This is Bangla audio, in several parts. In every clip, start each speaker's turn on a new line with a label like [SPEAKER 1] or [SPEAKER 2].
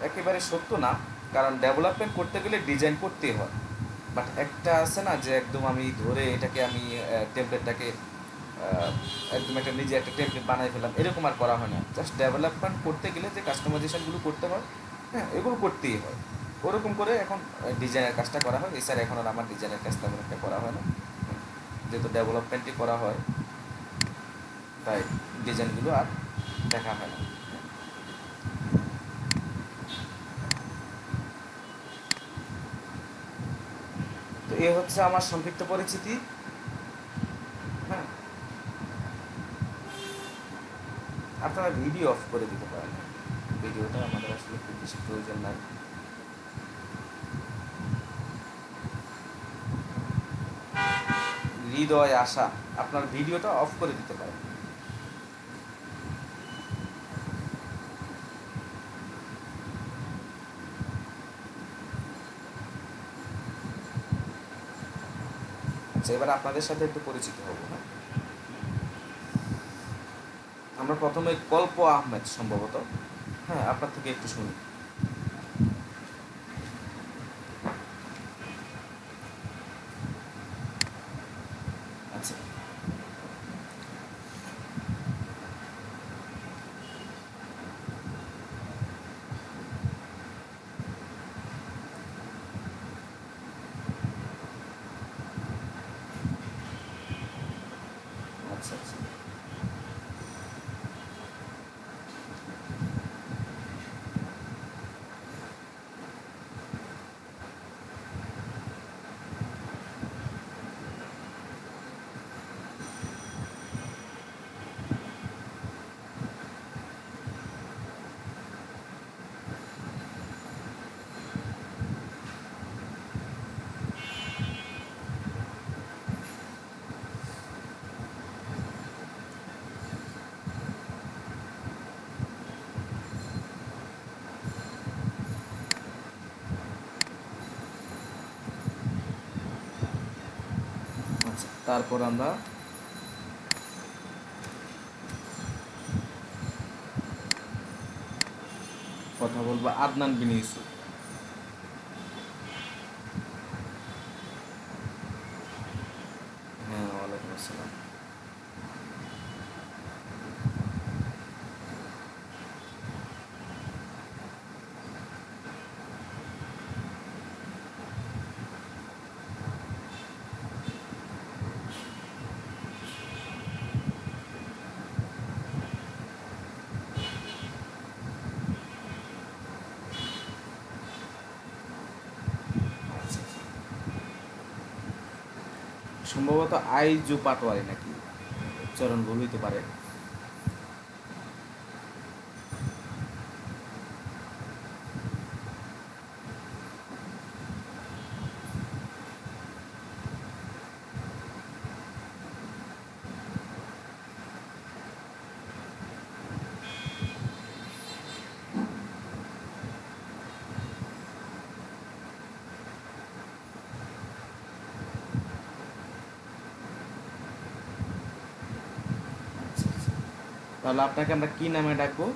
[SPEAKER 1] একেবারে সত্য না, কারণ ডেভেলপমেন্ট করতে গেলে ডিজাইন করতেই হয়। বাট একটা আছে না যে একদম আমি ধরে এটাকে আমি টেমপ্লেটটাকে একদম একটা নিজে একটা টেমপ্লেট বানাই ফেললাম, এরকম আর করা হয় না। জাস্ট ডেভেলপমেন্ট করতে গেলে যে কাস্টমাইজেশনগুলো করতে হয়, হ্যাঁ, এগুলো করতেই হয়। ওরকম করে এখন ডিজাইনের কাজটা করা হয়। এছাড়া এখন আর আমার ডিজাইনের কাজ তেমন একটা করা হয় না, যেহেতু ডেভেলপমেন্টই করা হয়, তাই ডিজাইনগুলো আর দেখা হয় না। তো এ হচ্ছে আমার সংক্ষিপ্ত পরিচিতি। হ্যাঁ, আপনারা ভিডিও অফ করে দিতে পারেন, ভিডিওটা আমাদের আসলে খুব বেশি প্রয়োজন নাই। হৃদয় আশা, আপনার ভিডিওটা অফ করে দিতে পারেন। আচ্ছা, এবার আপনাদের সাথে একটু পরিচিত হব। হ্যাঁ, আমরা প্রথমে কল্প আহমেদ সম্ভবত, হ্যাঁ, আপনার থেকে একটু শুনি। আচ্ছা আচ্ছা আচ্ছা। আচ্ছা, তারপর আমরা কথা বলবো আদনান বিন ইউসুফ। হ্যাঁ, ওয়ালাইকুম আসসালাম। আচ্ছা, সম্ভবত আইজু পাটোয়ারি নাকি, উচ্চারণ ভুল হইতে পারে। আচ্ছা আচ্ছা, তাহলে আপনাকে আমরা কি নামে ডাকবো?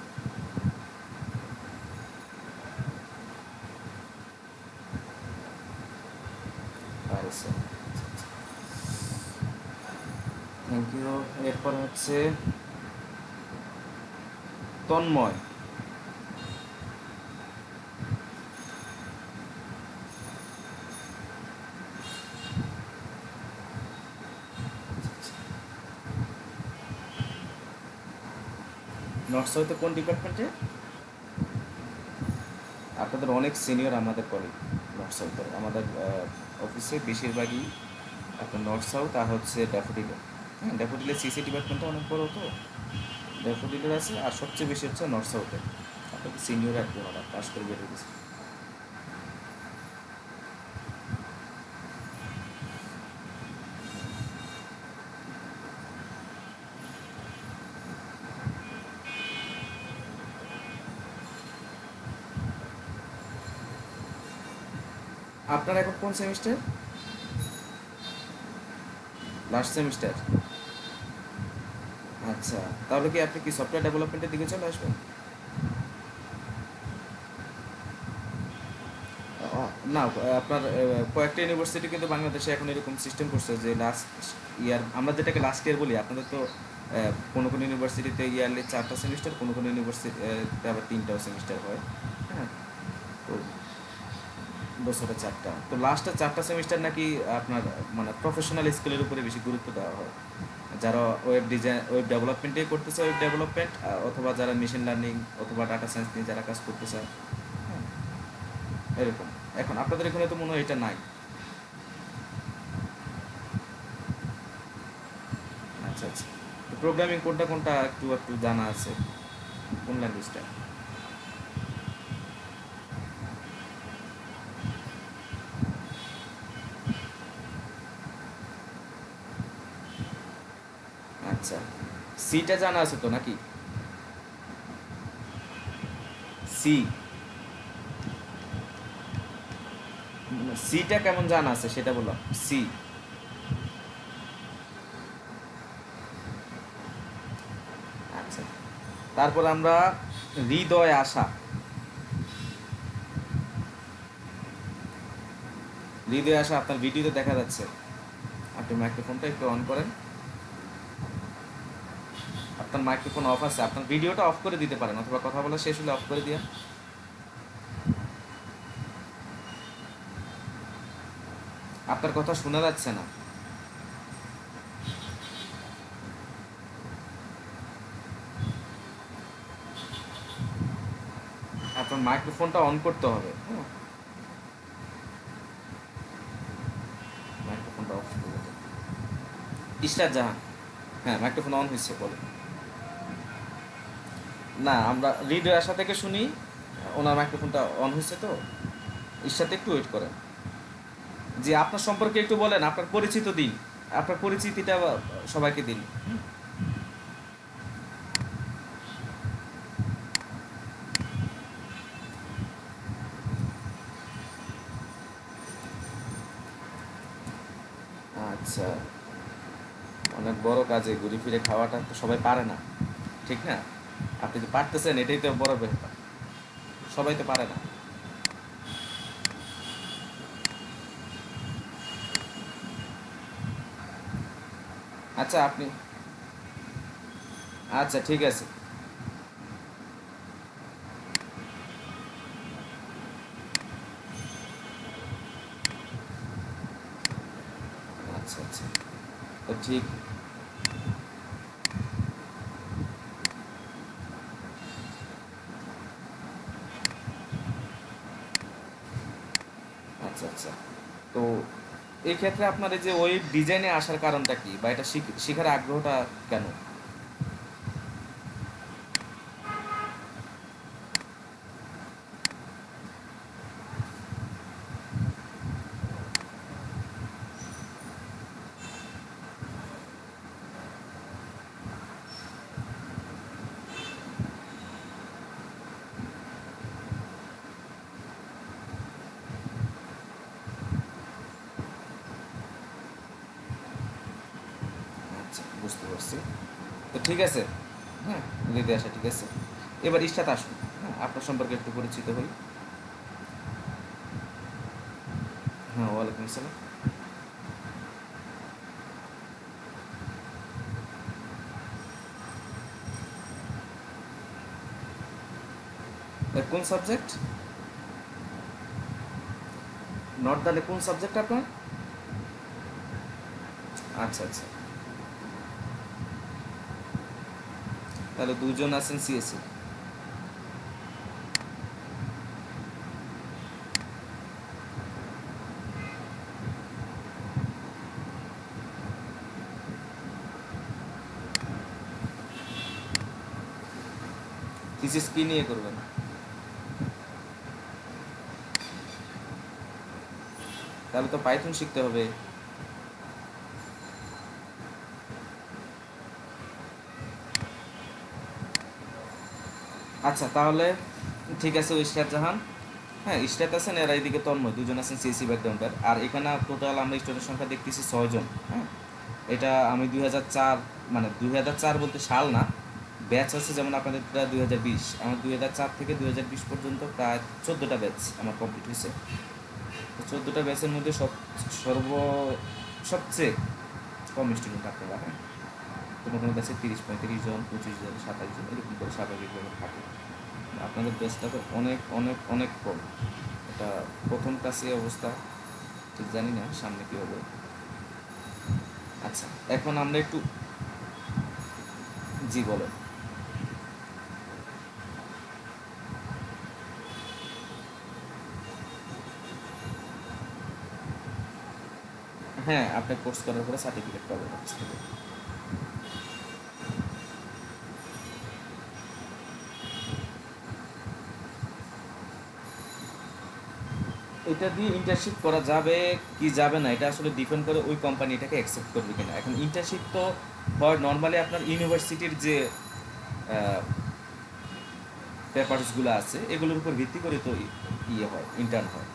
[SPEAKER 1] পারিস। Thank you. এরপর হচ্ছে তন্ময়। নর্থ সাউথে কোন ডিপার্টমেন্টে? আপনাদের অনেক সিনিয়র আমাদের কলিগ নর্থ সাউথে। আমাদের অফিসে বেশিরভাগই আপনার নর্থ সাউথ আর হচ্ছে ড্যাফোডিলে। হ্যাঁ, ড্যাফোডিলের সিসি ডিপার্টমেন্টটা অনেক বড়, তো ড্যাফোডিলের আছে, আর সবচেয়ে বেশি হচ্ছে নর্থ সাউথে। আপনাদের সিনিয়র আর কি, ওনারা পাস করে বেরিয়ে গেছে। আপনার এখন কোন সেমিস্টার? Last semester. আচ্ছা, তাহলে কি আপনি কি সফটওয়্যার ডেভেলপমেন্টের দিকে চলে আসবেন? না, আপনার কয়েকটা ইউনিভার্সিটি কিন্তু বাংলাদেশে এখন এরকম সিস্টেম করছে যে লাস্ট ইয়ার, আমরা যেটাকে লাস্ট ইয়ার বলি, আপনাদের তো কোনো কোনো ইউনিভার্সিটিতে ইয়ারলি 4টা সেমিস্টার, কোনো কোনো ইউনিভার্সিটিতে আবার 3টাও সেমিস্টার হয়। হ্যাঁ, তো বছরে 4টা, তো লাস্টে 4টা সেমিস্টার নাকি আপনার মানে প্রফেশনাল স্কিলের উপরে বেশি গুরুত্ব দেওয়া হয়। যারা ওয়েব ডিজাইন, ওয়েব ডেভেলপমেন্টে করতেছে, ওয়েব ডেভেলপমেন্ট, অথবা যারা মেশিন লার্নিং অথবা ডাটা সায়েন্স নিয়ে যারা কাজ করতেছে, হ্যাঁ, এরকম। এখন আপনাদের এখানে তো মনে হয় এটা নাই। আচ্ছা আচ্ছা, তো প্রোগ্রামিং কোনটা কোনটা একটু একটু জানা আছে, কোন ল্যাঙ্গুয়েজটা? আচ্ছা, সিটা জানা আছে তো নাকি? সি, সিটা কেমন জানা আছে সেটা বললাম, সি। আচ্ছা, তারপর আমরা হৃদয় আশা। হৃদয় আশা আপনার ভিডিওতে দেখা যাচ্ছে। আপনি মাইক্রোফোনটা একটু অন করেন। আপনার মাইক্রোফোন অফ আছে, আপনার ভিডিওটা অফ করে দিতে পারেন, অথবা কথা বলা শেষ হলে অফ করে দিয়ে। আপনার কথা শোনা যাচ্ছে না। আপনার মাইক্রোফোনটা অন করতে হবে। হ্যাঁ, মাইক্রোফোনটা অফ করে দিতে। ইশরাত জাহান, হ্যাঁ মাইক্রোফোন অন হয়েছে, বলেন। না, আমরা হৃদয় আশা থেকে শুনি, ওনার মাইক্রোফোনটা অন হয়েছে তো। এর সাথে একটু ওয়েট করেন। যে আপনার সম্পর্কে একটু বলেন, আপনার পরিচিত দিন, আপনার পরিচিতিটা সবাইকে দিন। আচ্ছা, অনেক বড় কাজে ঘুরে ফিরে খাওয়াটা তো সবাই পারে না, ঠিক না? আপনি যে পারতেছেন এটাই তো বড় ব্যাপার, সবাই তো পারে না। আচ্ছা আপনি, আচ্ছা ঠিক আছে। আচ্ছা আচ্ছা, তো ঠিক। আচ্ছা আচ্ছা, তো এই ক্ষেত্রে আপনার এই যে ওয়েব ডিজাইনে আসার কারণটা কি, বা এটা শেখার আগ্রহটা কেন? আচ্ছা, বুঝতে পারছি। তো ঠিক আছে, হ্যাঁ, দিতে আসা ঠিক আছে। এবার ইশরাত আসুন, হ্যাঁ আপনার সম্পর্কে একটু পরিচিত হই। হ্যাঁ, ওয়ালাইকুম আসসালাম। কোন সাবজেক্ট? নর্দানে কোন সাবজেক্ট আপনার? আচ্ছা আচ্ছা, তাহলে দুজন আছেন সিএসসি। থিসিস কি নিয়ে করবেন? তাহলে তো পাইথন শিখতে হবে। আচ্ছা তাহলে ঠিক আছে, ওই ইশরাত জাহান, হ্যাঁ ইশরাত আছেন, এরা এইদিকে তন্ময়, দুজন আছেন সিএসসি ব্যাকগ্রাউন্ডের, আর এখানে টোটাল আমরা স্টুডেন্ট সংখ্যা দেখতেছি 6 জন। হ্যাঁ, এটা আমি 2004, মানে 2004 বলতে সাল না, ব্যাচ আছে, যেমন আপনাদের 2020, আমার 2004 থেকে 2020 পর্যন্ত প্রায় 14টা ব্যাচ আমার কমপ্লিট হয়েছে। 14টা ব্যাচের মধ্যে সবচেয়ে কম স্টুডেন্ট আপনারা, হ্যাঁ। কোনো কোনো ব্যাচে 30-35 জন, 25 জন, 27 জন এরকম করে স্বাভাবিকভাবে থাকে। আপনাদের ব্যাচটা তো অনেক অনেক অনেক কম। এটা প্রথম ক্লাসে অবস্থা, ঠিক জানি না সামনে কী হবে। আচ্ছা, এখন আমরা একটু, জি বলেন। হ্যাঁ, আপনি কোর্স করার পরে সার্টিফিকেট পাবেন অফিস থেকে। এটা দিয়ে ইন্টার্নশিপ করা যাবে কি যাবে না, এটা আসলে ডিপেন্ড করে ওই কোম্পানি এটাকে অ্যাকসেপ্ট করবে কিনা। এখন ইন্টার্নশিপ তো হয় নর্মালি আপনার ইউনিভার্সিটির যে পেপারসগুলো আছে এগুলোর উপর ভিত্তি করে তো ইয়ে হয়, ইন্টার্ন হয়,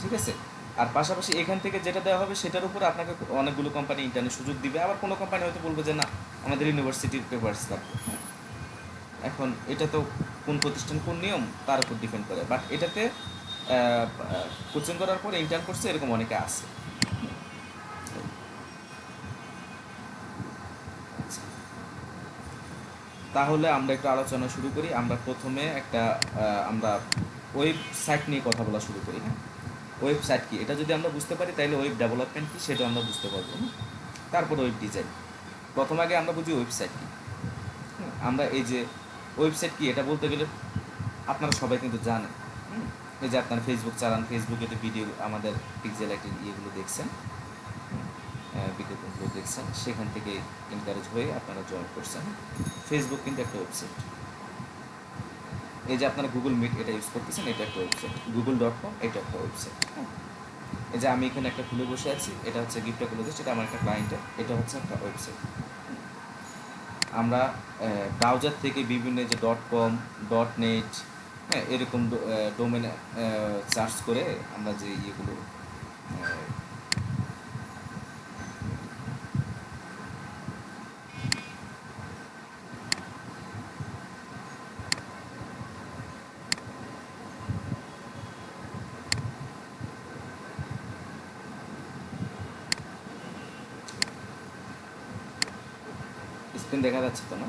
[SPEAKER 1] ঠিক আছে। আর পাশাপাশি এখান থেকে যেটা দেওয়া হবে সেটার উপর আপনাকে অনেকগুলো কোম্পানি ইন্টার্নের সুযোগ দিবে, আবার কোনো কোম্পানি হয়তো বলবে যে না আমাদের ইউনিভার্সিটির পেপারস লাগবে। এখন এটা তো কোন প্রতিষ্ঠান কোন নিয়ম তার উপর ডিপেন্ড করে, বাট এটাতে কোচিং করার পরে ইন্টার্ন করছে এরকম অনেকে আছে। আচ্ছা, তাহলে আমরা একটু আলোচনা শুরু করি। আমরা প্রথমে আমরা ওয়েবসাইট নিয়ে কথা বলা শুরু করি, হ্যাঁ। ওয়েবসাইট কি এটা যদি আমরা বুঝতে পারি তাহলে ওয়েব ডেভেলপমেন্ট কি সেটা আমরা বুঝতে পারবো, তারপর ওয়েব ডিজাইন। প্রথম আগে আমরা বুঝি ওয়েবসাইট কি। আমরা এই যে ওয়েবসাইট কি এটা বলতে গেলে আপনারা সবাই কিন্তু জানেন। এই যে আপনারা ফেসবুক চালান, ফেসবুকে তো ভিডিও আমাদের পিক্সেল একটা ইয়েগুলো দেখছেন, বিজ্ঞাপনগুলো দেখছেন, সেখান থেকে এনকারেজ হয়ে আপনারা জয়েন করছেন। ফেসবুক কিন্তু একটা ওয়েবসাইট। এই যে আপনারা গুগল মিট এটা ইউজ করতেছেন, এটা একটা ওয়েবসাইট। google.com এটা একটা ওয়েবসাইট। এই যে আমি এখানে একটা খুলে বসে আছি, এটা হচ্ছে গিফট টেকনোলজিস্ট, এটা আমার একটা ক্লায়েন্টের, এটা হচ্ছে একটা ওয়েবসাইট। আমরা ব্রাউজার থেকে বিভিন্ন যে .com, .net, হ্যাঁ, এরকম ডোমেনে সার্চ করে আমরা যে ইয়েগুলো স্ক্রিন দেখা যাচ্ছে তো না?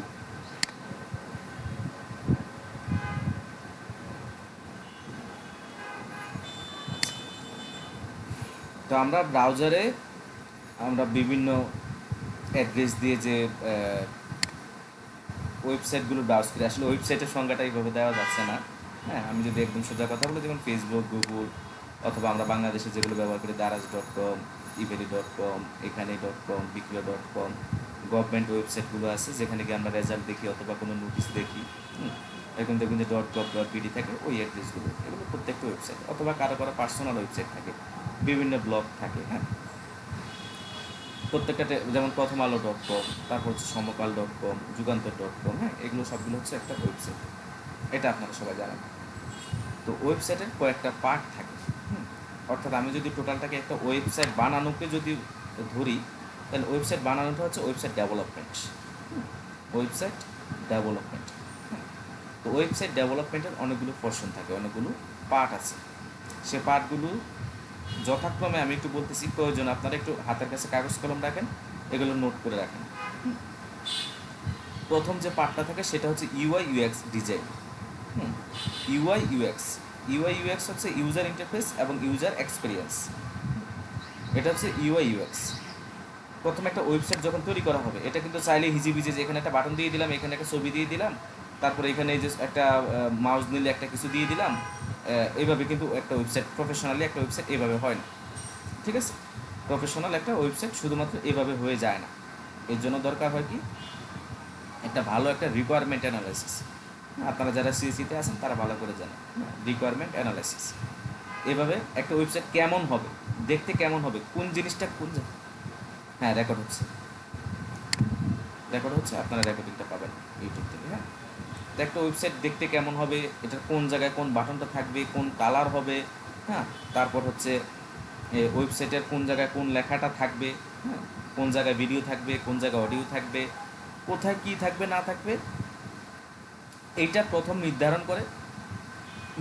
[SPEAKER 1] তো আমরা ব্রাউজারে আমরা বিভিন্ন অ্যাড্রেস দিয়ে যে ওয়েবসাইটগুলো ব্রাউজ করি, আসলে ওয়েবসাইটের সংজ্ঞাটা এইভাবে দেওয়া যাচ্ছে না, হ্যাঁ। আমি যদি একদম সোজা কথা বলি, যেমন ফেসবুক, গুগল, অথবা আমরা বাংলাদেশে যেগুলো ব্যবহার করি দারাজ.com, ইভেরি.com, এখানে.com, বিক্রয়.com, গভর্নমেন্ট ওয়েবসাইটগুলো আছে যেখানে গিয়ে আমরা রেজাল্ট দেখি অথবা কোনো নোটিশ দেখি, এরকম দেখবেন যে .gov.bd থাকে, ওই অ্যাড্রেসগুলো, এগুলো প্রত্যেকটা ওয়েবসাইট। অথবা কারো কারো পার্সোনাল ওয়েবসাইট থাকে, বিভিন্ন ব্লগ থাকে, হ্যাঁ। প্রত্যেকটা যেমন প্রথম আলো.com, তারপর হচ্ছে সমকাল.com, যুগান্তর.com, হ্যাঁ, এগুলো সবগুলো হচ্ছে একটা ওয়েবসাইট, এটা আপনারা সবাই জানেন। তো ওয়েবসাইটের কয়েকটা পার্ট থাকে, অর্থাৎ আমি যদি টোটালটাকে একটা ওয়েবসাইট বানানোকে যদি ধরি, তাহলে ওয়েবসাইট বানানোটা হচ্ছে ওয়েবসাইট ডেভেলপমেন্ট। ওয়েবসাইট ডেভেলপমেন্ট, তো ওয়েবসাইট ডেভেলপমেন্টের অনেকগুলো পোরশন থাকে, অনেকগুলো পার্ট আছে। সে পার্টগুলো যথাক্রমে আমি একটু বলতেছি, প্রয়োজন আপনারা একটু হাতের কাছে কাগজ কলম রাখেন, এগুলো নোট করে রাখেন। প্রথম যে পার্টটা থাকে সেটা হচ্ছে UI/UX ডিজাইন। UI/UX হচ্ছে ইউজার ইন্টারফেস এবং ইউজার এক্সপিরিয়েন্স, এটা হচ্ছে UI/UX। প্রথম একটা ওয়েবসাইট যখন তৈরি করা হবে, এটা কিন্তু চাইলে হিজিবিজি যে এখানে একটা বাটন দিয়ে দিলাম, এখানে একটা ছবি দিয়ে দিলাম, তারপরে এখানে এই যে একটা মাউস নিলে একটা কিছু দিয়ে দিলাম, এইভাবে কিন্তু একটা ওয়েবসাইট, প্রফেশনালি একটা ওয়েবসাইট এভাবে হয় না, ঠিক আছে। প্রফেশনাল একটা ওয়েবসাইট শুধুমাত্র এভাবে হয়ে যায় না। এর জন্য দরকার হয় কি, একটা ভালো একটা রিকোয়ারমেন্ট অ্যানালাইসিস। আপনারা যারা সিএসিতে আছেন তারা ভালো করে জানেন, রিকোয়ারমেন্ট অ্যানালাইসিস। এভাবে একটা ওয়েবসাইট কেমন হবে, দেখতে কেমন হবে, কোন জিনিসটা কোন হ্যাঁ, রেকর্ড হচ্ছে, আপনারা রেকর্ডিংটা পাবেন ইউটিউব থেকে, হ্যাঁ। তো একটা ওয়েবসাইট দেখতে কেমন হবে, এটার কোন জায়গায় কোন বাটনটা থাকবে, কোন কালার হবে, হ্যাঁ। তারপর হচ্ছে ওয়েবসাইটের কোন জায়গায় কোন লেখাটা থাকবে, হ্যাঁ, কোন জায়গায় ভিডিও থাকবে, কোন জায়গায় অডিও থাকবে, কোথায় কী থাকবে না থাকবে, এইটা প্রথম নির্ধারণ করে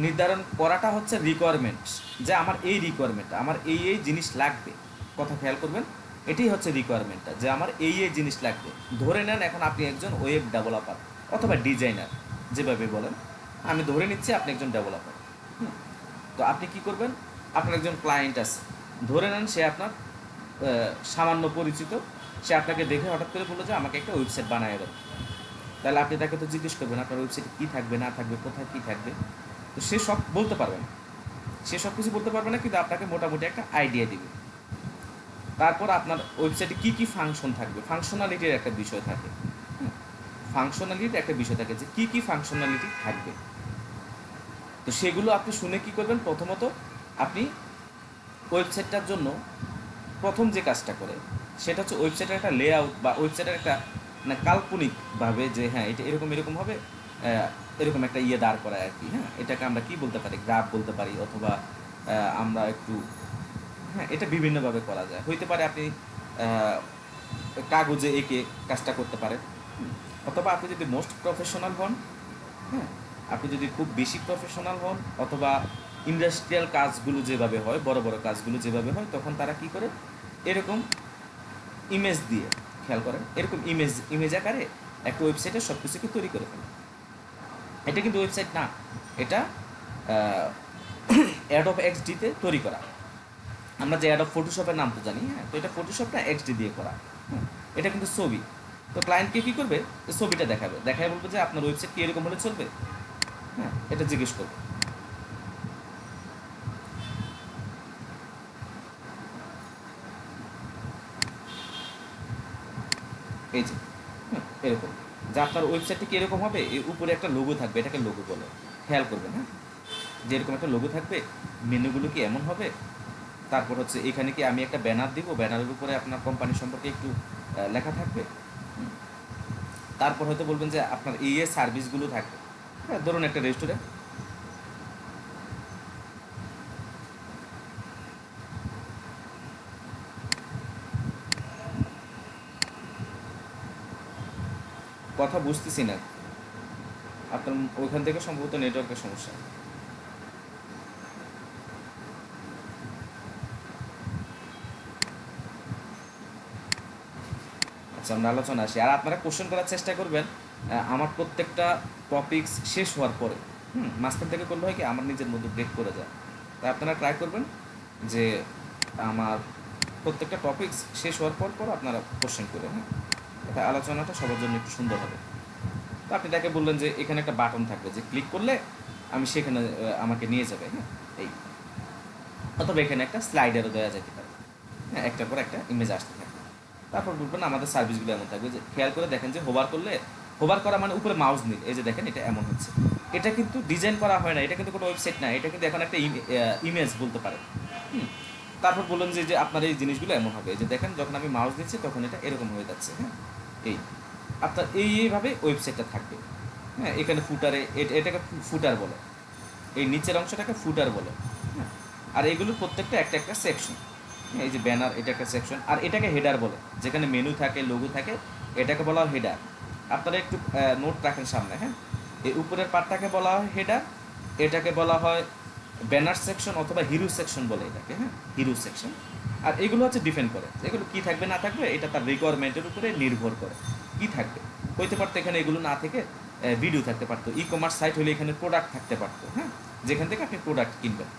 [SPEAKER 1] নির্ধারণ করাটা হচ্ছে রিকোয়ারমেন্ট, যে আমার এই রিকোয়ারমেন্টটা, আমার এই জিনিস লাগবে। কথা খেয়াল করবেন, এটাই হচ্ছে রিকোয়ারমেন্টটা, যে আমার এই জিনিস লাগবে। ধরে নেন এখন আপনি একজন ওয়েব ডেভেলপার অথবা ডিজাইনার, যেভাবে বলেন, আমি ধরে নিচ্ছি আপনি একজন ডেভেলপার। তো আপনি কি করবেন, আপনার একজন ক্লায়েন্ট আছে, ধরে নেন সে আপনার সামান্য পরিচিত, সে আপনাকে দেখে হঠাৎ করে বললো যে আমাকে একটা ওয়েবসাইট বানায় দেন। তাহলে আপনি তাকে তো জিজ্ঞেস করবেন আপনার ওয়েবসাইটে কী থাকবে না থাকবে, কোথায় কী থাকবে। তো সে সব বলতে পারবে না, সে সব কিছু বলতে পারবে না, কিন্তু আপনাকে মোটামুটি একটা আইডিয়া দিবে। তারপর আপনার ওয়েবসাইটে কী কী ফাংশন থাকবে, ফাংশনালিটির একটা বিষয় থাকে। ফাংশনালিটির একটা বিষয় থাকে যে কী কী ফাংশনালিটি থাকবে। তো সেগুলো আপনি শুনে কী করবেন, প্রথমত আপনি ওয়েবসাইটটার জন্য প্রথম যে কাজটা করে সেটা হচ্ছে ওয়েবসাইটের একটা লেআউট বা ওয়েবসাইটের একটা মানে কাল্পনিকভাবে যে হ্যাঁ এটা এরকম এরকম হবে, এরকম একটা দাঁড় করায় আর কি। হ্যাঁ, এটাকে আমরা কি বলতে পারি, গ্রাফ বলতে পারি, অথবা আমরা একটু, হ্যাঁ এটা বিভিন্নভাবে করা যায়। হইতে পারে আপনি কাগজে এঁকে কাজটা করতে পারেন, অথবা আপনি যদি মোস্ট প্রফেশনাল হন, হ্যাঁ আপনি যদি খুব বেশি প্রফেশনাল হন, অথবা ইন্ডাস্ট্রিয়াল কাজগুলো যেভাবে হয়, বড় বড় কাজগুলো যেভাবে হয়, তখন তারা কি করে এরকম ইমেজ দিয়ে, খেয়াল করেন, এরকম ইমেজ আকারে একটা ওয়েবসাইটে সব কিছুকে তৈরি করে ফেলে। এটা কিন্তু ওয়েবসাইট না, এটা অ্যাডোব এক্সডিতে তৈরি করা। আমরা যে অ্যাডোব ফটোশপের নাম তো জানি, হ্যাঁ, তো এটা ফটোশপটা এক্সডি দিয়ে করা। এটা কিন্তু ছবি। তো ক্লায়েন্টকে কী করবে, ছবিটা দেখাবে, দেখায় বলবে যে আপনার ওয়েবসাইট কি এরকম হলে চলবে, হ্যাঁ এটা জিজ্ঞেস করবে। এই যে এরকম, যে আপনার ওয়েবসাইটটা কি এরকম হবে, এর উপরে একটা লোগো থাকবে, এটাকে লোগো বলে, খেয়াল করবেন। হ্যাঁ, যে এরকম একটা লোগো থাকবে, মেনুগুলো কি এমন হবে, তারপর হচ্ছে এখানে কি আমি একটা ব্যানার দিব, ব্যানারের উপরে আপনার কোম্পানি সম্পর্কে একটু লেখা থাকবে। তারপর হয়তো বলবেন যে আপনার এই সার্ভিসগুলো থাকবে। হ্যাঁ, ধরুন একটা রেস্টুরেন্ট, কথা বুঝতেছি না, আপনার ওইখান থেকে সম্ভবত নেটওয়ার্কের সমস্যা। আচ্ছা, আমরা আলোচনা আসি, আর আপনারা কোশ্চেন করার চেষ্টা করবেন আমার প্রত্যেকটা টপিকস শেষ হওয়ার পরে। মাঝখান থেকে করলে হয় কি আমার নিজের মধ্যে ব্রেক করে যায়। তাই আপনারা ট্রাই করবেন যে আমার প্রত্যেকটা টপিকস শেষ হওয়ার পর আপনারা কোশ্চেন করবেন। হ্যাঁ, এটা আলোচনাটা সবার জন্য একটু সুন্দর হবে। তো আপনি তাকে বললেন যে এখানে একটা বাটন থাকবে, যে ক্লিক করলে আমি সেখানে আমাকে নিয়ে যাবে। হ্যাঁ, এই, অথবা এখানে একটা স্লাইডারও দেওয়া যেতে পারে। হ্যাঁ, একটার পর একটা ইমেজ আসতে থাকবে। তারপর বলবেন আমাদের সার্ভিসগুলো এমন থাকবে, যে খেয়াল করে দেখেন যে হোভার করলে, হোভার করা মানে উপরে মাউস নিল, এই যে দেখেন এটা এমন হচ্ছে। এটা কিন্তু ডিজাইন করা হয় না, এটা কিন্তু কোনো ওয়েবসাইট না, এটা কিন্তু এখন একটা ইমেজ বলতে পারে। তারপর বললেন যে আপনার এই জিনিসগুলো এমন হবে, এই যে দেখেন যখন আমি মাউস দিচ্ছি তখন এটা এরকম হয়ে যাচ্ছে। হ্যাঁ, এই আপনার এইভাবে ওয়েবসাইটটা থাকবে। হ্যাঁ, এখানে ফুটারে, এটাকে ফুটার বলে, এই নিচের অংশটাকে ফুটার বলে। হ্যাঁ, আর এইগুলোর প্রত্যেকটা একটা একটা সেকশন। এই যে ব্যানার, এটা একটা সেকশন, আর এটাকে হেডার বলে, যেখানে মেনু থাকে, লোগো থাকে, এটাকে বলা হয় হেডার। আপনারা একটু নোট রাখেন সামনে। হ্যাঁ, এই উপরের পার্টটাকে বলা হয় হেডার, এটাকে বলা হয় ব্যানার সেকশন অথবা হিরো সেকশন বলে এটাকে। হ্যাঁ, হিরো সেকশন। আর এগুলো হচ্ছে ডিপেন্ড করে, এগুলো কী থাকবে না থাকবে, এটা তার রিকোয়ারমেন্টের উপরে নির্ভর করে। কী থাকবে, হইতে পারতো এখানে এগুলো না থেকে ভিডিও থাকতে পারতো, ই কমার্স সাইট হলে এখানে প্রোডাক্ট থাকতে পারতো। হ্যাঁ, যেখান থেকে আপনি প্রোডাক্ট কিনবেন,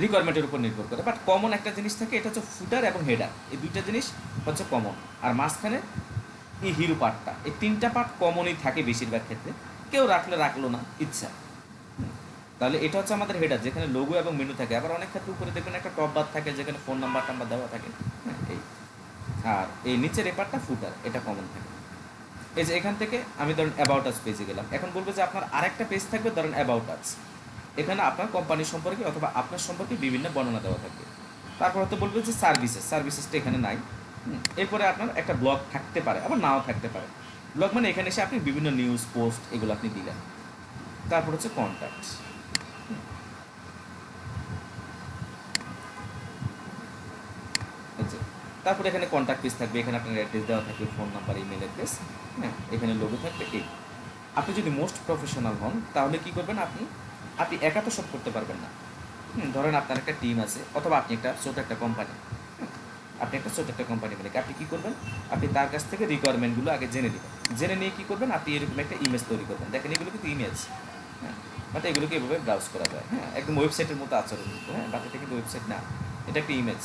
[SPEAKER 1] রিকোয়ারমেন্টের উপর নির্ভর করে। বাট কমন একটা জিনিস থাকে, এটা হচ্ছে ফুটার এবং হেডার, এই দুইটা জিনিস হচ্ছে কমন। আর মাঝখানে এই হিরো পার্টটা, এই তিনটা পার্ট কমনই থাকে বেশিরভাগ ক্ষেত্রে, কেউ রাখলে রাখলো না, ইচ্ছা। তাহলে এটা হচ্ছে আমাদের হেডার, যেখানে লোগো এবং মেনু থাকে। আবার অনেক ক্ষেত্রে উপরে দেখবেন একটা টপ বার থাকে, যেখানে ফোন নাম্বার টাম্বার দেওয়া থাকে। হ্যাঁ, এই, আর এই নিচের এই পার্টটা ফুটার, এটা কমন থাকে। এই যে এখান থেকে আমি ধরেন অ্যাবাউট আস পেজে গেলাম, এখন বলবো যে আপনার আরেকটা পেজ থাকবে, ধরেন অ্যাবাউট আস, এখানে আপনার কোম্পানি সম্পর্কে অথবা আপনার সম্পর্কে বিভিন্ন বর্ণনা দেওয়া থাকবে। তারপর হয়তো বলবে যে সার্ভিসেসটা এখানে নাই। এরপরে আপনার একটা ব্লগ থাকতে পারে, আবার নাও থাকতে পারে। ব্লগ মানে এখানে এসে আপনি বিভিন্ন নিউজ পোস্ট এগুলো আপনি দিলেন। তারপর হচ্ছে কন্ট্যাক্ট, তারপরে এখানে কন্ট্যাক্ট পেজ থাকবে, এখানে আপনার অ্যাড্রেস দেওয়া থাকবে, ফোন নাম্বার, ইমেল অ্যাড্রেস। হ্যাঁ, এখানে লোগো থাকবে। এই, আপনি যদি মোস্ট প্রফেশনাল হন তাহলে কি করবেন, আপনি আপনি একা তো সব করতে পারবেন না। ধরেন আপনার একটা টিম আছে, অথবা আপনি একটা ছোট একটা কোম্পানি, আপনি একটা ছোট একটা কোম্পানি মালিক, আপনি কী করবেন, আপনি তার কাছ থেকে রিকোয়ারমেন্টগুলো আগে জেনে নেবেন, জেনে নিয়ে কী করবেন, আপনি এরকম একটা ইমেজ তৈরি করবেন। দেখেন এগুলো কিন্তু ইমেজ, হ্যাঁ, বাট এগুলোকে এভাবে ব্রাউজ করা যায়, হ্যাঁ, একদম ওয়েবসাইটের মতো আচরণ কিন্তু, হ্যাঁ, বাট এটা কিন্তু ওয়েবসাইট না, এটা একটা ইমেজ।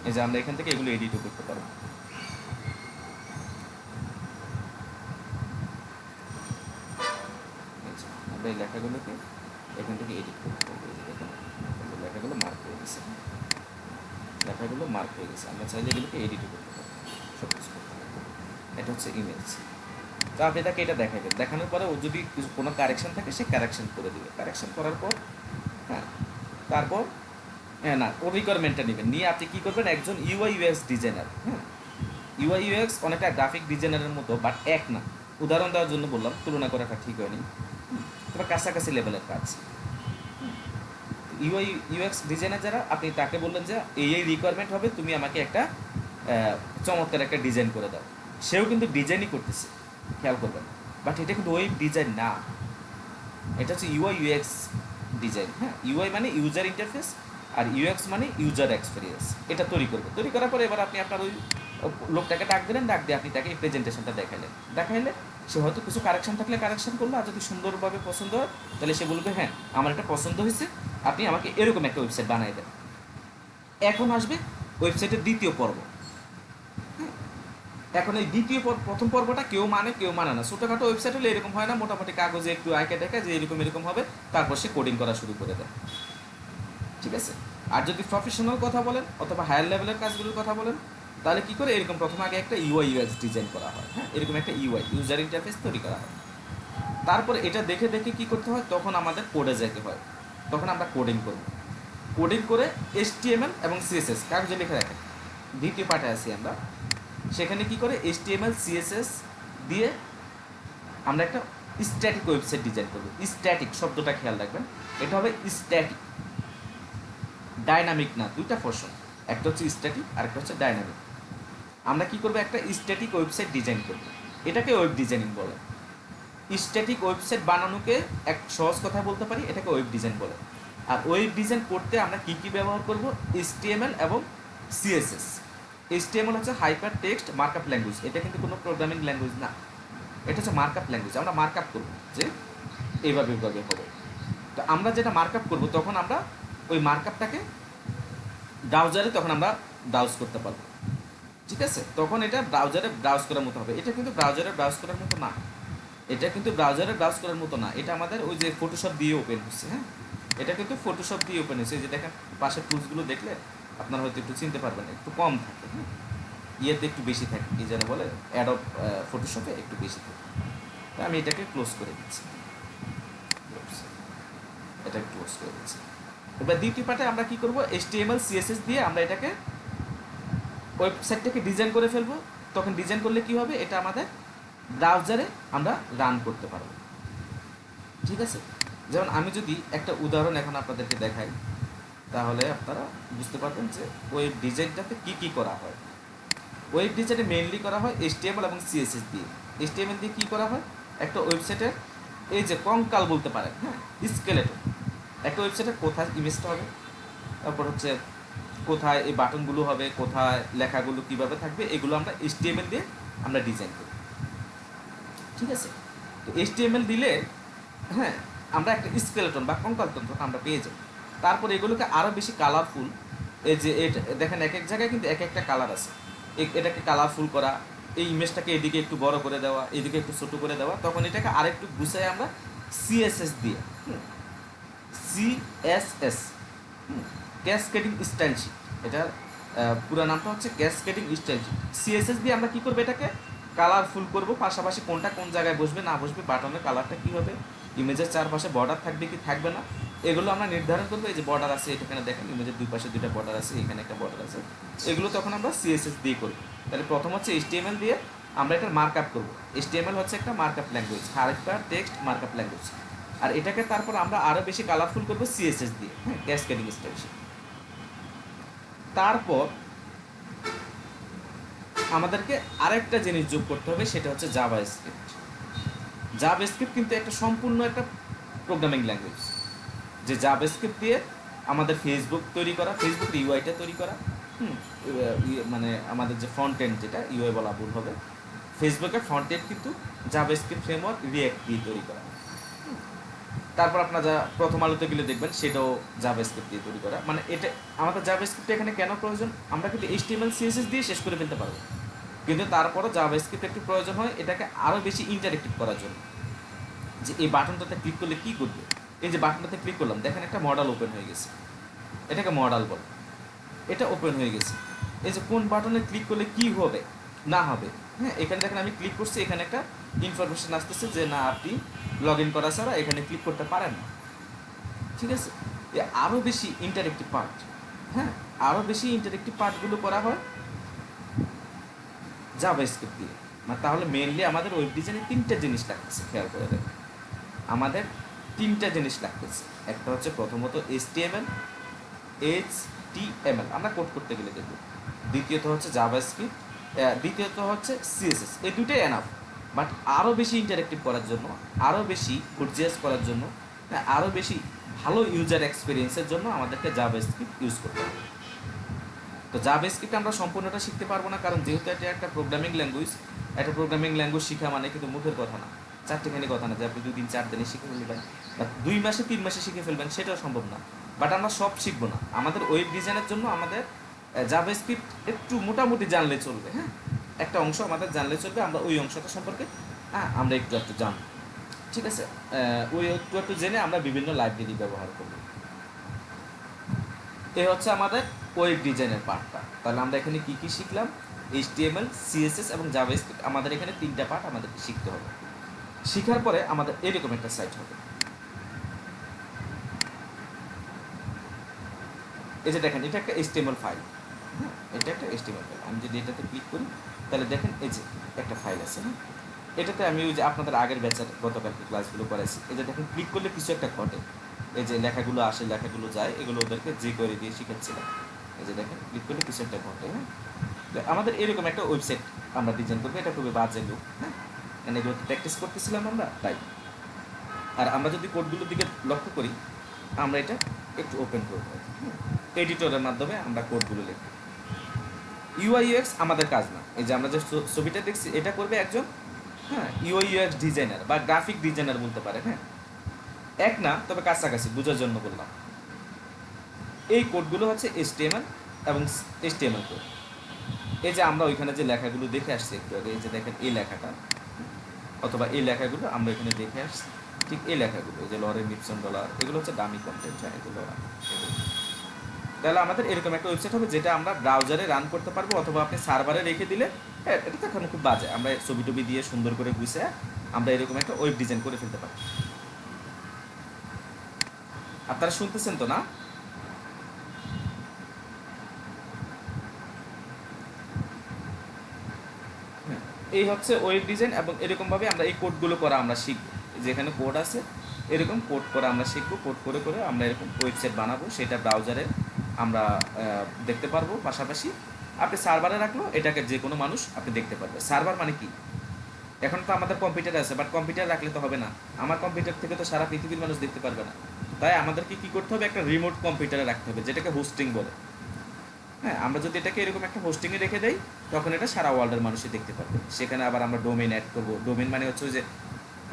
[SPEAKER 1] এই যে আমরা এখান থেকে এগুলো এডিটও করতে পারবো। আমরা এই লেখাগুলোকে এখান থেকে এডিট করতে পারবো। দেখেন লেখাগুলো মার্ক হয়ে গেছে, লেখাগুলো মার্ক হয়ে গেছে, আমরা চাইলে এগুলোকে এডিটও করতে পারবো, সব কিছু করতে পারবো। এটা হচ্ছে ইমেজ। তো আপনি তাকে এটা দেখাবেন, দেখানোর পরে ও যদি কোনো কারেকশন থাকে সে কারেকশন করে দেবে, কারেকশন করার পর, হ্যাঁ, তারপর হ্যাঁ না, ওর রিকোয়ারমেন্টটা নেবেন, নিয়ে আপনি কী করবেন, একজন ইউআই ইউএক্স ডিজাইনার, হ্যাঁ, ইউআই ইউএক্স অনেকটা গ্রাফিক ডিজাইনারের মতো, বাট এক না। উদাহরণ দেওয়ার জন্য বললাম, তুলনা করাটা ঠিক হয়নি, তবে কাছাকাছি লেভেলের কাজ। ইউআই ইউএক্স ডিজাইনার যারা, আপনি তাকে বললেন যে এই রিকোয়ারমেন্ট হবে, তুমি আমাকে একটা চমৎকার একটা ডিজাইন করে দাও। সেও কিন্তু ডিজাইনই করতেছে, খেয়াল করবেন, বাট এটা কিন্তু ওয়েব ডিজাইন না, এটা হচ্ছে ইউআই ইউএক্স ডিজাইন। হ্যাঁ, ইউআই মানে ইউজার ইন্টারফেস, আর ইউএক্স মানে ইউজার এক্সপিরিয়েন্স। এটা তৈরি করবে, তৈরি করার পরে এবার আপনি আপনার ওই লোকটাকে ডাক দিলেন, ডাক দিয়ে আপনি তাকে এই প্রেজেন্টেশনটা দেখাইলে সে হয়তো কিছু কারেকশন থাকলে কারেকশন করলো, আর যদি সুন্দরভাবে পছন্দ হয় তাহলে সে বলবে হ্যাঁ আমার এটা পছন্দ হয়েছে, আপনি আমাকে এরকম একটা ওয়েবসাইট বানাই দেন। এখন আসবে ওয়েবসাইটের দ্বিতীয় পর্ব। এখন এই দ্বিতীয় প্রথম পর্বটা কেউ মানে না, ছোটোখাটো ওয়েবসাইট হলে এরকম হয় না, মোটামুটি কাগজে একটু আঁকে দেখা যে এরকম হবে, তারপর সে কোডিং করা শুরু করে দেয়, ঠিক আছে। আর যদি প্রফেশনাল কথা বলেন অথবা হায়ার লেভেলের কাজগুলোর কথা বলেন, তাহলে কী করে, এরকম প্রথমে আগে একটা ইউআই ইউএক্স ডিজাইন করা হয়, হ্যাঁ, এরকম একটা ইউআই ইউজার ইন্টারফেস তৈরি করা হয়। তারপরে এটা দেখে দেখে কী করতে হয়, তখন আমাদের কোডে যেতে হয়, তখন আমরা কোডিং করব, কোডিং করে HTML এবং CSS কাগজে লিখে রাখেন, দ্বিতীয় পার্টে আছি আমরা, সেখানে কি করে HTML CSS দিয়ে আমরা একটা স্ট্যাটিক ওয়েবসাইট ডিজাইন করব। স্ট্যাটিক শব্দটা খেয়াল রাখবেন, এটা হবে স্ট্যাটিক, ডাইনামিক না, দুইটা পোর্শন, একটা হচ্ছে স্ট্যাটিক আর একটা হচ্ছে ডাইনামিক। আমরা কি করব, একটা স্ট্যাটিক ওয়েবসাইট ডিজাইন করব, এটাকে ওয়েব ডিজাইনিং বলে। স্ট্যাটিক ওয়েবসাইট বানানোকে এক সহজ কথা বলতে পারি, এটাকে ওয়েব ডিজাইন বলে। আর ওয়েব ডিজাইন করতে আমরা কী কী ব্যবহার করব, HTML এবং CSS। HTML হচ্ছে হাইপার টেক্সট মার্কআপ ল্যাঙ্গুয়েজ, এটা কিন্তু কোনো প্রোগ্রামিং ল্যাঙ্গুয়েজ না, এটা হচ্ছে মার্কআপ ল্যাঙ্গুয়েজ। আমরা মার্কআপ করব যে এইভাবে হবে। তো আমরা যেটা মার্কআপ করব, তখন আমরা ওই মার্কআপটাকে ব্রাউজারে তখন আমরা ব্রাউজ করতে পারবো, ঠিক আছে। তখন এটা ব্রাউজারে ব্রাউজ করার মতো হবে, এটা কিন্তু ব্রাউজারে ব্রাউজ করার মতো না, এটা আমাদের ওই যে ফটোশপ দিয়ে ওপেন হচ্ছে, হ্যাঁ, এটা কিন্তু ফটোশপ দিয়ে ওপেন হচ্ছে। যে দেখেন পাশের টুলসগুলো দেখলে আপনারা হয়তো একটু চিনতে পারবেন, একটু কম থাকে, হ্যাঁ, ইয়েতে একটু বেশি থাকে, কি যেন বলে, অ্যাডব ফটোশপে একটু বেশি থাকে। তো আমি এটাকে ক্লোজ করে দিচ্ছি, এবার দ্বিতীয় পার্টে আমরা কি করব, HTML CSS দিয়ে আমরা এটাকে ওয়েবসাইটটাকে ডিজাইন করে ফেলবো। তখন ডিজাইন করলে কি হবে, এটা আমাদের ব্রাউজারে আমরা রান করতে পারবো, ঠিক আছে। যেমন আমি যদি একটা উদাহরণ এখন আপনাদেরকে দেখাই, তাহলে আপনারা বুঝতে পারবেন যে ওয়েব ডিজাইনটাতে কী কী করা হয়। ওয়েব ডিজাইনে মেইনলি করা হয় HTML এবং CSS দিয়ে। HTML দিয়ে কী করা হয়, একটা ওয়েবসাইটের এই যে কঙ্কাল বলতে পারেন, হ্যাঁ, স্কেলেটন, একটা ওয়েবসাইটের কোথায় ইমেজটা হবে, তারপর হচ্ছে কোথায় এই বাটনগুলো হবে, কোথায় লেখাগুলো কীভাবে থাকবে, এগুলো আমরা HTML দিয়ে আমরা ডিজাইন করি, ঠিক আছে। তো HTML দিলে, হ্যাঁ, আমরা একটা স্কেলেটন বা কঙ্কালতন্ত্র আমরা পেয়ে যাই। তারপর এগুলোকে আরও বেশি কালারফুল, এই যে এটা দেখেন এক এক জায়গায় কিন্তু এক একটা কালার আছে, এটাকে কালারফুল করা, এই ইমেজটাকে এদিকে একটু বড় করে দেওয়া, এদিকে একটু ছোটো করে দেওয়া, তখন এটাকে আরেকটু গুছাই আমরা CSS দিয়ে, CSS, ক্যাসকেডিং স্টাইল শিট, এটার পুরো নামটা হচ্ছে ক্যাসকেডিং স্টাইল শিট। CSS দিয়ে আমরা কী করবো, এটাকে কালারফুল করব, পাশাপাশি কোনটা কোন জায়গায় বসবে না বসবে, বাটনের কালারটা কী হবে, ইমেজের চারপাশে বর্ডার থাকবে কি থাকবে না, এগুলো আমরা নির্ধারণ করবো। এই যে বর্ডার আছে, এখানে দেখেন ইমেজের দুই পাশে দুইটা বর্ডার আছে, এখানে একটা বর্ডার আছে, এগুলো তখন আমরা CSS দিয়ে করবো। তাহলে প্রথম হচ্ছে HTML দিয়ে আমরা এটার মার্কআপ করবো। HTML হচ্ছে একটা markup language, hypertext markup language, আর এটাকে তারপর আমরা আরও বেশি কালারফুল করবো CSS দিয়ে, হ্যাঁ, ক্যাসকেডিং স্টাইল। তারপর আমাদেরকে আরেকটা জিনিস যোগ করতে হবে, সেটা হচ্ছে জাভাস্ক্রিপ্ট। জাভাস্ক্রিপ্ট কিন্তু একটা সম্পূর্ণ একটা প্রোগ্রামিং ল্যাঙ্গুয়েজ, যে জাভাস্ক্রিপ্ট দিয়ে আমাদের ফেসবুক তৈরি করা, ফেসবুকের ইউআইটা তৈরি করা, মানে আমাদের যে ফ্রন্ট এন্ড, যেটা ইউআই বলা ভুল হবে, ফেসবুকের ফ্রন্ট এন্ড কিন্তু জাভাস্ক্রিপ্ট ফ্রেমওয়ার্ক রিঅ্যাক্ট দিয়ে তৈরি করা। তারপর আপনারা যা প্রথম আলোতে গেলে দেখবেন সেটাও জাভাস্ক্রিপ্ট দিয়ে তৈরি করা। মানে এটা আমাদের জাভাস্ক্রিপ্ট এখানে কেন প্রয়োজন, আমরা কিন্তু এইচটিএমএল সিএসএস দিয়ে শেষ করে ফেলতে পারবো, কিন্তু তারপরও জাভাস্ক্রিপ্ট একটু প্রয়োজন হয় এটাকে আরও বেশি ইন্টারেক্টিভ করার জন্য। যে এই বাটনটাতে ক্লিক করলে কী করবে, এই যে বাটনটাতে ক্লিক করলাম, দেখেন একটা মডেল ওপেন হয়ে গেছে, এটাকে মডেল বলে, এটা ওপেন হয়ে গেছে। এই যে কোন বাটনে ক্লিক করলে কী হবে না হবে, হ্যাঁ এখানে দেখেন আমি ক্লিক করছি, এখানে একটা ইনফরমেশন আসতেছে যে না আপনি লগ ইন করা ছাড়া এখানে ক্লিক করতে পারেন না। ঠিক আছে, আরও বেশি ইন্টারেক্টিভ পার্ট, হ্যাঁ আরও বেশি ইন্টারেক্টিভ পার্টগুলো করা হয় জাভাস্ক্রিপ্ট দিয়ে। মানে তাহলে মেনলি আমাদের ওয়েব ডিজাইনে তিনটা জিনিস লাগতেছে, খেয়াল করে দেখেন আমাদের তিনটা জিনিস লাগতেছে। একটা হচ্ছে প্রথমত HTML, HTML আমরা কোড করতে গেলে দেখব, দ্বিতীয়ত হচ্ছে জাভাস্ক্রিপ্ট, দ্বিতীয়ত হচ্ছে CSS। এই দুটোই এনাফ, বাট আরও বেশি ইন্টারেক্টিভ করার জন্য, আরও বেশি গর্জিয়াস করার জন্য, আরও বেশি ভালো ইউজার এক্সপিরিয়েন্সের জন্য আমাদেরকে জাভাস্ক্রিপ্ট ইউজ করতে হবে। তো জাভাস্ক্রিপ্ট আমরা সম্পূর্ণটা শিখতে পারবো না, কারণ যেহেতু এটা একটা প্রোগ্রামিং ল্যাঙ্গুয়েজ, একটা প্রোগ্রামিং ল্যাঙ্গুয়েজ শেখা মানে কিন্তু মুখের কথা না, চারটেখানি কথা না যে আপনি 2 দিন 4 দিনে শিখে ফেলবেন বা 2 মাসে 3 মাসে শিখে ফেলবেন, সেটাও সম্ভব না। বাট আমরা সব শিখবো না, আমাদের ওয়েব ডিজাইনের জন্য আমাদের জাভাস্ক্রিপ্ট একটু মোটামুটি জানলে চলবে, হ্যাঁ একটা অংশ আমাদের জানলে চলবে, আমরা ওই অংশটা সম্পর্কে আমরা একটু একটু জানবো। ঠিক আছে, ওই একটু একটু জেনে আমরা বিভিন্ন লাইব্রেরি ব্যবহার করবো। এই হচ্ছে আমাদের ওয়েব ডিজাইনের পার্টটা। তাহলে আমরা এখানে কী কী শিখলাম, HTML, CSS এবং জাভাস্ক্রিপ্ট, আমাদের এখানে তিনটা পার্ট আমাদেরকে শিখতে হবে। শেখার পরে আমাদের এরকম একটা সাইট হবে, এই যে দেখেন এটা একটা HTML ফাইল, হ্যাঁ এটা একটা HTML ফাইল। আমি যদি এটাতে ক্লিক করি তাহলে দেখেন এই যে একটা ফাইল আছে, হ্যাঁ এটাতে আমি ওই যে আপনাদের আগের ব্যাচের গতকালকে ক্লাসগুলো করাইছি, এই যে দেখেন ক্লিক করলে কিছু একটা ঘটে, এই যে লেখাগুলো আসে লেখাগুলো যায়, এগুলো ওদেরকে যে করে দিয়ে শিখাচ্ছিলাম। এই যে দেখেন ক্লিক করলে কিছু একটা ঘটে, হ্যাঁ আমাদের এরকম একটা ওয়েবসাইট আমরা ডিজাইন করবো, এটা খুবই বাজে লুক, হ্যাঁ মানে এগুলো প্র্যাকটিস করতেছিলাম আমরা তাই। আর আমরা যদি কোডগুলোর দিকে লক্ষ্য করি, আমরা এটা একটু ওপেন করবো, এডিটরের মাধ্যমে আমরা কোডগুলো লিখব। UI/UX আমাদের কাজ না, এই যে আমরা যে ছবিটা দেখছি এটা করবে একজন UI/UX ডিজাইনার বা গ্রাফিক ডিজাইনার বলতে পারে, হ্যাঁ এক না তবে কাছাকাছি বোঝার জন্য বললাম। এই কোডগুলো হচ্ছে HTML এবং HTML কোড। এই যে আমরা ওইখানে যে লেখাগুলো দেখে আসছি একটু আগে, এই যে দেখেন এই লেখাটা অথবা এই লেখাগুলো আমরা এখানে দেখে আসছি, ঠিক এই লেখাগুলো, এই যে লরেন লিপসন ডলার, এগুলো হচ্ছে দামি কন্টেন্ট, এগুলো। তাহলে আমাদের এরকম একটা ওয়েবসাইট হবে যেটা আমরা ব্রাউজারে রান করতে পারবো, অথবা আপনি সার্ভারে রেখে দিলে, হ্যাঁ এটা তো এখন খুব বাজে, আমরা ছবি টবি দিয়ে সুন্দর করে গুছিয়ে আমরা এরকম একটা ওয়েব ডিজাইন করে ফেলতে পারি। আপনারা শুনতেছেন তো না? এই হচ্ছে ওয়েব ডিজাইন, এবং এরকমভাবে আমরা এই কোডগুলো করা আমরা শিখবো, যেখানে কোড আছে এরকম কোড করা আমরা শিখবো, কোড করে করে আমরা এরকম ওয়েবসাইট বানাবো, সেটা ব্রাউজারে আমরা দেখতে পারবো। পাশাপাশি আপনি সার্ভারে রাখলো, এটাকে যে কোনো মানুষ আপনি দেখতে পারবে। সার্ভার মানে কি, এখন তো আমাদের কম্পিউটার আছে, বাট কম্পিউটার রাখলে তো হবে না, আমার কম্পিউটার থেকে তো সারা পৃথিবীর মানুষ দেখতে পারবে না, তাই আমাদেরকে কী করতে হবে, একটা রিমোট কম্পিউটারে রাখতে হবে, যেটাকে হোস্টিং বলে। হ্যাঁ আমরা যদি এটাকে এরকম একটা হোস্টিংয়ে রেখে দেই, তখন এটা সারা ওয়ার্ল্ডের মানুষই দেখতে পারবে। সেখানে আবার আমরা ডোমেইন অ্যাড করবো, ডোমেইন মানে হচ্ছে ওই যে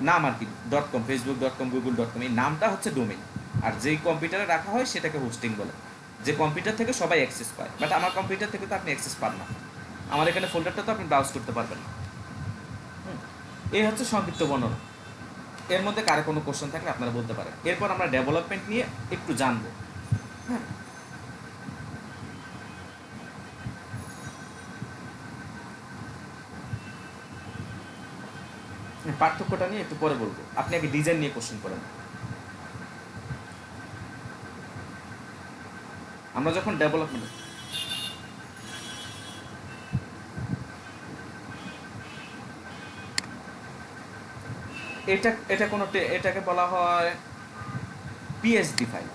[SPEAKER 1] নাম আর কি, .com, facebook.com, google.com, এই নামটা হচ্ছে ডোমেইন। আর যেই কম্পিউটারে রাখা হয় সেটাকে হোস্টিং বলে, যে কম্পিউটার থেকে সবাই অ্যাক্সেস পায়। বাট আমার কম্পিউটার থেকে তো আপনি অ্যাক্সেস পান না, আমার এখানে ফোল্ডারটা তো আপনি ব্রাউজ করতে পারবেন না। এই হচ্ছে সংক্ষিপ্ত বর্ণনা। এর মধ্যে কারো কোনো কোশ্চেন থাকলে আপনারা বলতে পারেন। এরপর আমরা ডেভেলপমেন্ট নিয়ে একটু জানবো। হ্যাঁ পার্থক্যটা নিয়ে একটু পরে বলবো, আপনি আগে ডিজাইন নিয়ে কোশ্চেন করেন। আমরা যখন ডেভেলপমেন্ট, এটা কোনো এটাকে বলা হয় পিএইচডি ফাইল,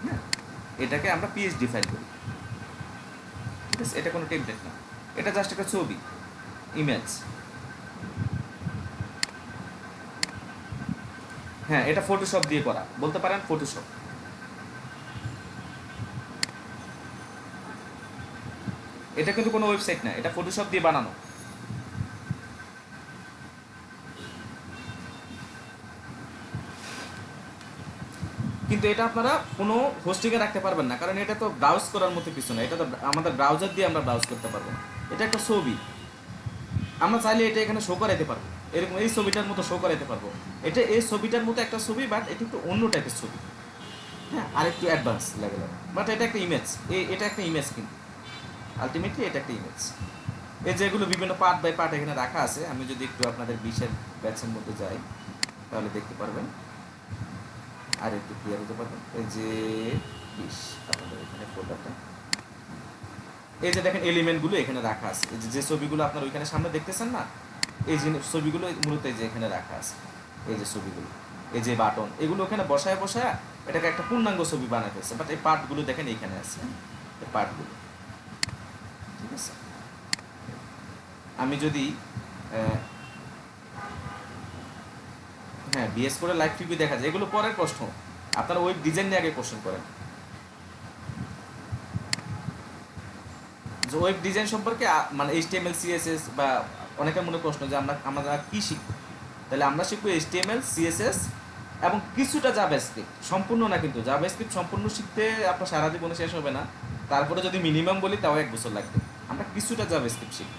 [SPEAKER 1] হ্যাঁ এটাকে আমরা পিএইচডি ফাইল বলি, ঠিক আছে। এটা কোনো টেমপ্লেট না, এটা জাস্ট একটা ছবি, ইমেজ। হ্যাঁ, এটা ফটোশপ দিয়ে করা, বলতে পারেন ফটোশপ। এটা কিন্তু কোনো ওয়েবসাইট না, এটা ফটোশপ দিয়ে বানানো। কিন্তু এটা আপনারা কোনো হোস্টিংয়ে রাখতে পারবেন না, কারণ এটা তো ব্রাউজ করার মতো কিছু না, এটা তো আমাদের ব্রাউজার দিয়ে আমরা ব্রাউজ করতে পারবো না। এটা একটা ছবি, আমরা চাইলে এটা এখানে শো করাইতে পারবো, এরকম এই ছবিটার মতো শো করাইতে পারবো। এটা এই ছবিটার মতো একটা ছবি, বাট এটা একটু অন্য টাইপের ছবি, হ্যাঁ, আর একটু অ্যাডভান্স লেভেলের। বাট এটা একটা ইমেজ, এটা একটা ইমেজ, কিন্তু আলটিমেটলি এটা একটা ইমেজ। এই যেগুলো বিভিন্ন পার্ট বাই পার্ট এখানে রাখা আছে, আমি যদি একটু আপনাদের 20-এর ব্যাচের মধ্যে যাই তাহলে দেখতে পারবেন, আর একটু ক্লিয়ার হতে পারবেন। এই যে 20 আপনাদের এখানে ফোল্ডারটা, এই যে দেখেন এলিমেন্টগুলো এখানে রাখা আছে, এই যে ছবিগুলো আপনার ওইখানে সামনে দেখতেছেন না, এই যে ছবিগুলো মূলত এই যে এখানে রাখা আছে, এই যে ছবিগুলো, এই যে বাটন, এগুলো ওখানে বসায় বসায় এটাকে একটা পূর্ণাঙ্গ ছবি বানায় ফেলছে। বাট এই পার্টগুলো দেখেন এইখানে আছে, এই পার্টগুলো, ঠিক আছে। আমি যদি হ্যাঁ বিএস করে লাইভ টিভি দেখা যায়, এগুলো পরের প্রশ্ন, আপনারা ওয়েব ডিজাইন নিয়ে আগে কোশ্চেন করেন। যে ওয়েব ডিজাইন সম্পর্কে মানে এইচটিএমএল সিএসএস, বা অনেকের মনে প্রশ্ন যে আমরা কি শিখব, তাহলে আমরা শিখবো এইচটিএমএল সিএসএস এবং কিছুটা জাভাস্ক্রিপ্ট, সম্পূর্ণ না, কিন্তু জাভাস্ক্রিপ্ট সম্পূর্ণ শিখতে আপনার সারা জীবনে শেষ হবে না, তারপরে যদি মিনিমাম বলি তাও 1 বছর লাগবে। আমরা কিছুটা জাভাস্ক্রিপ্ট শিখব।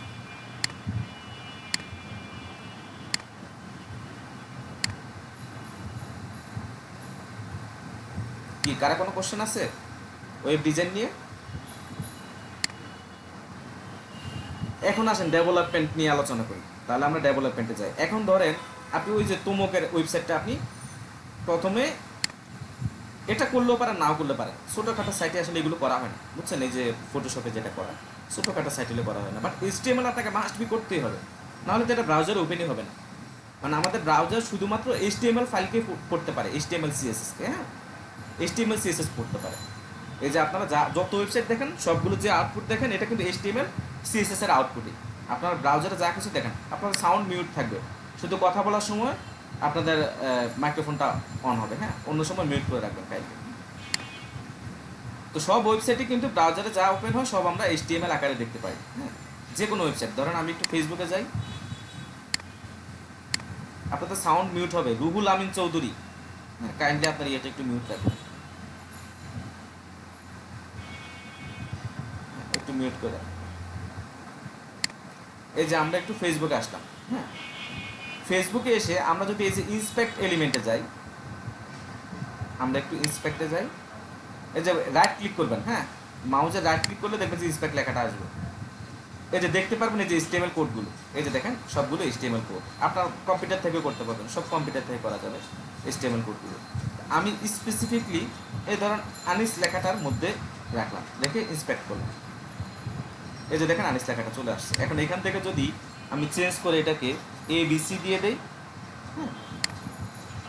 [SPEAKER 1] কি কারা কোনো কোশ্চেন আছে ওয়েব ডিজাইন নিয়ে? এখন আসেন ডেভেলপমেন্ট নিয়ে আলোচনা করি, তাহলে আমরা ডেভেলপমেন্টে যাই। এখন ধরেন আপনি ওই যে তোমকের ওয়েবসাইটটা আপনি প্রথমে এটা করলেও পারেন, নাও করলে পারেন, ছোটোখাটো সাইটে আসলে এগুলো করা হয় না, বুঝছেন, এই যে ফটোশপে যেটা করা ছোটোখাটো সাইটে করা হয় না। বাট এইচটিএমএল আপনাকে মাস্ট বি করতেই হবে, নাহলে তো এটা ব্রাউজার ওপেনই হবে না। মানে আমাদের ব্রাউজার শুধুমাত্র এইচটিএমএল ফাইলকে পড়তে পারে, এইচটিএমএল সিএসএসকে, হ্যাঁ, এইচটিএমএল সিএসএস পড়তে পারে। এই যে আপনারা যত ওয়েবসাইট দেখেন সবগুলো যে আউটপুট দেখেন, এটা কিন্তু এইচটিএমএল সিএসএস এর আউটপুটই। আপনার ব্রাউজারে যা কিছু দেখেন, আপনার সাউন্ড মিউট থাকবে, শুধু কথা বলার সময় আপনাদের মাইক্রোফোনটা অন হবে, হ্যাঁ, অন্য সময় মিউট করে রাখবেন ফাইলকে। তো সব ওয়েবসাইটে কিন্তু ব্রাউজারে যা ওপেন হয় সব আমরা এইচটিএমএল আকারে দেখতে পাই, হ্যাঁ, যে কোনো ওয়েবসাইট। ধরেন আমি একটু ফেসবুকে যাই, আপনাদের সাউন্ড মিউট হবে, রুহুল আমিন চৌধুরী, হ্যাঁ, কাইন্ডলি আপনার ইয়েটা একটু মিউট রাখবেন, একটু মিউট করে। এই যে আমরা একটু ফেসবুকে আসলাম, হ্যাঁ, ফেসবুকে এসে আমরা যদি এই যে ইন্সপেক্ট এলিমেন্টে যাই, আমরা একটু ইন্সপেক্টে যাই, এই যে রাইট ক্লিক করবেন, হ্যাঁ, মাউসে রাইট ক্লিক করলে দেখবেন যে ইন্সপেক্ট লেখাটা আসবে। এই যে দেখতে পারবেন এই যে এইচটিএমএল কোডগুলো, এই যে দেখেন সবগুলো এইচটিএমএল কোড, আপনার কম্পিউটার থেকেও করতে পারবেন, সব কম্পিউটার থেকে করা যাবে এইচটিএমএল কোডগুলো। আমি স্পেসিফিকলি এই ধরেন আনিস লেখাটার মধ্যে রাখলাম, রেখে ইন্সপেক্ট করলাম, এই যে দেখেন আনিস লেখাটা চলে আসছে। এখন এখান থেকে যদি আমি চেঞ্জ করে এটাকে এবিসি দিয়ে দেই, হ্যাঁ,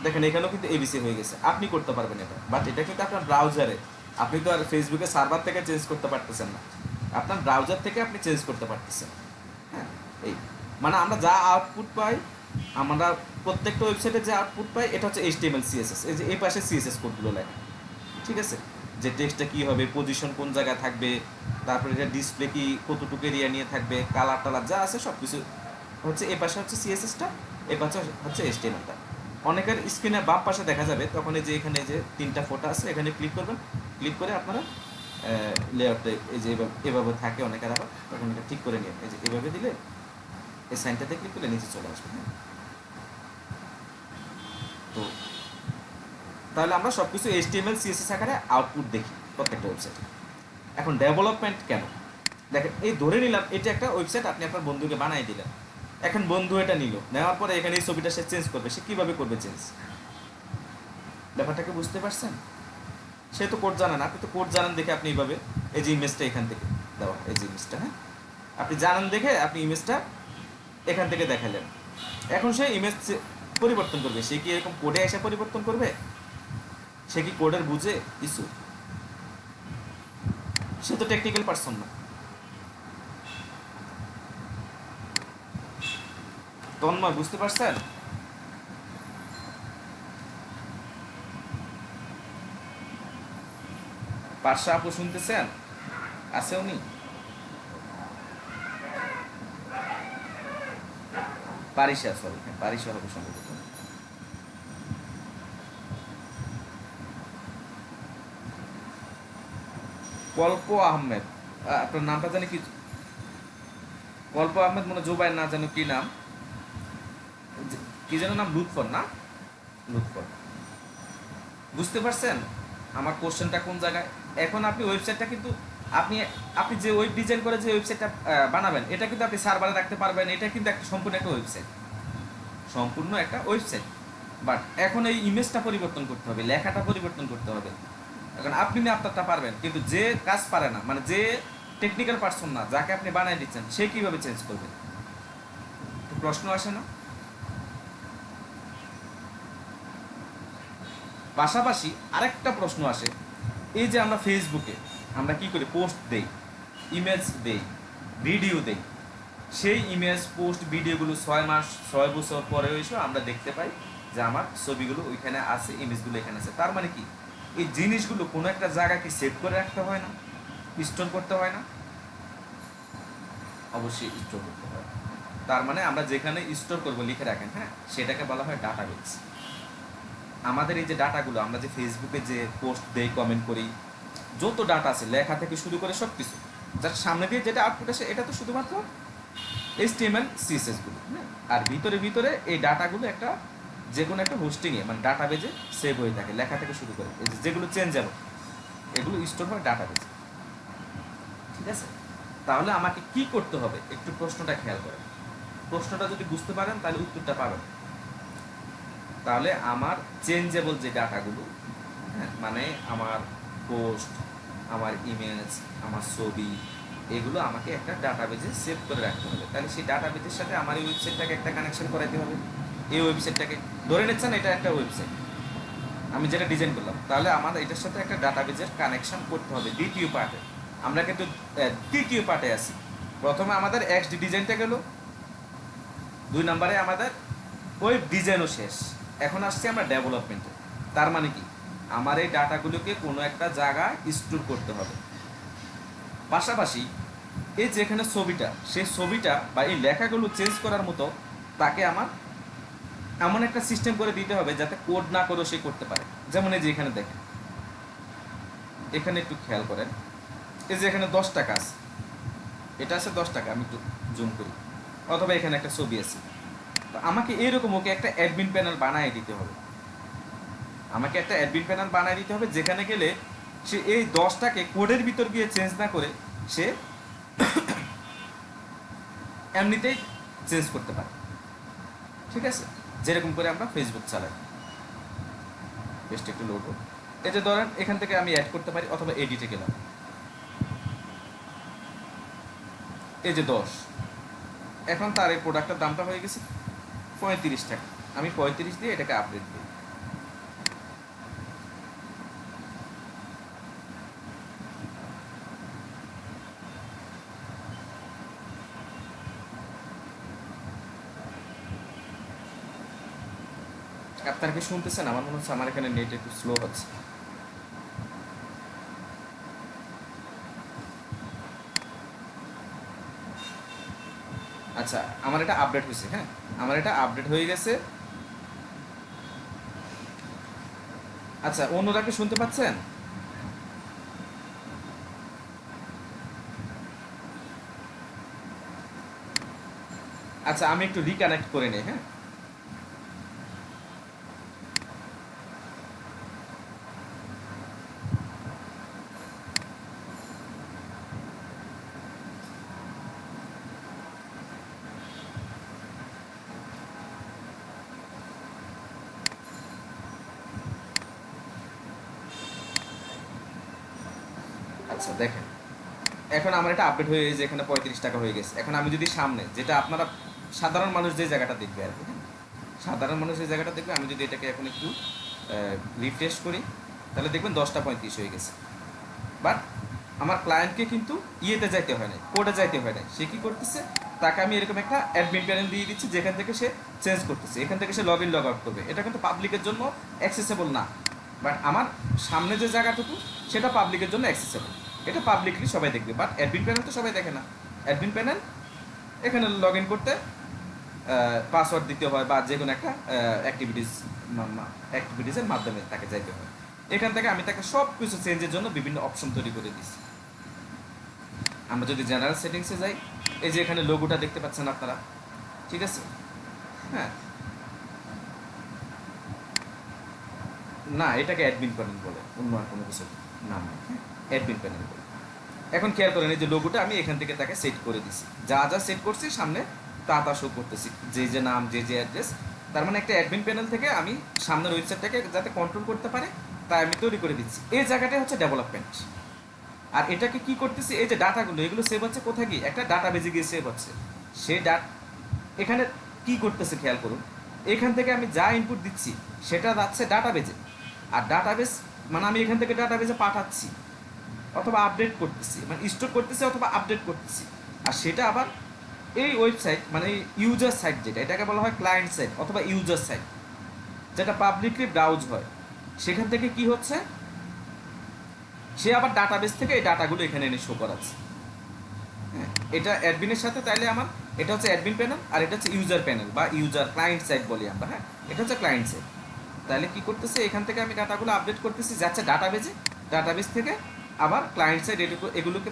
[SPEAKER 1] দেখেন এখানেও কিন্তু এবিসি হয়ে গেছে। আপনি করতে পারবেন এটা, বাট এটা কিন্তু আপনার ব্রাউজারে, আপনি তো আর ফেসবুকে সার্ভার থেকে চেঞ্জ করতে পারতেছেন না, আপনার ব্রাউজার থেকে আপনি চেঞ্জ করতে পারতেছেন, হ্যাঁ। এই মানে আমরা যা আউটপুট পাই, আমরা প্রত্যেকটা ওয়েবসাইটে যে আউটপুট পাই এটা হচ্ছে এইচটিএমএল সিএসএস, এই যে এই পাশে সিএসএস কোডগুলো লেখা, ঠিক আছে, যে টেক্সটটা কী হবে, পজিশন কোন জায়গায় থাকবে, তারপরে এটা ডিসপ্লে কি কতটুকু এরিয়া নিয়ে থাকবে, কালার টালার যা আছে সব কিছু হচ্ছে এই পাশে হচ্ছে সিএসএসটা, এই পাশে হচ্ছে এইচটিএমএলটা। অনেকের স্ক্রিনে বাম পাশে দেখা যাবে, তখন এই যে এখানে যে 3টা ফটো আছে এখানে ক্লিক করবেন, ক্লিক করে আপনারা লেআউটটা এই যে এভাবে থাকে অনেকের, আবার তখন এটা ঠিক করে নিয়ে এই যে এভাবে দিলে এই সাইনটাতে ক্লিক করলে নিচে চলে আসবে, হ্যাঁ। তো তাহলে আমরা সব কিছু এইচটিএমএল সিএসএস আকারে আউটপুট দেখি প্রত্যেকটা ওয়েবসাইটে। এখন ডেভেলপমেন্ট কেন? দেখেন এই ধরে নিলাম এটা একটা ওয়েবসাইট, আপনি আপনার বন্ধুকে বানিয়ে দিলেন, এখন বন্ধু এটা নিল, নেওয়ার পরে এখানে এই ছবিটা সে চেঞ্জ করবে, সে কীভাবে করবে চেঞ্জ? ব্যাপারটাকে বুঝতে পারছেন? সে তো কোড জানেন, আপনি তো কোড জানেন দেখে আপনি এইভাবে এই যে ইমেজটা এখান থেকে দেওয়া, এই যে ইমেজটা, হ্যাঁ, আপনি জানেন দেখে আপনি ইমেজটা এখান থেকে দেখালেন। এখন সে ইমেজ পরিবর্তন করবে, সে কি এরকম কোডে এসে পরিবর্তন করবে? সে কি কোডের বুঝে কিছু? সে তো টেকনিক্যাল পারসন না। তন্ময় বুঝতে পারছেন? পার্শ্বা আপু শুনতেছেন? আছে উনি? পারিসা, সরি, হ্যাঁ পারিসা হবে সম্ভবত। কল্প আহমেদ, আপনার নামটা জানি কি? কল্প আহমেদ মনে জুবাইর না জানো কি নাম, কি যেন নাম, লুৎফর না? লুৎফর। বুঝতে পারছেন আমার কোশ্চেনটা কোন জায়গায়? এখন আপনি ওয়েবসাইটটা কিন্তু আপনি আপনি যে ওয়েব ডিজাইন করে যে ওয়েবসাইটটা বানাবেন, এটা কিন্তু আপনি সার্ভারে রাখতে পারবেন, এটা কিন্তু একটা সম্পূর্ণ একটা ওয়েবসাইট, সম্পূর্ণ একটা ওয়েবসাইট। বাট এখন এই ইমেজটা পরিবর্তন করতে হবে, লেখাটা পরিবর্তন করতে হবে। এখন আপনি না আপনারটা পারবেন, কিন্তু যে কাজ পারে না, মানে যে টেকনিক্যাল পারসন না, যাকে আপনি বানিয়ে দিচ্ছেন, সে কিভাবে চেঞ্জ করবে? প্রশ্ন আসে না? পাশাপাশি আরেকটা প্রশ্ন আসে, এই যে আমরা ফেসবুকে আমরা কি করি, পোস্ট দেই, ইমেজ দেই, ভিডিও দেই, সেই ইমেজ পোস্ট ভিডিওগুলো 6 মাস 6 বছর পরেও এসে আমরা দেখতে পাই যে আমার ছবিগুলো ওইখানে আছে, ইমেজগুলো এখানে আছে। তার মানে কি, এই জিনিসগুলো কোনো একটা জায়গায় কি সেভ করে রাখতে হয় না, স্টোর করতে হয় না? অবশ্যই স্টোর করতে হয়। তার মানে আমরা যেখানে স্টোর করবো, লিখে রাখেন, হ্যাঁ, সেটাকে বলা হয় ডাটাবেস। আমাদের এই যে ডাটাগুলো, আমরা যে ফেসবুকে যে পোস্ট দেই, কমেন্ট করি, যত ডাটা আছে, লেখা থেকে শুরু করে সব কিছু, যার সামনে দিয়ে যেটা আউটপুট আসে, এটা তো শুধুমাত্র HTML CSS গুলো, হ্যাঁ। আর ভিতরে ভিতরে এই ডাটাগুলো একটা যে কোনো একটা হোস্টিংয়ে, মানে ডাটাবেজে সেভ হয়ে থাকে, লেখা থেকে শুরু করে যেগুলো চেঞ্জেবল, এগুলো স্টোর হয় ডাটাবেজে। ঠিক আছে? তাহলে আমাকে কি করতে হবে, একটু প্রশ্নটা খেয়াল করেন। প্রশ্নটা যদি বুঝতে পারেন তাহলে উত্তরটা পাবেন। তাহলে আমার চেঞ্জেবল যে ডাটাগুলো, হ্যাঁ, মানে আমার পোস্ট, আমার ইমেজ, আমার ছবি, এগুলো আমাকে একটা ডাটাবেজে সেভ করে রাখতে হবে। তাহলে সেই ডাটাবেজের সাথে আমার এই ওয়েবসাইটটাকে একটা কানেকশন করাইতে হবে। এই ওয়েবসাইটটাকে ধরে নিচ্ছেন এটা একটা ওয়েবসাইট, আমি যেটা ডিজাইন করলাম, তাহলে আমার এটার সাথে একটা ডাটাবেজের কানেকশন করতে হবে দ্বিতীয় পার্টে। আমরা কিন্তু তৃতীয় পার্টে আছি। প্রথমে আমাদের XD ডিজাইনটা গেল, 2 নম্বরে আমাদের ওয়েব ডিজাইনও শেষ, এখন আসছি আমরা ডেভেলপমেন্টে। তার মানে কি, আমার এই ডাটাগুলোকে কোনো একটা জায়গায় স্টোর করতে হবে। পাশাপাশি এই যেখানে ছবিটা, সেই ছবিটা বা এই লেখাগুলো চেঞ্জ করার মতো তাকে আমার এমন একটা সিস্টেম করে দিতে হবে যাতে কোড না করেও সে করতে পারে। যেমন এই যে এখানে দেখেন, এখানে একটু খেয়াল করেন, এই যে এখানে 10 টাকা আছে, এটা আছে 10 টাকা, আমি একটু জুম করি, অথবা এখানে একটা ছবি আছে। তো আমাকে এইরকম ওকে একটা অ্যাডমিন প্যানেল বানিয়ে দিতে হবে, আমাকে একটা অ্যাডমিন প্যানেল বানিয়ে দিতে হবে, যেখানে গেলে সে এই 10টাকে কোডের ভিতর গিয়ে চেঞ্জ না করে সে এমনিতেই চেঞ্জ করতে পারে। ঠিক আছে? যেরকম করে আমরা ফেসবুক চালাই। বেস্ট একটু লোড হোক। এই যে ধরেন এখান থেকে আমি অ্যাড করতে পারি, অথবা এডিটে গেলাম, এই যে 10, এখন তার এই প্রোডাক্টের দামটা হয়ে গেছে 35 টাকা। আমি 35 দিয়ে এটাকে আপডেট দিই। আপনারা কি শুনতেছেন? আমার মনে হচ্ছে আমার এখানে নেট একটু স্লো হচ্ছে। আচ্ছা, আমার এটা আপডেট হয়েছে, হ্যাঁ, আমার এটা আপডেট হয়ে গেছে। আচ্ছা, অন্যরা কি শুনতে পাচ্ছেন? আচ্ছা, আমি একটু রিকানেক্ট করে নিই, হ্যাঁ। আচ্ছা দেখেন, এখন আমার এটা আপডেট হয়ে গেছে, এখানে 35 টাকা হয়ে গেছে। এখন আমি যদি সামনে, যেটা আপনারা সাধারণ মানুষ যে জায়গাটা দেখবে আর কি, হ্যাঁ, সাধারণ মানুষ যে জায়গাটা দেখবে, আমি যদি এটাকে এখন একটু রিফ্রেশ করি, তাহলে দেখবেন 10টা 35 হয়ে গেছে। বাট আমার ক্লায়েন্টকে কিন্তু ইয়েতে যাইতে হয় না, কোডে যাইতে হয় না। সে কী করতেছে, তাকে আমি এরকম একটা অ্যাডমিন প্যানেল দিয়ে দিচ্ছি, যেখান থেকে সে চেঞ্জ করতেছে, এখান থেকে সে লগ ইন লগ আউট করবে। এটা কিন্তু পাবলিকের জন্য অ্যাক্সেসেবল না। বাট আমার সামনে যে জায়গাটুকু, সেটা পাবলিকের জন্য অ্যাক্সেসেবল, এটা পাবলিকলি সবাই দেখবে। বাট অ্যাডমিন প্যানেল তো সবাই দেখে না। অ্যাডমিন প্যানেল এখানে লগ ইন করতে পাসওয়ার্ড দিতে হয় বা যে কোনো একটা অ্যাক্টিভিটিসের মাধ্যমে তাকে যাইতে হয়। এখান থেকে আমি তাকে সব কিছু চেঞ্জের জন্য বিভিন্ন অপশন তৈরি করে দিচ্ছি। আমরা যদি জেনারেল সেটিংসে যাই, এই যে এখানে লোগোটা দেখতে পাচ্ছেন আপনারা, ঠিক আছে? হ্যাঁ, না এটাকে অ্যাডমিন প্যানেল বলে, অন্য আর কোনো কিছু নাম নেই। অ্যাডমিন প্যানেল বলে। এখন খেয়াল করেন এই যে লোগোটা আমি এখান থেকে তাকে সেট করে দিছি, যা যা সেট করছি সামনে তা শো করতেছি, যে যে নাম, যে যে অ্যাড্রেস। তার মানে একটা অ্যাডমিন প্যানেল থেকে আমি সামনের ওয়েবসাইটটাকে যাতে কন্ট্রোল করতে পারে তাই আমি তৈরি করে দিচ্ছি। এই জায়গাটাই হচ্ছে ডেভেলপমেন্ট। আর এটাকে কি করতেছি, এই যে ডাটাগুলো এগুলো সেভ হচ্ছে কোথায়, গিয়ে একটা ডাটা বেজে গিয়ে সেভ হচ্ছে। সেই এখানে কি করতেছে খেয়াল করুন, এখান থেকে আমি যা ইনপুট দিচ্ছি সেটা যাচ্ছে ডাটাবেজে। আর ডাটাবেজ মানে আমি এখান থেকে ডাটাবেজে পাঠাচ্ছি অথবা আপডেট করতেছি, মানে স্টোর করতেছি অথবা আপডেট করতেছি। আর সেটা আবার এই ওয়েবসাইট মানে ইউজার সাইট, যেটা এটাকে বলা হয় ক্লায়েন্ট সাইট অথবা ইউজার সাইট, যেটা পাবলিকলি ব্রাউজ হয়, সেখান থেকে কি হচ্ছে, সে আবার ডাটাবেস থেকে এই ডাটাগুলো এখানে এনে শো করাচ্ছে। হ্যাঁ, এটা অ্যাডমিনের সাথে, তাইলে আমার এটা হচ্ছে অ্যাডমিন প্যানেল আর এটা হচ্ছে ইউজার প্যানেল বা ইউজার ক্লায়েন্ট সাইট বলি আমরা। হ্যাঁ, এটা হচ্ছে ক্লায়েন্ট সাইট। তাহলে কি করতেছে, এখান থেকে আমি ডাটাগুলো আপডেট করতেছি, যাচ্ছে ডাটাবেজে, ডাটাবেস থেকে আবার ক্লায়েন্ট সাইট এগুলোকে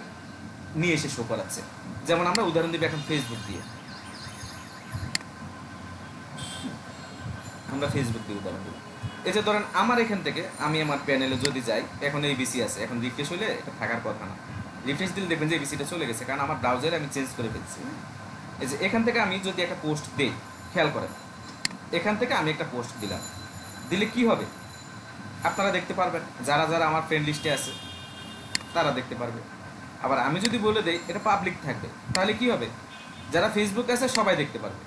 [SPEAKER 1] নিয়ে এসে শো করাচ্ছে। যেমন আমরা উদাহরণ দিব এখন ফেসবুক দিয়ে, আমরা ফেসবুক দিয়ে উদাহরণ দিব। এই যে ধরেন আমার এখান থেকে আমি আমার প্যানেলে যদি যাই, এখন এবিসি আছে, এখন রিফ্রেশ হলে এটা থাকার কথা না, রিফ্রেশ দিলে দেখবেন যে এবিসিটা চলে গেছে, কারণ আমার ব্রাউজারে আমি চেঞ্জ করে ফেলছি। এই যে এখান থেকে আমি যদি একটা পোস্ট দিই, খেয়াল করেন এখান থেকে আমি একটা পোস্ট দিলাম, দিলে কি হবে আপনারা দেখতে পারবেন, যারা যারা আমার ফ্রেন্ড লিস্টে আছে তারা দেখতে পারবে। আবার আমি যদি বলে দেই এটা পাবলিক থাকবে, তাহলে কি হবে, যারা ফেসবুকে আছে সবাই দেখতে পারবে।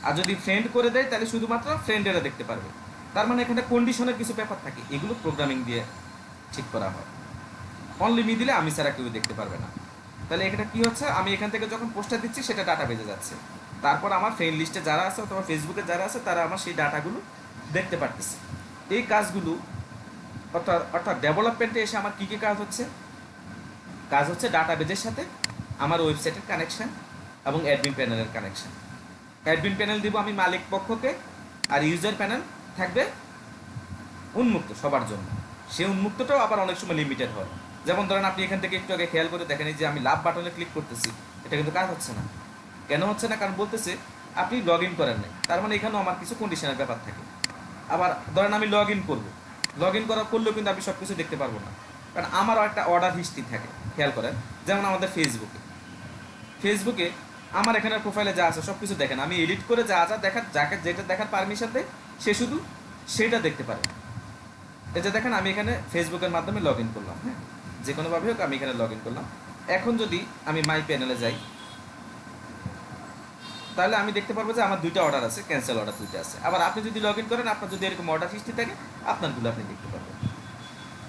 [SPEAKER 1] আর যদি ফ্রেন্ড করে দেয় তাহলে শুধুমাত্র ফ্রেন্ডেরা দেখতে পারবে। তার মানে এখানে কন্ডিশনের কিছু ব্যাপার থাকে, এগুলো প্রোগ্রামিং দিয়ে ঠিক করা হয়। অনলি মি দিলে আমি ছাড়া কেউ দেখতে পারবে না। তাহলে এটা কি হচ্ছে, আমি এখান থেকে যখন পোস্টটা দিচ্ছি সেটা ডাটা বেজে যাচ্ছে, তারপর আমার ফ্রেন্ড লিস্টে যারা আছে অথবা ফেসবুকে যারা আছে তারা আমার সেই ডাটাগুলো দেখতে পারতেছে। এই কাজগুলো অর্থাৎ ডেভেলপমেন্টে এসে আমার কী কী কাজ হচ্ছে, কাজ হচ্ছে ডাটাবেজের সাথে আমার ওয়েবসাইটের কানেকশান এবং অ্যাডমিন প্যানেলের কানেকশান। অ্যাডমিন প্যানেল দিব আমি মালিক পক্ষকে, আর ইউজার প্যানেল থাকবে উন্মুক্ত সবার জন্য। সেই উন্মুক্তটাও আবার অনেক সময় লিমিটেড হয়। যেমন ধরেন আপনি এখান থেকে একটু আগে খেয়াল করে দেখেন, যে আমি লাভ বাটনে ক্লিক করতেছি, এটা কিন্তু কাজ হচ্ছে না। কেন হচ্ছে না, কারণ বলতেছে আপনি লগ ইন করেন নাই। তার মানে এখানেও আমার কিছু কন্ডিশনের ব্যাপার থাকে। আবার ধরেন আমি লগ ইন করবো, লগ ইন করার করলেও কিন্তু আমি সব কিছু দেখতে পারবো না, কারণ আমারও একটা অর্ডার হিস্ট্রি থাকে। খেয়াল করেন যেমন আমাদের ফেসবুকে আমার এখানে প্রোফাইলে যা আছে সব কিছু দেখেন, আমি এডিট করে যা যা দেখার, যাকে যেটা দেখার পারমিশন দেয় সে শুধু সেটা দেখতে পারে। এই যে দেখেন আমি এখানে ফেসবুকের মাধ্যমে লগ ইন করলাম, হ্যাঁ, যে কোনোভাবে হোক আমি এখানে লগ ইন করলাম। এখন যদি আমি মাই প্যানেলে যাই, তাহলে আমি দেখতে পারবো যে আমার দুইটা অর্ডার আছে, ক্যান্সেল অর্ডার দুইটা আছে। আবার আপনি যদি লগ ইন করেন, আপনার যদি এরকম অর্ডার হিস্ট্রি থাকে, আপনারগুলো আপনি দেখতে পারবেন।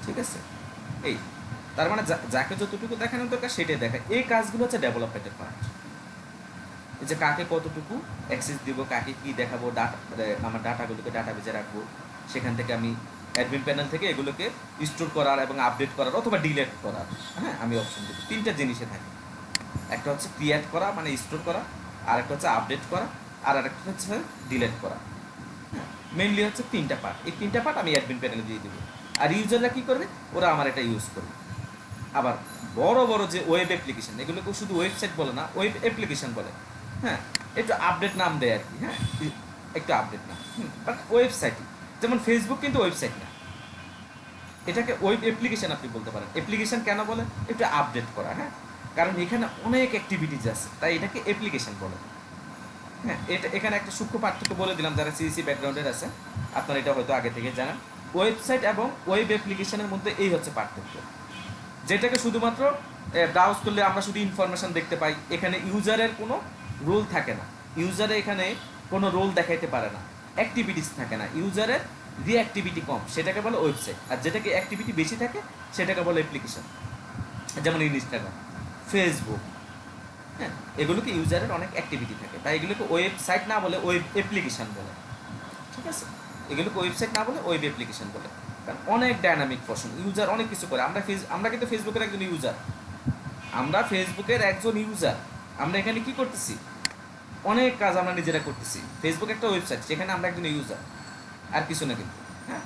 [SPEAKER 1] ঠিক আছে, এই তার মানে যাকে যতটুকু দেখানোর দরকার সেটাই দেখায়। এই কাজগুলো হচ্ছে ডেভেলপমেন্টের পার্ট। এই যে কাকে কতটুকু অ্যাক্সেস দিব, কাকে কি দেখাবো, ডাটা আমার ডাটাগুলোকে ডাটা বেজে রাখবো, সেখান থেকে আমি অ্যাডমিন প্যানেল থেকে এগুলোকে স্টোর করার এবং আপডেট করার অথবা ডিলেট করার, হ্যাঁ, আমি অপশন দেবো। তিনটা জিনিসে থাকে, একটা হচ্ছে ক্রিয়েট করা মানে স্টোর করা, আর একটা হচ্ছে আপডেট করা, আর একটা হচ্ছে ডিলেট করা। হ্যাঁ, মেনলি হচ্ছে তিনটা পার্ট। এই তিনটা পার্ট আমি অ্যাডমিন প্যানেলে দিয়ে দেবো। আর ইউজাররা কী করবে, ওরা আমার এটা ইউজ করবে। আবার বড় বড় যে ওয়েব অ্যাপ্লিকেশন, এগুলোকে শুধু ওয়েবসাইট বলে না, ওয়েব অ্যাপ্লিকেশন বলে। হ্যাঁ, একটু আপডেট নাম দেয় আর কি, হ্যাঁ, একটু আপডেট নাম, বাট ওয়েবসাইটই। যেমন ফেসবুক কিন্তু ওয়েবসাইট না, এটাকে ওয়েব অ্যাপ্লিকেশন আপনি বলতে পারেন। অ্যাপ্লিকেশন কেন বলে, একটু আপডেট করা, হ্যাঁ, কারণ এখানে অনেক অ্যাক্টিভিটিজ আছে, তাই এটাকে অ্যাপ্লিকেশন বলে। হ্যাঁ, এটা এখানে একটা সূক্ষ্ম পার্থক্য বলে দিলাম, যারা সিএসি ব্যাকগ্রাউন্ডের আছে আপনারা এটা হয়তো আগে থেকে জানেন। ওয়েবসাইট এবং ওয়েব অ্যাপ্লিকেশনের মধ্যে এই হচ্ছে পার্থক্য, যেটাকে শুধুমাত্র ব্রাউজ করলে আমরা শুধু ইনফরমেশন দেখতে পাই। এখানে ইউজারের কোনো রোল থাকে না, ইউজারে এখানে কোনো রোল দেখাইতে পারে না, অ্যাক্টিভিটিস থাকে না, ইউজারের রিঅ্যাক্টিভিটি কম, সেটাকে বলে ওয়েবসাইট। আর যেটাকে অ্যাক্টিভিটি বেশি থাকে সেটাকে বলে অ্যাপ্লিকেশন। যেমন ইনস্টাগ্রাম, ফেসবুক, হ্যাঁ, এগুলোকে ইউজারের অনেক অ্যাক্টিভিটি থাকে, তাই এগুলোকে ওয়েবসাইট না বলে ওয়েব অ্যাপ্লিকেশন বলে। ঠিক আছে, এগুলোকে ওয়েবসাইট না বলে ওয়েব অ্যাপ্লিকেশন বলে। কারণ অনেক ডাইনামিক পোর্শন, ইউজার অনেক কিছু করে। আমরা কিন্তু ফেসবুকের একজন ইউজার, আমরা ফেসবুকের একজন ইউজার। আমরা এখানে কি করতেছি, অনেক কাজ আমরা নিজেরা করতেছি। ফেসবুক একটা ওয়েবসাইট, সেখানে আমরা একজন ইউজার, আর কিছু না কিন্তু। হ্যাঁ,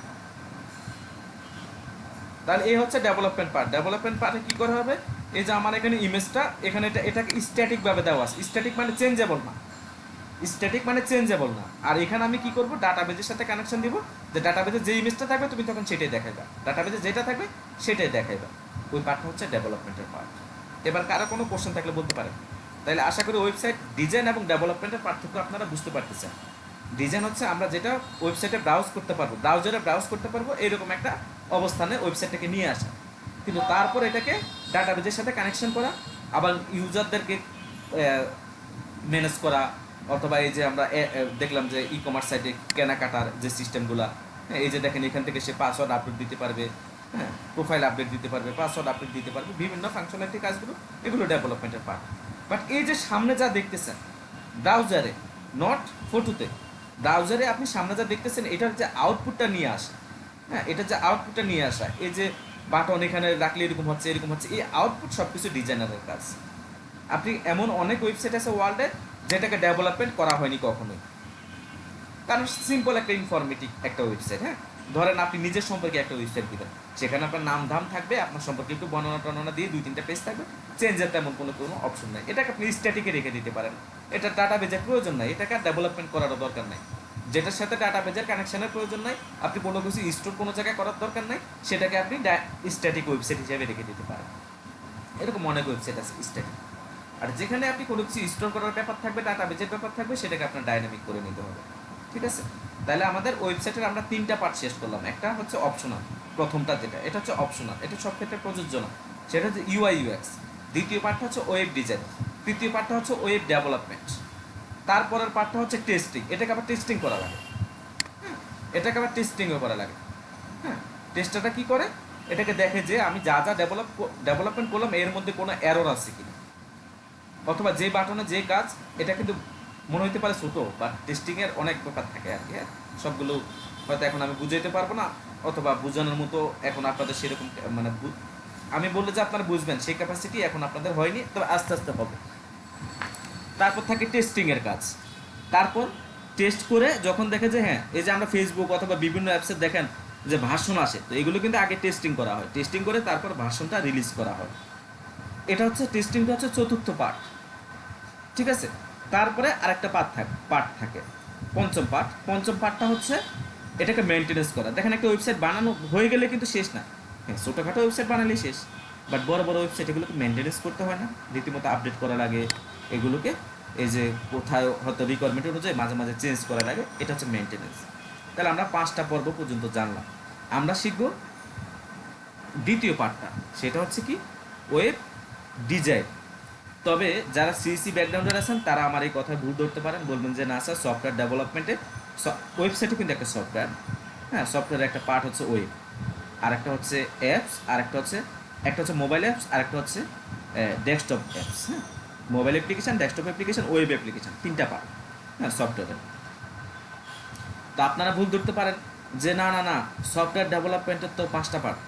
[SPEAKER 1] তাহলে এই হচ্ছে ডেভেলপমেন্ট পার্ট। ডেভেলপমেন্ট পার্টে কী করা হবে, এই যে আমার এখানে ইমেজটা, এখানে এটাকে স্ট্যাটিকভাবে দেওয়া আছে। স্ট্যাটিক মানে চেঞ্জেবল না, স্ট্যাটিক মানে চেঞ্জেবল না। আর এখানে আমি কি করব, ডাটাবেজের সাথে কানেকশন দিব, যে ডাটাবেজে যে ইমেজটা থাকবে তুমি তখন সেটাই দেখাইবা, ডাটাবেজে যেটা থাকবে সেটাই দেখাইবা। ওই পার্টটা হচ্ছে ডেভেলপমেন্টের পার্ট। এবার কারো কোনো কোশ্চেন থাকলে বলতে পারেন। তাহলে আশা করি ওয়েবসাইট ডিজাইন এবং ডেভেলপমেন্টের পার্থক্য আপনারা বুঝতে পারতেছেন। ডিজাইন হচ্ছে আমরা যেটা ওয়েবসাইটে ব্রাউজ করতে পারবো, ব্রাউজারে ব্রাউজ করতে পারবো, এরকম একটা অবস্থানে ওয়েবসাইটটাকে নিয়ে আসা। কিন্তু তারপর এটাকে ডাটাবেজের সাথে কানেকশন করা, আবার ইউজারদেরকে ম্যানেজ করা, অথবা এই যে আমরা দেখলাম যে ই কমার্স সাইটে কেনাকাটার যে সিস্টেমগুলো, এই যে দেখেন এখান থেকে সে পাসওয়ার্ড আপডেট দিতে পারবে, হ্যাঁ, প্রোফাইল আপডেট দিতে পারবে, পাসওয়ার্ড আপডেট দিতে পারবে, বিভিন্ন ফাংশনালিটি কাজগুলো, এগুলো ডেভেলপমেন্টের পার্ট। বাট এই যে সামনে যা দেখতেছেন ব্রাউজারে, নট ফটোতে, ব্রাউজারে আপনি সামনে যা দেখতেছেন এটার যে আউটপুটটা নিয়ে আসা, হ্যাঁ, এটার যে আউটপুটটা নিয়ে আসা, এই যে বাটন এখানে রাখলে এরকম হচ্ছে এরকম হচ্ছে, এই আউটপুট সব কিছু ডিজাইনারের কাজ। আপনি এমন অনেক ওয়েবসাইট আছে ওয়ার্ল্ডে যেটাকে ডেভেলপমেন্ট করা হয়নি কখনোই, কারণ সিম্পল একটা ইনফরমেটিভ একটা ওয়েবসাইট। হ্যাঁ, ধরেন আপনি নিজের সম্পর্কে একটা ওয়েবসাইট দিবেন, সেখানে আপনার নাম ধাম থাকবে, আপনার সম্পর্কে একটু বর্ণনা টর্ণনা দিয়ে 2-3টা পেজ থাকবে, চেঞ্জের তেমন কোনো অপশন নাই। এটাকে আপনি স্ট্যাটিকে রেখে দিতে পারেন, এটা ডাটাবেজের প্রয়োজন নাই, এটাকে ডেভেলপমেন্ট করারও দরকার নাই। যেটার সাথে ডাটাবেজের কানেকশনের প্রয়োজন নাই, আপনি কোনো কিছু স্টোর কোনো জায়গায় করার দরকার নাই, সেটাকে আপনি স্ট্যাটিক ওয়েবসাইট হিসেবে রেখে দিতে পারেন। এরকম অনেক ওয়েবসাইট আছে স্ট্যাটিক। আর যেখানে আপনি কোনো কিছু স্টোর করার ব্যাপার থাকবে, ডাটাবেজের ব্যাপার থাকবে, সেটাকে আপনার ডাইনামিক করে নিতে হবে। ঠিক আছে, তাহলে আমাদের ওয়েবসাইটের আমরা 3টা পার্ট শেষ করলাম। একটা হচ্ছে অপশনাল, প্রথমটা যেটা, এটা হচ্ছে অপশনাল, এটা সব ক্ষেত্রে প্রযোজ্য না, সেটা হচ্ছে ইউআই ইউএক্স। দ্বিতীয় পার্টটা হচ্ছে ওয়েব ডিজাইন। তৃতীয় পার্টটা হচ্ছে ওয়েব ডেভেলপমেন্ট। তারপরের পার্টটা হচ্ছে টেস্টিং, এটাকে আবার টেস্টিং করা লাগে, এটাকে আবার টেস্টিংও করা লাগে। হ্যাঁ, টেস্টারটা কী করে, এটাকে দেখে যে আমি যা যা ডেভেলপমেন্ট করলাম এর মধ্যে কোনো এরর আছে কিনা, অথবা যে বাটনে যে কাজ, এটা কিন্তু মনে হতে পারে ছোটো, বা টেস্টিংয়ের অনেক ব্যাপার থাকে আর কি। সবগুলো হয়তো এখন আমি বুঝাইতে পারবো না, অথবা বোঝানোর মতো এখন আপনাদের সেরকম মানে আমি বললে যে আপনারা বুঝবেন সেই ক্যাপাসিটি এখন আপনাদের হয়নি, তবে আস্তে আস্তে হবে। তারপর থাকে টেস্টিংয়ের কাজ। তারপর টেস্ট করে যখন দেখে যে হ্যাঁ, এই যে আমরা ফেসবুক অথবা বিভিন্ন অ্যাপসে দেখেন যে ভার্সন আসে, তো এগুলো কিন্তু আগে টেস্টিং করা হয়, টেস্টিং করে তারপর ভার্সনটা রিলিজ করা হয়। এটা হচ্ছে টেস্টিংটা হচ্ছে চতুর্থ পার্ট। ঠিক আছে, তারপরে আরেকটা পার্ট থাকে পঞ্চম পার্টটা হচ্ছে এটাকে মেনটেনেন্স করা। দেখেন একটা ওয়েবসাইট বানানো হয়ে গেলে কিন্তু শেষ না, হ্যাঁ, ছোটোখাটো ওয়েবসাইট বানালেই শেষ, বাট বড় বড় ওয়েবসাইট এগুলোকে মেনটেনেন্স করতে হয় না, রীতিমতো আপডেট করা লাগে এগুলোকে, এই যে কোথায় হয়তো রিকোয়ারমেন্ট অনুযায়ী মাঝে মাঝে চেঞ্জ করা লাগে, এটা হচ্ছে মেনটেনেন্স। তাহলে আমরা 5টা পর্ব পর্যন্ত জানলাম। আমরা শিখব দ্বিতীয় পার্টটা, সেটা হচ্ছে কি ওয়েব ডিজাইন। তবে যারা সিইসি ব্যাকগ্রাউন্ডের আছেন তারা আমার এই কথায় ভুল ধরতে পারেন, বলবেন যে না স্যার, সফটওয়্যার ডেভেলপমেন্টে ওয়েবসাইটে কিন্তু একটা সফটওয়্যার, হ্যাঁ, সফটওয়্যারের একটা পার্ট হচ্ছে ওয়েব, আর একটা হচ্ছে অ্যাপস, আর একটা হচ্ছে মোবাইল অ্যাপস, আর একটা হচ্ছে ডেস্কটপ অ্যাপস। হ্যাঁ, mobile application, desktop application, web application, 3টা পার্ট, হ্যাঁ, সফটওয়্যারের। তো আপনারা ভুল ধরতে পারেন যে না না না, সফটওয়্যার ডেভেলপমেন্টের তো 5টা পার্ট।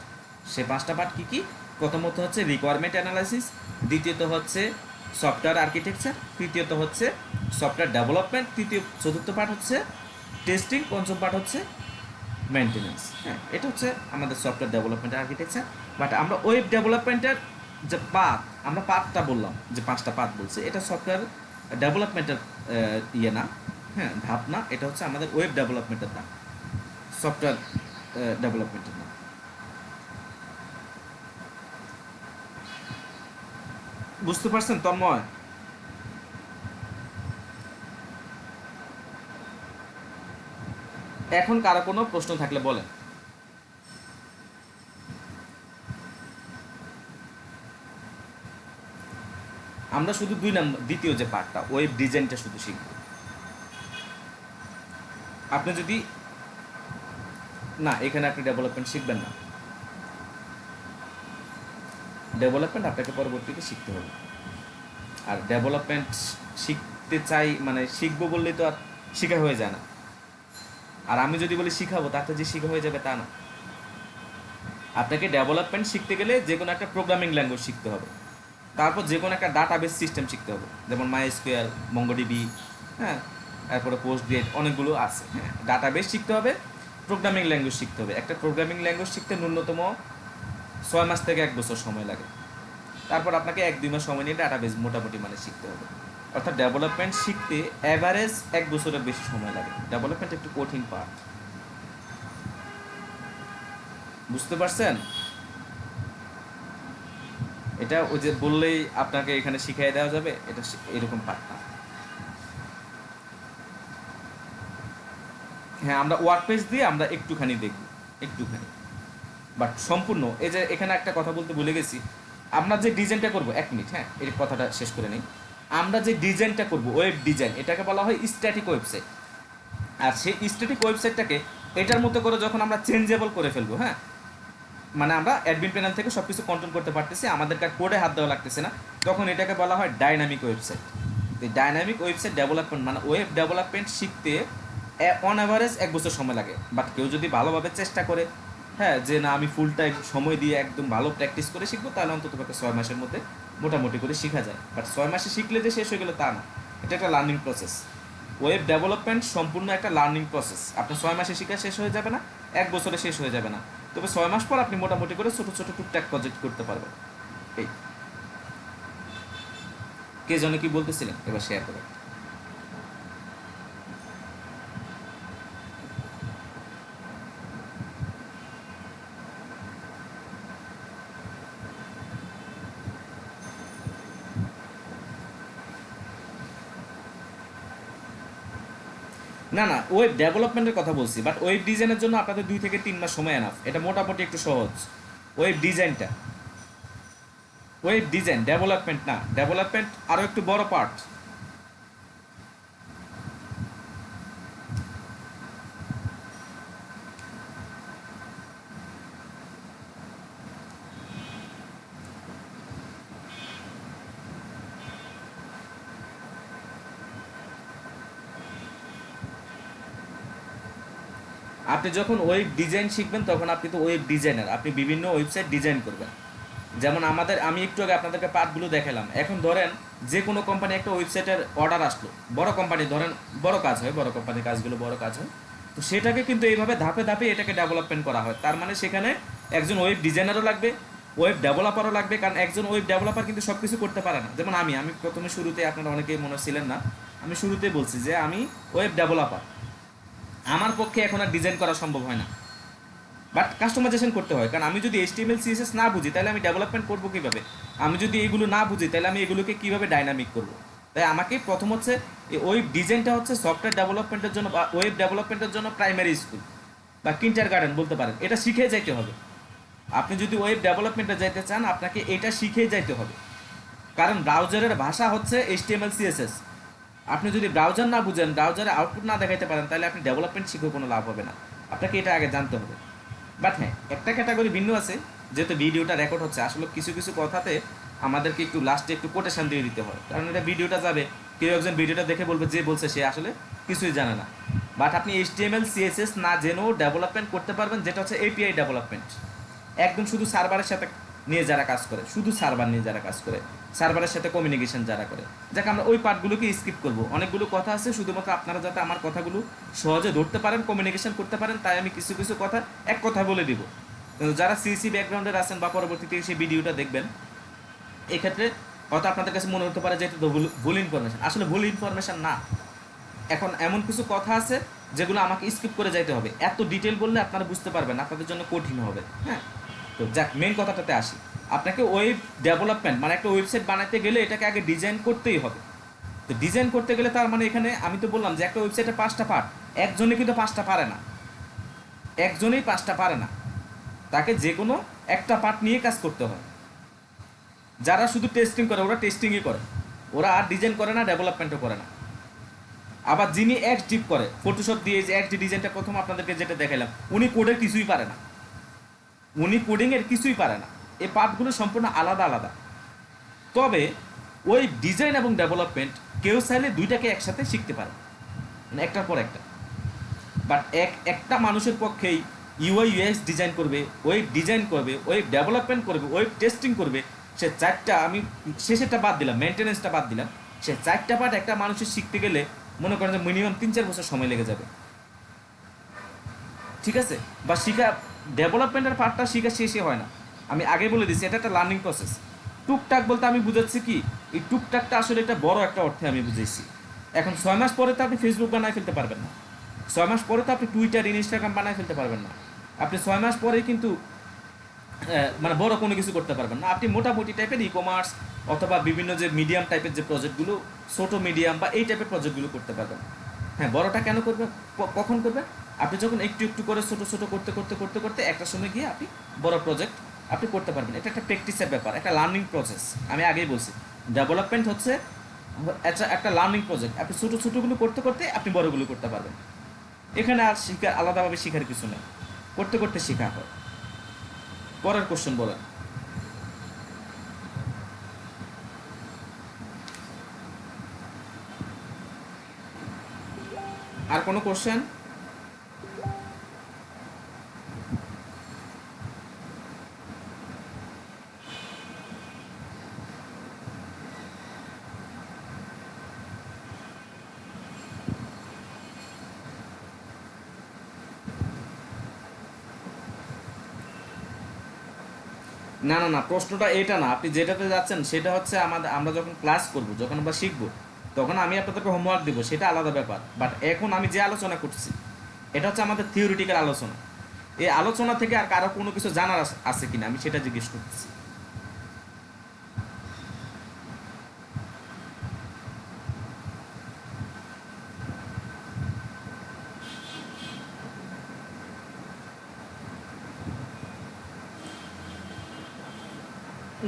[SPEAKER 1] সে 5টা পার্ট কী কী? প্রথমত হচ্ছে রিকোয়ারমেন্ট অ্যানালাইসিস, দ্বিতীয়ত হচ্ছে সফটওয়্যার আর্কিটেকচার, তৃতীয়ত হচ্ছে সফটওয়্যার ডেভেলপমেন্ট, চতুর্থ পার্ট হচ্ছে টেস্টিং, পঞ্চম পার্ট হচ্ছে মেনটেনেন্স। হ্যাঁ, এটা হচ্ছে আমাদের সফটওয়্যার ডেভেলপমেন্টের আর্কিটেকচার। বাট আমরা ওয়েব ডেভেলপমেন্টের যে পার্ট, আমরা পার্টটা বললাম যে 5টা পার্ট বলছে, এটা সফটওয়্যার ডেভেলপমেন্টের ইয়ে না, হ্যাঁ, ধাপ না, এটা হচ্ছে আমাদের ওয়েব ডেভেলপমেন্টের ধাপ, সফটওয়্যার ডেভেলপমেন্টের না। বুঝতে পারছেন তন্ময়? এখন কারো কোনো প্রশ্ন থাকলে বলেন। আমরা শুধু দ্বিতীয় যে পার্টটা ওয়েব ডিজাইনটা শুধু শিখব। আপনি যদি না, এখানে আপনি ডেভেলপমেন্ট শিখবেন না, ডেভেলপমেন্ট আপনাকে পরবর্তীতে শিখতে হবে। আর ডেভেলপমেন্ট শিখতে চাই মানে শিখবো বললেই তো আর শেখা হয়ে যায় না। আর আমি যদি বলি শিখাবো, তাতে যে শেখা হয়ে যাবে তা না। আপনাকে ডেভেলপমেন্ট শিখতে গেলে যে কোনো একটা প্রোগ্রামিং ল্যাঙ্গুয়েজ শিখতে হবে, তারপর যে কোনো একটা ডাটাবেস সিস্টেম শিখতে হবে, যেমন মাইএসকিউএল, মঙ্গোডিবি, হ্যাঁ, তারপরে পোস্টগ্রেড, অনেকগুলো আছে। হ্যাঁ, ডাটাবেস শিখতে হবে, প্রোগ্রামিং ল্যাঙ্গুয়েজ শিখতে হবে। একটা প্রোগ্রামিং ল্যাঙ্গুয়েজ শিখতে ন্যূনতম 6 মাস থেকে 1 বছর সময় লাগে। তারপর আপনাকে 1-2 মাস সময় নিয়ে ডাটাবেস মোটামুটি মানে শিখতে হবে। অর্থাৎ ডেভেলপমেন্ট শিখতে অ্যাভারেজ 1 বছরের বেশি সময় লাগে। ডেভেলপমেন্ট একটু কঠিন পার্ট, বুঝতে পারছেন? এটা ওই যে বললেই আপনাকে এখানে শিখিয়ে দেওয়া যাবে, এটা এরকম পার্ট না। হ্যাঁ, আমরা ওয়ার্ক পেজ দিয়ে আমরা একটুখানি দেখব, একটুখানি, বাট সম্পূর্ণ। এই যে এখানে একটা কথা বলতে ভুলে গেছি, আমরা যে ডিজাইনটা করব, 1 মিনিট, হ্যাঁ, এই কথাটা শেষ করে নিই। আমরা যে ডিজাইনটা করব, ওয়েব ডিজাইন, এটাকে বলা হয় স্ট্যাটিক ওয়েবসাইট। আর সেই স্ট্যাটিক ওয়েবসাইটটাকে এটার মতো করে যখন আমরা চেঞ্জেবল করে ফেলবো, হ্যাঁ, মানে আমরা অ্যাডমিন প্যানেল থেকে সব কিছু কন্ট্রোল করতে পারতেছি, আমাদেরকে আর কোডে হাত দেওয়া লাগতেছে না, তখন এটাকে বলা হয় ডাইনামিক ওয়েবসাইট। এই ডাইনামিক ওয়েবসাইট ডেভেলপমেন্ট মানে ওয়েব ডেভেলপমেন্ট শিখতে অন অ্যাভারেজ 1 বছর সময় লাগে। বাট কেউ যদি ভালোভাবে চেষ্টা করে, হ্যাঁ, যে না আমি ফুল টাইম সময় দিয়ে একদম ভালো প্র্যাকটিস করে শিখবো, তাহলে অন্তত 6 মাসের মধ্যে মোটামুটি করে শেখা যায়। বাট 6 মাসে শিখলে যে শেষ হয়ে গেলে তা না, এটা একটা লার্নিং প্রসেস। ওয়েব ডেভেলপমেন্ট সম্পূর্ণ একটা লার্নিং প্রসেস। আপনার 6 মাসে শিখা শেষ হয়ে যাবে না, 1 বছরে শেষ হয়ে যাবে না, তবে 6 মাস পর আপনি মোটামুটি করে ছোটো ছোটো টুকটাক প্রজেক্ট করতে পারবেন। এই, কে যেন কি বলতেছিলেন, এবার শেয়ার করেন। না না, ওয়েব ডেভেলপমেন্টের কথা বলছি, বাট ওয়েব ডিজাইনের জন্য আপনাদের 2 থেকে 3 মাস সময় এনাফ, এটা মোটামুটি একটু সহজ। ওয়েব ডিজাইনটা, ওয়েব ডিজাইন, ডেভেলপমেন্ট না, ডেভেলপমেন্ট আরও একটু বড় পার্ট। আপনি যখন ওয়েব ডিজাইন শিখবেন তখন আপনি তো ওয়েব ডিজাইনার, আপনি বিভিন্ন ওয়েবসাইট ডিজাইন করবেন। যেমন আমি একটু আগে আপনাদেরকে পার্টগুলো দেখালাম। এখন ধরেন যে কোনো কোম্পানি একটা ওয়েবসাইটের অর্ডার আসলো, বড় কোম্পানি, ধরেন বড় কাজ হয়, বড় কোম্পানির কাজগুলো বড় কাজ হয়, তো সেটাকে কিন্তু এইভাবে ধাপে ধাপে এটাকে ডেভেলপমেন্ট করা হয়। তার মানে সেখানে একজন ওয়েব ডিজাইনারও লাগবে, ওয়েব ডেভেলপারও লাগবে, কারণ একজন ওয়েব ডেভেলপার কিন্তু সব কিছু করতে পারে না। যেমন আমি প্রথমে শুরুতে, আপনারা অনেকেই মনে ছিলেন না, আমি শুরুতে বলছি যে আমি ওয়েব ডেভেলপার, আমার পক্ষে এখন আর ডিজাইন করা সম্ভব হয় না, বাট কাস্টমাইজেশন করতে হয়। কারণ আমি যদি HTML CSS না বুঝি তাহলে আমি ডেভেলপমেন্ট করবো কীভাবে? আমি যদি এগুলো না বুঝি তাহলে আমি এগুলোকে কীভাবে ডাইনামিক করবো? তাই আমাকে প্রথম হচ্ছে এই ওয়েব ডিজাইনটা হচ্ছে সফটওয়্যার ডেভেলপমেন্টের জন্য বা ওয়েব ডেভেলপমেন্টের জন্য প্রাইমারি স্কুল বা কিন্ডার গার্ডেন বলতে পারেন, এটা শিখে যাইতে হবে। আপনি যদি ওয়েব ডেভেলপমেন্টে যাইতে চান আপনাকে এটা শিখেই যাইতে হবে, কারণ ব্রাউজারের ভাষা হচ্ছে HTML CSS। আপনি যদি ব্রাউজার না বুঝেন, ব্রাউজারে আউটপুট না দেখাইতে পারেন, তাহলে আপনি ডেভেলপমেন্ট শিখেও কোনো লাভ হবে না। আপনাকে এটা আগে জানতে হবে। বাট হ্যাঁ, একটা ক্যাটাগরি ভিন্ন আছে, যেহেতু ভিডিওটা রেকর্ড হচ্ছে, আসলে কিছু কিছু কথাতে আমাদেরকে একটু লাস্টে একটু কোটেশন দিয়ে দিতে হয়, কারণ এটা ভিডিওটা যাবে, কেউ একজন ভিডিওটা দেখে বলবে যে বলছে সে আসলে কিছুই জানে না। বাট আপনি HTML CSS না জেনেও ডেভেলপমেন্ট করতে পারবেন, যেটা হচ্ছে API ডেভেলপমেন্ট। একদম শুধু সার্ভারের সাথে নিয়ে যারা কাজ করে, শুধু সার্ভার নিয়ে যারা কাজ করে, সার্ভারের সাথে কমিউনিকেশন যারা করে, যাকে আমরা ওই পার্টগুলোকে স্কিপ করব। অনেকগুলো কথা আছে, শুধুমাত্র আপনারা যাতে আমার কথাগুলো সহজে ধরতে পারেন, কমিউনিকেশন করতে পারেন, তাই আমি কিছু কিছু কথা এক কথা বলে দিব। যারা CC ব্যাকগ্রাউন্ডের আছেন বা পরবর্তীতে সেই ভিডিওটা দেখবেন, এক্ষেত্রে হয়তো আপনাদের কাছে মনে হতে পারে যে এটা তো ভুল ইনফরমেশন। আসলে ভুল ইনফরমেশন না, এখন এমন কিছু কথা আছে যেগুলো আমাকে স্কিপ করে যাইতে হবে। এত ডিটেল বললে আপনারা বুঝতে পারবেন, আপনাদের জন্য কঠিন হবে। হ্যাঁ, তো যাক, মেন কথাটাতে আসি। আপনাকে ওয়েব ডেভেলপমেন্ট মানে একটা ওয়েবসাইট বানাতে গেলে এটাকে আগে ডিজাইন করতেই হবে। তো ডিজাইন করতে গেলে তার মানে এখানে আমি তো বললাম যে একটা ওয়েবসাইটের 5টা পার্ট, একজনে কিন্তু 5টা পারে না, একজনেই 5টা পারে না, তাকে যে কোনো একটা পার্ট নিয়ে কাজ করতে হয়। যারা শুধু টেস্টিং করে ওরা টেস্টিংই করে, ওরা আর ডিজাইন করে না, ডেভেলপমেন্টও করে না। আবার যিনি XD করে, ফটোশপ দিয়ে যে XD ডিজাইনটা প্রথম আপনাদেরকে যেটা দেখালাম, উনি কোডের কিছুই পারে না, উনি কোডিংয়ের কিছুই পারে না। এই পার্টগুলো সম্পূর্ণ আলাদা আলাদা। তবে ওই ডিজাইন এবং ডেভেলপমেন্ট কেউ চাইলে দুইটাকে একসাথে শিখতে পারে, মানে একটার পর একটা। বাট একটা মানুষের পক্ষেই ইউআই ইউএক্স ডিজাইন করবে, ওয়েব ডিজাইন করবে, ওয়েব ডেভেলপমেন্ট করবে, ওয়েব টেস্টিং করবে, সে চারটা, আমি শেষেরটা বাদ দিলাম, মেনটেনেন্সটা বাদ দিলাম, সে চারটা পার্ট একটা মানুষের শিখতে গেলে মনে করেন যে মিনিমাম 3-4 বছর সময় লেগে যাবে। ঠিক আছে? বা শিখা, ডেভেলপমেন্টের পার্টটা শিখা শেষই হয় না। আমি আগে বলে দিচ্ছি এটা একটা লার্নিং প্রসেস। টুকটাক বলতে আমি বুঝাচ্ছি কি, এই টুকটাকটা আসলে একটা বড় একটা অর্থে আমি বুঝেছি। এখন 6 মাস পরে তো আপনি ফেসবুক বানায় ফেলতে পারবেন না, 6 মাস পরে তো আপনি টুইটার ইনস্টাগ্রাম বানায় ফেলতে পারবেন না, আপনি 6 মাস পরেই কিন্তু মানে বড় কোনো কিছু করতে পারবেন না। আপনি মোটামুটি টাইপের ই কমার্স অথবা বিভিন্ন যে মিডিয়াম টাইপের যে প্রজেক্টগুলো, ছোটো মিডিয়াম বা এই টাইপের প্রজেক্টগুলো করতে পারবেন। হ্যাঁ, বড়টা কেন করবে, কখন করবে? আপনি যখন একটু একটু করে ছোটো ছোটো করতে করতে করতে করতে একটা সময় গিয়ে আপনি বড় প্রজেক্ট আপনি করতে পারবেন। এটা একটা প্র্যাকটিসের ব্যাপার, একটা লার্নিং প্রসেস। আমি আগেই বলছি ডেভেলপমেন্ট হচ্ছে একটা লার্নিং প্রজেক্ট। আপনি ছোটো ছোটোগুলো করতে করতে আপনি বড়গুলো করতে পারবেন। এখানে আর শিখা আলাদাভাবে শেখার কিছু নেই, করতে করতে শেখা হয়। পরের কোশ্চেন বলেন। আর কোনো কোশ্চেন? না না না, প্রশ্নটা এটা না, আপনি যেটাতে যাচ্ছেন সেটা হচ্ছে আমাদের, আমরা যখন ক্লাস করব, যখন আমরা শিখবো, তখন আমি আপনাদেরকে হোমওয়ার্ক দিব, সেটা আলাদা ব্যাপার। বাট এখন আমি যে আলোচনা করছি এটা হচ্ছে আমাদের থিওরিটিক্যাল আলোচনা। এই আলোচনা থেকে আর কারো কোনো কিছু জানার আছে কিনা আমি সেটা জিজ্ঞেস করতেছি।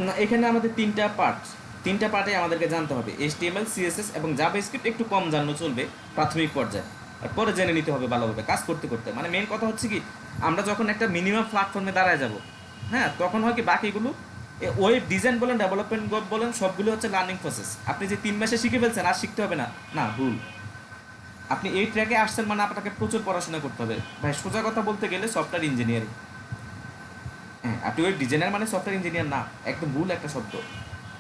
[SPEAKER 1] না, এখানে আমাদের তিনটা পার্টে আমাদেরকে জানতে হবে, এইচটিএমএল, সিএসএস এবং জাভাস্ক্রিপ্ট একটু কম জানলে চলবে প্রাথমিক পর্যায়ে, আর পরে জেনে নিতে হবে ভালোভাবে কাজ করতে করতে। মানে মেন কথা হচ্ছে কি, আমরা যখন একটা মিনিমাম প্ল্যাটফর্মে দাঁড়ায় যাব, হ্যাঁ, তখন হয় কি বাকিগুলো ওয়েব ডিজাইন বলেন, ডেভেলপমেন্ট বলেন, সবগুলো হচ্ছে লার্নিং প্রসেস। আপনি যে 3 মাসে শিখে ফেলছেন আর শিখতে হবে না, না, ভুল। আপনি এই ট্র্যাকে আসছেন মানে আপনাকে প্রচুর পড়াশোনা করতে হবে। ভাই সোজা কথা বলতে গেলে সফটওয়্যার ইঞ্জিনিয়ারিং, হ্যাঁ, আপনি ওই ডিজাইনার মানে সফটওয়্যার ইঞ্জিনিয়ার না, একদম ভুল একটা শব্দ।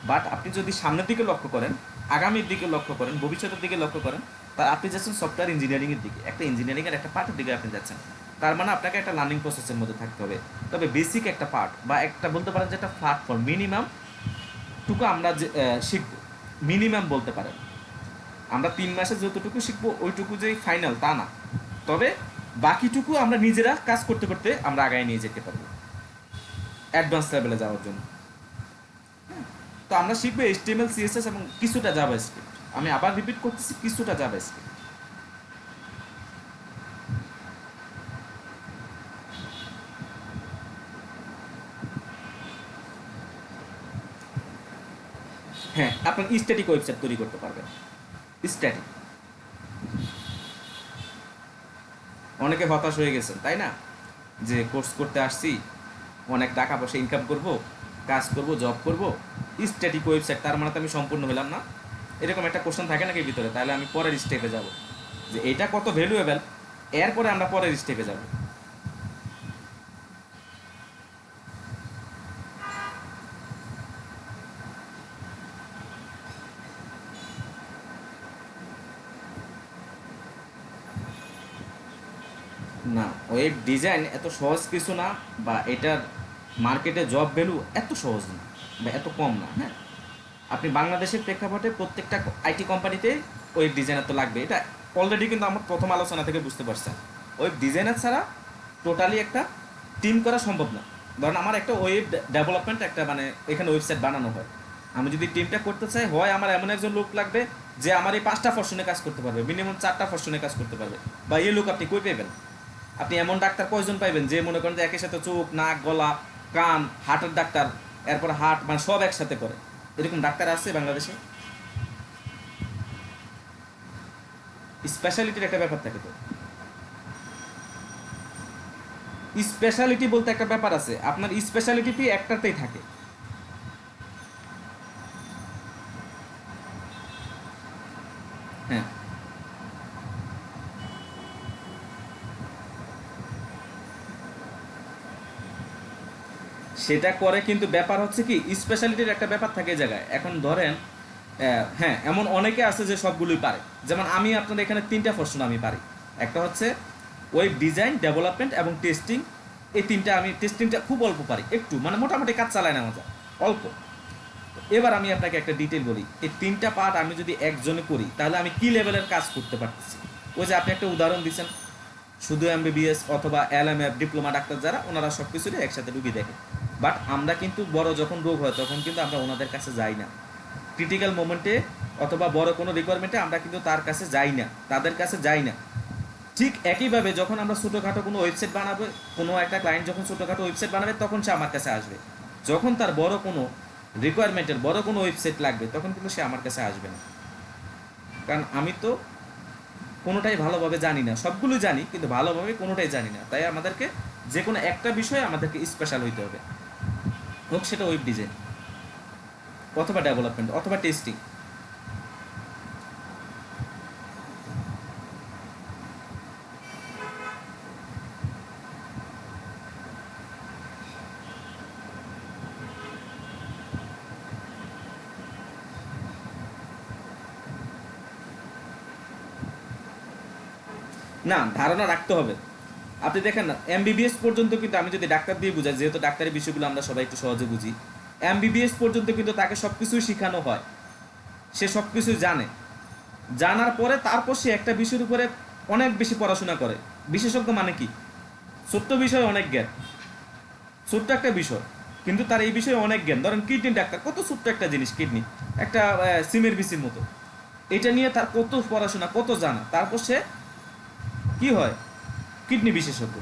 [SPEAKER 1] বাট আপনি যদি সামনের দিকে লক্ষ্য করেন, আগামীর দিকে লক্ষ্য করেন, ভবিষ্যতের দিকে লক্ষ্য করেন, তা আপনি যাচ্ছেন সফটওয়্যার ইঞ্জিনিয়ারিংয়ের দিকে, একটা ইঞ্জিনিয়ারিংয়ের একটা পার্টের দিকে আপনি যাচ্ছেন। তার মানে আপনাকে একটা লার্নিং প্রসেসের মধ্যে থাকতে হবে। তবে বেসিক একটা পার্ট বা একটা বলতে পারেন যে একটা প্ল্যাটফর্ম মিনিমাম টুকু আমরা যে শিখব, মিনিমাম বলতে পারেন। আমরা 3 মাসে যতটুকু শিখবো ওইটুকু যে ফাইনাল তা না, তবে বাকিটুকু আমরা নিজেরা কাজ করতে করতে আমরা আগায় নিয়ে যেতে পারবো অ্যাডভান্স লেভেলে যাওয়ার জন্য। তো আমরা শিখবো এইচটিএমএল, সিএসএস এবং কিছুটা জাভাস্ক্রিপ্ট। আমি আবার রিপিট করতেছি, কিছুটা জাভাস্ক্রিপ্ট। হ্যাঁ, আপনার স্ট্যাটিক ওয়েবসাইট তৈরি করতে পারবেন। স্ট্যাটিক, অনেকে হতাশ হয়ে গেছেন তাই না, যে কোর্স করতে আসছি, অনেক টাকা পয়সা ইনকাম করব, কাজ করব, জব করব, স্ট্যাটিক ওয়েবসাইট, তার মানে তো আমি সম্পূর্ণ হলাম না। এরকম একটা কোশ্চেন থাকে নাকি ভিতরে? তাহলে আমি পরের স্টেপে যাব, যে এটা কত ভ্যালুয়েবল, এরপরে আমরা পরের স্টেপে যাব। না, ওয়েব ডিজাইন এত সহজ কিছু না, বা এটার মার্কেটে জব ভ্যালু এত সহজ না বা এত কম না। হ্যাঁ, আপনি বাংলাদেশের প্রেক্ষাপটে প্রত্যেকটা আইটি কোম্পানিতে ওয়েব ডিজাইনার তো লাগবে, এটা অলরেডি কিন্তু আমার প্রথম আলোচনা থেকে বুঝতে পারছেন। ওয়েব ডিজাইনার ছাড়া টোটালি একটা টিম করা সম্ভব না। ধরেন আমার একটা ওয়েব ডেভেলপমেন্ট একটা মানে এখানে ওয়েবসাইট বানানো হয়, আমি যদি টিমটা করতে চাই, হয় আমার এমন একজন লোক লাগবে যে আমার এই 5টা ফর্শনে কাজ করতে পারবে, মিনিমাম 4টা ফর্শনে কাজ করতে পারবে। বা এই লোক আপনি কই পাইবেন? আপনি এমন ডাক্তার কয়জন পাইবেন যে মনে করেন যে একই সাথে চোখ, নাক, গলা, কান, হার্টের ডাক্তার, এরপর হার্ট মানে সব একসাথে করে, এরকম ডাক্তার আছে বাংলাদেশে? স্পেশালিটির একটা ব্যাপার থাকে তো, স্পেশালিটি বলতে একটা ব্যাপার আছে, আপনার স্পেশালিটি কি একটাতেই থাকে? হ্যাঁ, সেটা করে, কিন্তু ব্যাপার হচ্ছে কি স্পেশালিটির একটা ব্যাপার থাকে এই জায়গায়। এখন ধরেন হ্যাঁ, এমন অনেকে আছে যে সবগুলোই পারে। যেমন আমি আপনাদের এখানে 3টা পোর্শন আমি পারি। একটা হচ্ছে ওয়েব ডিজাইন, ডেভেলপমেন্ট এবং টেস্টিং। এই 3টা আমি টেস্টিংটা খুব অল্প পারি, একটু মানে মোটামুটি কাজ চালায় নেওয়া যায় অল্প। এবার আমি আপনাকে একটা ডিটেল বলি, এই 3টা পার্ট আমি যদি একজনে করি তাহলে আমি কি লেভেলের কাজ করতে পারতেছি। ওই যে আপনি একটা উদাহরণ দিচ্ছেন, শুধু এমবিবিএস অথবা এলএমএফ ডিপ্লোমা ডাক্তার যারা, ওনারা সব কিছুরই একসাথে রুগী দেখে। বাট আমরা কিন্তু বড় যখন রোগ হয় তখন কিন্তু আমরা ওনাদের কাছে যাই না। ক্রিটিক্যাল মোমেন্টে অথবা বড় কোনো রিকোয়ারমেন্টে আমরা কিন্তু তার কাছে যাই না, তাদের কাছে যাই না। ঠিক একইভাবে যখন আমরা ছোটোখাটো কোনো ওয়েবসাইট বানাবো, কোনো একটা ক্লায়েন্ট যখন ছোটোখাটো ওয়েবসাইট বানাবে তখন সে আমার কাছে আসবে। যখন তার বড় কোনো রিকোয়ারমেন্টের বড় কোনো ওয়েবসাইট লাগবে তখন কিন্তু সে আমার কাছে আসবে না। কারণ আমি তো কোনোটাই ভালোভাবে জানি না, সবগুলোই জানি কিন্তু ভালোভাবে কোনোটাই জানি না। তাই আমাদেরকে যে কোনো একটা বিষয়ে আমাদেরকে স্পেশাল হইতে হবে, হোক সেটা ওয়েব ডিজাইন অথবা ডেভেলপমেন্ট অথবা টেস্টিং। না, ধারণা রাখতে হবে। আপনি দেখেন না, এমবিবিএস পর্যন্ত কিন্তু আমি যদি ডাক্তার দিয়ে বুঝাই, যেহেতু ডাক্তারি বিষয়গুলো আমরা সবাই একটু সহজে বুঝি, এমবিবিএস পর্যন্ত কিন্তু তাকে সব কিছুই শেখানো হয়, সে সব কিছুই জানে। জানার পরে তারপর সে একটা বিষয়ের উপরে অনেক বেশি পড়াশোনা করে। বিশেষজ্ঞ মানে কি, ছোট্ট বিষয়ে অনেক জ্ঞান, ছোট্ট একটা বিষয় কিন্তু তার এই বিষয়ে অনেক জ্ঞান। ধরেন কিডনি ডাক্তার, কত ছোট্ট একটা জিনিস, কিডনি একটা সিমের বিচির মতো, এটা নিয়ে তার কত পড়াশোনা, কত জানা, তারপর সে কি হয়, কিডনি বিশেষজ্ঞ।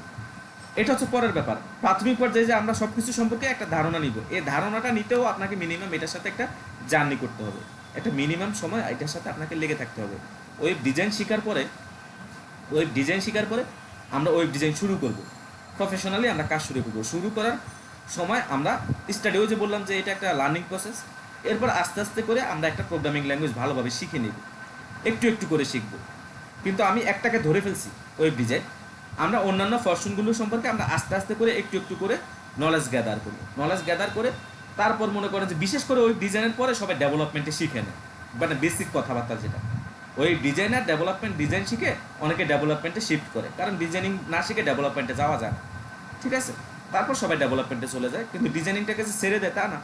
[SPEAKER 1] এটা হচ্ছে পরের ব্যাপার। প্রাথমিক পর্যায়ে যে আমরা সব কিছু সম্পর্কে একটা ধারণা নিব, এই ধারণাটা নিতেও আপনাকে মিনিমাম এটার সাথে একটা জার্নি করতে হবে, একটা মিনিমাম সময় এটার সাথে আপনাকে লেগে থাকতে হবে। ওয়েব ডিজাইন শেখার পরে, ওয়েব ডিজাইন শেখার পরে আমরা ওয়েব ডিজাইন শুরু করব, প্রফেশনালি আমরা কাজ শুরু করব। শুরু করার সময় আমরা স্টাডি, ওই যে বললাম যে এটা একটা লার্নিং প্রসেস। এরপর আস্তে আস্তে করে আমরা একটা প্রোগ্রামিং ল্যাঙ্গুয়েজ ভালোভাবে শিখে নেব, একটু একটু করে শিখব। কিন্তু আমি একটাকে ধরে ফেলছি, ওয়েব ডিজাইন। আমরা অন্যান্য ফরচুনগুলো সম্পর্কে আমরা আস্তে আস্তে করে একটু একটু করে নলেজ গ্যাদার করি। নলেজ গ্যাদার করে তারপর মনে করেন যে বিশেষ করে ওয়েব ডিজাইনের পরে সবাই ডেভেলপমেন্টে শিখে নেয়, মানে বেসিক কথাবার্তা যেটা। ওই ডিজাইনার ডেভেলপমেন্ট, ডিজাইন শিখে অনেকে ডেভেলপমেন্টে শিফট করে, কারণ ডিজাইনিং না শিখে ডেভেলপমেন্টে যাওয়া যায় না। ঠিক আছে, তারপর সবাই ডেভেলপমেন্টে চলে যায়, কিন্তু ডিজাইনিংটাকে যে ছেড়ে দেয় তা না।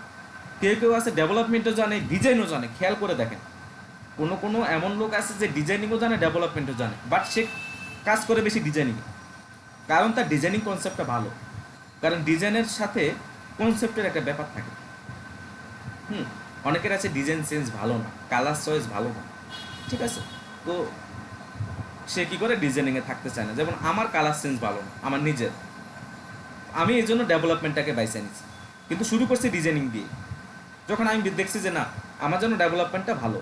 [SPEAKER 1] কেউ কেউ আছে ডেভেলপমেন্টও জানে, ডিজাইনও জানে। খেয়াল করে দেখেন, কোনো কোনো এমন লোক আছে যে ডিজাইনিংও জানে, ডেভেলপমেন্টও জানে, বাট সে কাজ করে বেশি ডিজাইনিংয়ে। কারণ তার ডিজাইনিং কনসেপ্টটা ভালো, কারণ ডিজাইনের সাথে কনসেপ্টের একটা ব্যাপার থাকে। অনেকের আছে ডিজাইন সেন্স ভালো না, কালার চয়েস ভালো না, ঠিক আছে, তো সে কী করে ডিজাইনিংয়ে থাকতে চায় না। যেমন আমার কালার সেন্স ভালো না আমার নিজের, আমি এই জন্য ডেভেলপমেন্টটাকে বাইছে নিচ্ছি, কিন্তু শুরু করছি ডিজাইনিং দিয়ে। যখন আমি দেখছি যে না, আমার জন্য ডেভেলপমেন্টটা ভালো,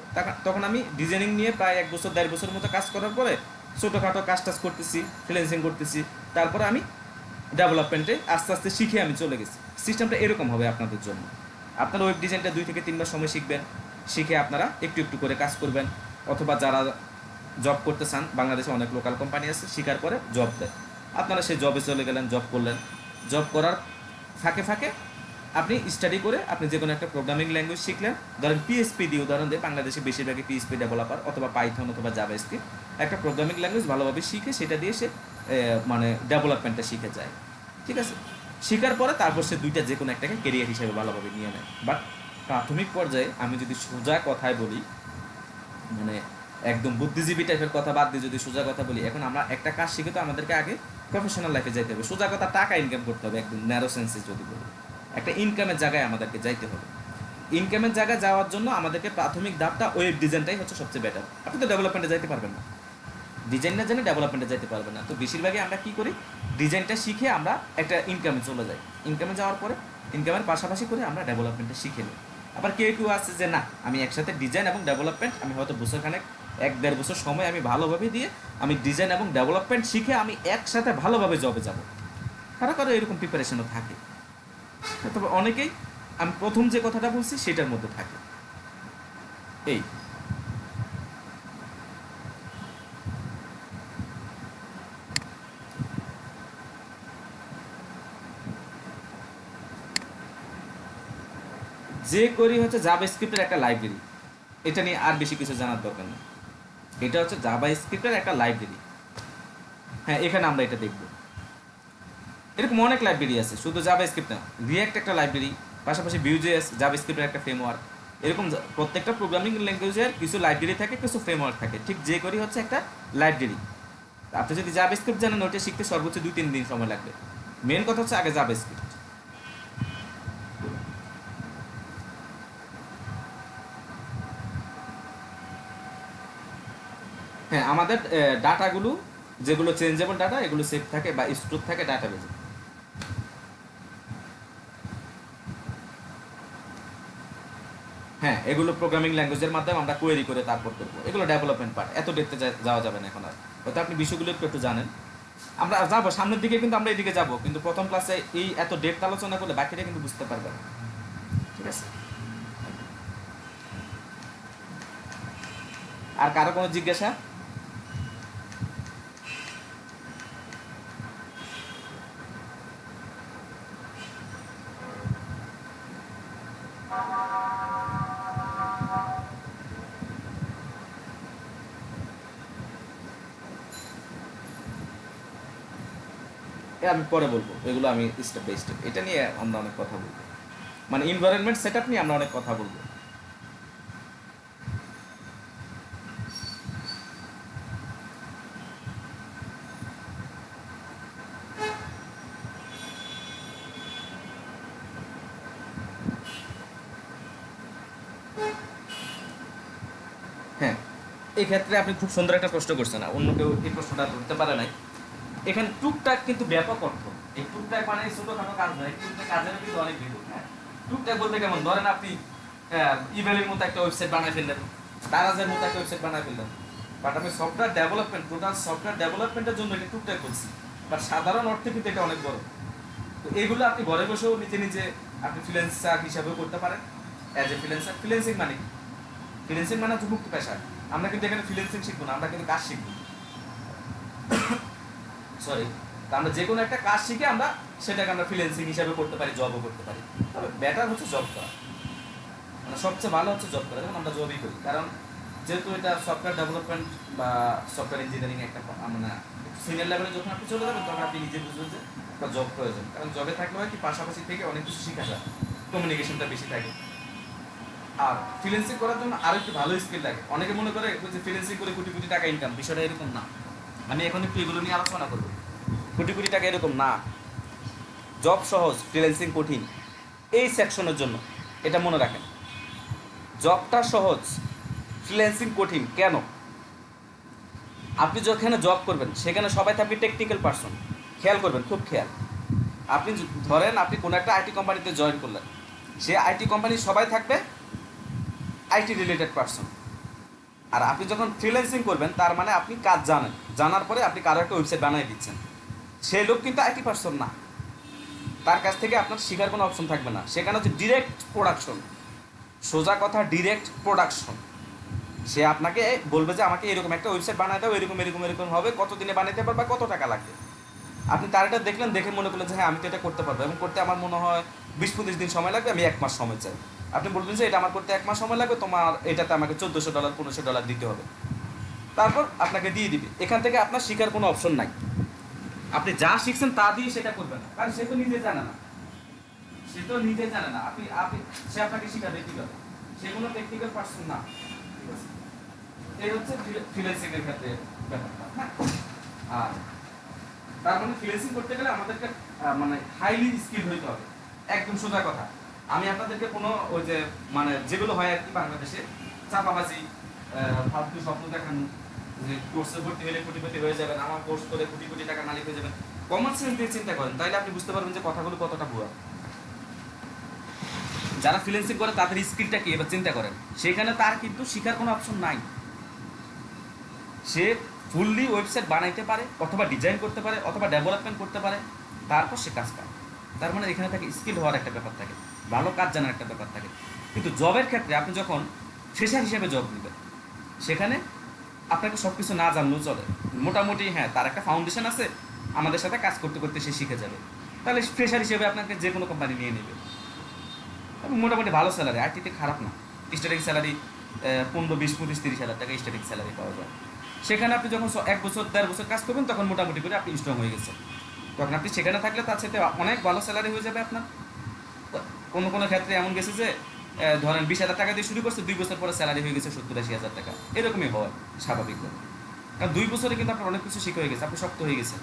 [SPEAKER 1] তখন আমি ডিজাইনিং নিয়ে প্রায় 1 বছর 1.5 বছরের মতো কাজ করার পরে ছোটোখাটো কাজ টাজ করতেছি, ফ্রিল্যান্সিং করতেছি, তারপরে আমি ডেভেলপমেন্টে আস্তে আস্তে শিখে আমি চলে গেছি। সিস্টেমটা এরকম হবে আপনাদের জন্য। আপনারা ওয়েব ডিজাইনটা 2 থেকে 3 বার সময় শিখবেন, শিখে আপনারা একটু একটু করে কাজ করবেন। অথবা যারা জব করতে চান, বাংলাদেশে অনেক লোকাল কোম্পানি আছে, শিখার পরে জব দেয়, আপনারা সেই জবে চলে গেলেন, জব করলেন। জব করার ফাঁকে ফাঁকে আপনি স্টাডি করে আপনি যে কোনো একটা প্রোগ্রামিং ল্যাঙ্গুয়েজ শিখলেন। ধরেন পিএসপি দিয়ে উদাহরণ দিয়ে, বাংলাদেশে বেশিরভাগই পিএসপি ডেভেলপার অথবা পাইথন অথবা জাভাস্ক্রিপ্ট, একটা প্রোগ্রামিং ল্যাঙ্গুয়েজ ভালোভাবে শিখে সেটা দিয়ে সে মানে ডেভেলপমেন্টটা শিখে যায়। ঠিক আছে, শেখার পরে তারপর সে 2টা যে কোনো একটাকে কেরিয়ার হিসেবে ভালোভাবে নিয়ে নেয়। বাট প্রাথমিক পর্যায়ে আমি যদি সোজা কথায় বলি, মানে একদম বুদ্ধিজীবী টাইপের কথা বাদ দিয়ে যদি সোজা কথা বলি, এখন আমরা একটা কাজ শিখে তো আমাদেরকে আগে প্রফেশনাল লাইফে যাইতে হবে। সোজা কথা, টাকা ইনকাম করতে হবে, একদম ন্যারো সেন্সে যদি বলি, একটা ইনকামের জায়গায় আমাদেরকে যাইতে হবে। ইনকামের জায়গায় যাওয়ার জন্য আমাদেরকে প্রাথমিক ধাপটা ওয়েব ডিজাইনটাই হচ্ছে সবচেয়ে বেটার। আপনি তো ডেভেলপমেন্টে যাইতে পারবেন না, ডিজাইন না জানে ডেভেলপমেন্টে যাইতে পারবেন না। তো বেশিরভাগই আমরা কী করি, ডিজাইনটা শিখে আমরা একটা ইনকামে চলে যাই। ইনকামে যাওয়ার পরে ইনকামের পাশাপাশি করে আমরা ডেভেলপমেন্টটা শিখে নিই। আবার কেউ কেউ আছে যে না, আমি একসাথে ডিজাইন এবং ডেভেলপমেন্ট, আমি হয়তো বছরখানেক 1-1.5 বছর সময় আমি ভালোভাবে দিয়ে আমি ডিজাইন এবং ডেভেলপমেন্ট শিখে আমি একসাথে ভালোভাবে জবে যাব। কারো কারো এরকম প্রিপারেশনও থাকে, তবে অনেকেই আমি প্রথম যে কথাটা বলছি সেটার মধ্যে থাকে। এই jQuery হচ্ছে জাভাস্ক্রিপ্টের একটা লাইব্রেরি, এটা নিয়ে আর বেশি কিছু জানার দরকার নেই। এটা হচ্ছে জাভাস্ক্রিপ্টের একটা লাইব্রেরি। হ্যাঁ, এখানে আমরা এটা দেখব। এরকম অনেক লাইব্রেরি আছে, শুধু জাভাস্ক্রিপ্ট না, রিঅ্যাক্ট একটা লাইব্রেরি, পাশাপাশি ভিউজেস জাভাস্ক্রিপ্টের একটা ফ্রেমওয়ার্ক। এরকম প্রত্যেকটা প্রোগ্রামিং ল্যাঙ্গুয়েজের কিছু লাইব্রেরি থাকে, কিছু ফ্রেমওয়ার্ক থাকে, ঠিক jQuery হচ্ছে একটা লাইব্রেরি। আপনি যদি জাভাস্ক্রিপ্ট জানেন, ওটা শিখতে সর্বোচ্চ 2-3 দিন সময় লাগবে। মেন কথা হচ্ছে আগে জাভাস্ক্রিপ্ট। হ্যাঁ, আমাদের ডাটাগুলো যেগুলো চেঞ্জেবল ডাটা, এগুলো সেভ থাকে বা স্টোর থাকে ডাটাবেজে। হ্যাঁ, এগুলো প্রোগ্রামিং ল্যাঙ্গুয়েজের মাধ্যমে আমরা কোয়েরি করে তারপর করবো, এগুলো ডেভেলপমেন্ট পার্ট, এত ডেপথে যাওয়া যাবে না এখন আর। হয়তো আপনি বিষয়গুলো একটু জানেন, আমরা যাবো সামনের দিকে, কিন্তু আমরা এদিকে যাবো, কিন্তু প্রথম ক্লাসে এই এত ডেপথ আলোচনা করলে বাকিটা কিন্তু বুঝতে পারবেন। ঠিক আছে, আর কারো কোনো জিজ্ঞাসা? আমি পরে বলবো, এগুলো আমি স্টেপ বাই স্টেপ, এটা নিয়ে আমরা অনেক কথা বলবো, মানে এনভায়রনমেন্ট সেটআপ নিয়ে আমরা অনেক কথা বলবো। হ্যাঁ, এই ক্ষেত্রে আপনি খুব সুন্দর একটা প্রশ্ন করছেন, অন্য কেউ এই প্রশ্নটা করতে পারে নাই। এখানে টুকটাক কিন্তু ব্যাপক অর্থ। এই টুকটাক মানে ছোটখাটো কাজ নয়, টুকটাক কাজের কিন্তু অনেক বিধুক। হ্যাঁ, টুকটাক বলতে কেমন, ধরেন আপনি ইমেলের মতো একটা ওয়েবসাইট বানায় ফেললেন, দারাজের মতো একটা ওয়েবসাইট বানায় ফেললেন, বাট আমি সফটওয়্যার ডেভেলপমেন্ট, টোটাল সফটওয়্যার ডেভেলপমেন্টের জন্য এটা টুকটাক বলছি, বাট সাধারণ অর্থে কিন্তু এটা অনেক বড়। তো এগুলো আপনি ঘরে বসেও নিজে নিজে আপনি ফ্রিল্যান্সার হিসাবেও করতে পারেন, অ্যাজ এ ফ্রিল্যান্সার। ফ্রিল্যান্সিং মানে কি? ফ্রিল্যান্সিং মানে হচ্ছে মুক্ত পেশা। আমরা কিন্তু এখানে ফ্রিল্যান্সিং শিখবো না, আমরা কিন্তু কাজ শিখবো। সরি, আমরা যে কোনো একটা কাজ শিখে আমরা সেটাকে আমরা ফ্রিল্যান্সিং হিসাবে করতে পারি, জবও করতে পারি। তবে বেটার হচ্ছে জব করা, মানে সবচেয়ে ভালো হচ্ছে জব করা, যেমন আমরা জবই করি। কারণ যেহেতু এটা সফটওয়্যার ডেভেলপমেন্ট বা সফটওয়্যার ইঞ্জিনিয়ারিং একটা মানে সিনিয়র লেভেলে যখন আপনি চলে যাবেন, তখন আপনি নিজে বুঝবেন যে একটা জব প্রয়োজন। কারণ জবে থাকলে হয় কি, পাশাপাশি থেকে অনেক কিছু শেখা যায়, কমিউনিকেশনটা বেশি থাকে। আর ফ্রিল্যান্সিং করার জন্য আরো একটু ভালো স্কিল লাগে। অনেকে মনে করে যে ফ্রিল্যান্সিং করে কোটি কোটি টাকা ইনকাম, বিষয়টা এরকম না। আমি এখন একটু এগুলো নিয়ে আলোচনা করবো। কোটি কোটি টাকা এরকম না, জব সহজ, ফ্রিল্যান্সিং কঠিন। এই সেকশনের জন্য এটা মনে রাখেন, জবটা সহজ, ফ্রিল্যান্সিং কঠিন। কেন? আপনি যেখানে জব করবেন সেখানে সবাই থাকবে টেকনিক্যাল পারসন। খেয়াল করবেন, খুব খেয়াল। আপনি ধরেন আপনি কোনো একটা আইটি কোম্পানিতে জয়েন করলেন, সে আইটি কোম্পানির সবাই থাকবে আইটি রিলেটেড পারসন। আর আপনি যখন ফ্রিল্যান্সিং করবেন, তার মানে আপনি কাজ জানেন, জানার পরে আপনি কারো একটা ওয়েবসাইট বানিয়ে দিচ্ছেন, সেই লোক কিন্তু আইটি পারসন না, তার কাছ থেকে আপনার শেখার কোনো অপশন থাকবে না। সেখানে হচ্ছে ডিরেক্ট প্রোডাকশন, সোজা কথা ডিরেক্ট প্রোডাকশন। সে আপনাকে বলবে যে আমাকে এরকম একটা ওয়েবসাইট বানাতে হবে, এরকম এরকম এরকম হবে, কত দিনে বানাতে পারবে, কত টাকা লাগবে। আপনি তার এটা দেখলেন, দেখে মনে করলেন যে হ্যাঁ আমি তো এটা করতে পারবো, এবং করতে আমার মনে হয় 20-25 দিন সময় লাগবে, আমি 1 মাস সময় চাই। আপনি বলবেন যে এটা আমার করতে 1 মাস সময় লাগবে, তোমার এটাতে আমাকে $1400 $1500 দিতে হবে। তারপর আপনাকে দিয়ে দিবে। এখান থেকে আপনার শেখার কোনো অপশন নাই, আপনি যা শিখছেন তা দিয়ে সেটা করবেন না, কারণ সে তো নিজে জানে না, সে তো নিজে জানে না। আপনি আপনি সে আপনাকে শিখাবে কীভাবে? সে কোনো টেকনিক্যাল পারসন না। ঠিক আছে, এই হচ্ছে ফ্রিল্যান্সিং এর ক্ষেত্রে ব্যাপারটা। হ্যাঁ, আর তার মানে ফ্রিল্যান্সিং করতে গেলে আমাদেরকে মানে হাইলি স্কিল হইতে হবে, একদম সোজা কথা। আমি আপনাদেরকে কোনো ওই যে মানে যেগুলো হয় আর কি বাংলাদেশে, চাপাবাজি, ফালতু স্বপ্ন দেখানো, যে কোর্সে ভর্তি হলে কোটিপতি হয়ে যাবেন, আমার কোর্স করে কোটি কোটি টাকা মালিক হয়ে যাবেন, কমন সেন্স দিয়ে চিন্তা করেন, তাইলে আপনি বুঝতে পারবেন যে কথাগুলো কতটা ভুয়া। যারা ফ্রিল্যান্সিং করে তাদের স্কিলটা কি এবার চিন্তা করেন, সেখানে তার কিন্তু শেখার কোনো অপশন নাই। সে ফুললি ওয়েবসাইট বানাইতে পারে, অথবা ডিজাইন করতে পারে, অথবা ডেভেলপমেন্ট করতে পারে, তারপর সে কাজ পায়। তার মানে এখানে থাকে স্কিল হওয়ার একটা ব্যাপার থাকে, ভালো কাজ জানার একটা ব্যাপার থাকে। কিন্তু জবের ক্ষেত্রে আপনি যখন ফ্রেশার হিসেবে জব নেবেন, সেখানে আপনাকে সব কিছু না জানলেও চলে, মোটামুটি হ্যাঁ তার একটা ফাউন্ডেশন আছে, আমাদের সাথে কাজ করতে করতে সে শিখে যাবে, তাহলে ফ্রেশার হিসেবে আপনাকে যে কোনো কোম্পানি নিয়ে নেবে। এবং মোটামুটি ভালো স্যালারি, আইটিতে খারাপ না। স্টার্টিং স্যালারি 15, 20, 25, 30 হাজার টাকা স্টার্টিং স্যালারি পাওয়া যায়। সেখানে আপনি যখন 1 বছর 1.5 বছর কাজ করবেন তখন মোটামুটি করে আপনি স্ট্রং হয়ে গেছেন, তখন আপনি সেখানে থাকলে তার সাথে অনেক ভালো স্যালারি হয়ে যাবে আপনার। কোনো কোনো ক্ষেত্রে এমন গেছে যে ধরেন 20,000 টাকা দিয়ে শুরু করছে, 2 বছর পরে স্যালারি হয়ে গেছে 70-80 হাজার টাকা, এরকমই হয় স্বাভাবিক। কারণ 2 বছরে কিন্তু আপনার অনেক কিছু শিখে হয়ে গেছে, আপনি শক্ত হয়ে গেছেন।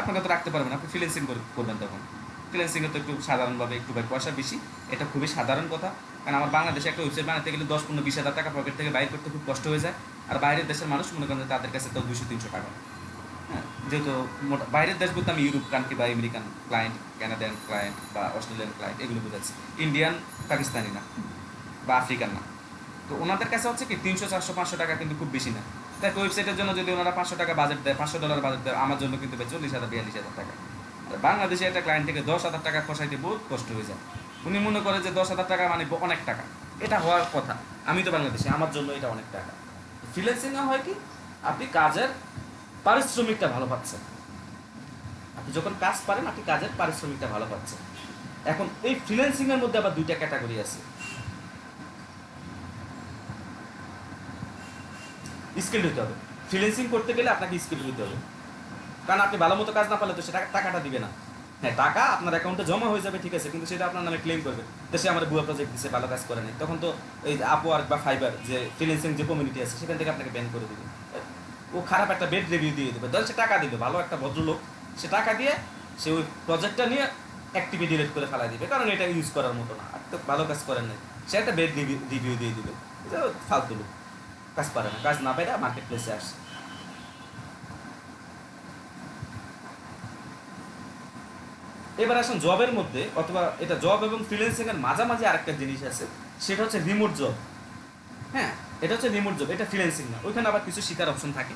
[SPEAKER 1] আপনাকে তো রাখতে পারবেন, আপনি ফ্রিল্যান্সিং করবেন তখন। ফ্রিল্যান্সিংয়ে তো একটু সাধারণভাবে একটু ভাই পয়সা বেশি, এটা খুবই সাধারণ কথা। কারণ আমার বাংলাদেশে একটা ওয়েবসাইট বানাতে গেলে 10, 15, 20 হাজার টাকা পকেট থেকে বাইর করতে খুব কষ্ট হয়ে যায়। আর বাইরের দেশের মানুষ মনে করেন যে তাদের কাছে তো 200-300 টাকা। হ্যাঁ, যেহেতু বাইরের দেশ বলতে আমি ইউরোপ কান্ট্রি বা আমেরিকান ক্লায়েন্ট, কানাডিয়ান ক্লায়েন্ট বা অস্ট্রেলিয়ান ক্লায়েন্ট এগুলো বোঝাচ্ছি, ইন্ডিয়ান পাকিস্তানি না বা আফ্রিকান না। তো ওনাদের কাছে হচ্ছে কি 300, 400, 500 টাকা কিন্তু খুব বেশি না। তাই ওয়েবসাইটের জন্য যদি ওনারা 500 টাকা বাজেট দেয়, $500 বাজেট দেয়, আমার জন্য কিন্তু 40,000, 42,000 টাকা। আর বাংলাদেশে একটা ক্লায়েন্ট থেকে 10,000 টাকা খসাইতে বহুত কষ্ট হয়ে যায়। উনি মনে করে যে 10,000 টাকা মানে অনেক টাকা, এটা হওয়ার কথা। আমি তো বাংলাদেশে, আমার জন্য এটা অনেক টাকা। ফ্রিল্যান্সিংয়ে হয় কি, আপনি কাজের পারিশ্রমিকটা ভালো পাচ্ছেন। আপনি যখন কাজ পারেন আপনি কাজের পারিশ্রমিকটা ভালো পাচ্ছেন। এখন এই ফ্রিল্যান্সিংয়ের মধ্যে আবার দুইটা ক্যাটাগরি আছে। স্কিল হতে হবে। ফ্রিল্যান্সিং করতে গেলে আপনাকে স্কিল হতে হবে, কারণ আপনি ভালো মতো কাজ না পারলে তো সেটা টাকাটা দিবে না। হ্যাঁ, টাকা আপনার অ্যাকাউন্টে জমা হয়ে যাবে, ঠিক আছে, কিন্তু সেটা আপনার নামে ক্লেম করবে দেশে আমার ভুয়া প্রজেক্ট দিচ্ছে, ভালো কাজ করে নেই, তখন তো এই আপওয়ার্ক বা ফাইবার যে ফ্রিল্যান্সিং যে কমিউনিটি আছে সেখান থেকে আপনাকে ব্যান করে দেবে। ও খারাপ একটা বেড রিভিউ দিয়ে দেবে, ধর সে টাকা দিবে, ভালো একটা ভদ্রলোক, সে টাকা দিয়ে সে ওই প্রজেক্টটা নিয়ে অ্যাক্টিভি ডিলিট করে ফেলা দিবে, কারণ এটা ইউজ করার মতো না, আর তো ভালো কাজ করেন নাই, সে একটা বেড রিভিউ দিয়ে দিবে। ফালতু লোক, কাজ পারে না, কাজ না পাইরা মার্কেট প্লেসে আসছে। এবার আসুন জবের মধ্যে, অথবা এটা জব এবং ফ্রিল্যান্সিং এর মাঝামাঝি আরেকটা জিনিস আছে, সেটা হচ্ছে রিমোট জব। হ্যাঁ, এটা হচ্ছে রিমোট জব, এটা ফ্রিল্যান্সিং না, ওইখানে আবার কিছু শিকার অপশন থাকে।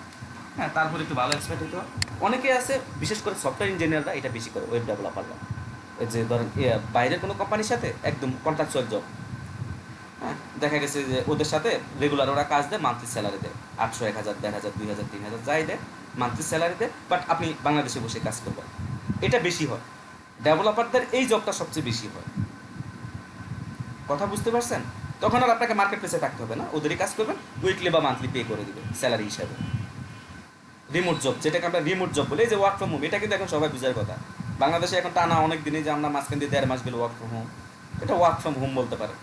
[SPEAKER 1] হ্যাঁ, তারপরে একটু ভালো এক্সপার্ট হতে হয়। অনেকে আছে, বিশেষ করে সফটওয়্যার ইঞ্জিনিয়াররা এটা বেশি করে, ওয়েব ডেভেলপাররা, এই যে ধরেন বাইরের কোনো কোম্পানির সাথে একদম কন্ট্রাকচুয়াল জব। হ্যাঁ, দেখা গেছে যে ওদের সাথে রেগুলার ওরা কাজ দেয়, মান্থলি স্যালারি দেয় 800, 1,000, 1,500, 2,000, 3,000 যাই দেয়, মান্থলি স্যালারি দেয়, বাট আপনি বাংলাদেশে বসে কাজ করবেন। এটা বেশি হয়, ডেভেলপারদের এই জবটা সবচেয়ে বেশি হয়। কথা বুঝতে পারছেন? তখন আর আপনাকে মার্কেট প্লেসে থাকতে হবে না, ওদেরই কাজ করবেন, উইকলি বা মান্থলি পে করে দিবে স্যালারি হিসাবে। রিমোট জব, যেটাকে আমরা রিমোট জব বলি, এই যে ওয়ার্ক ফ্রম হোম, এটা কিন্তু এখন সবাই বুঝার কথা। বাংলাদেশে এখন টানা অনেক দিনই যে আমরা মাঝখান দিয়ে 1.5 মাস গেলে ওয়ার্ক ফ্রম হোম, এটা ওয়ার্ক ফ্রম হোম বলতে পারে।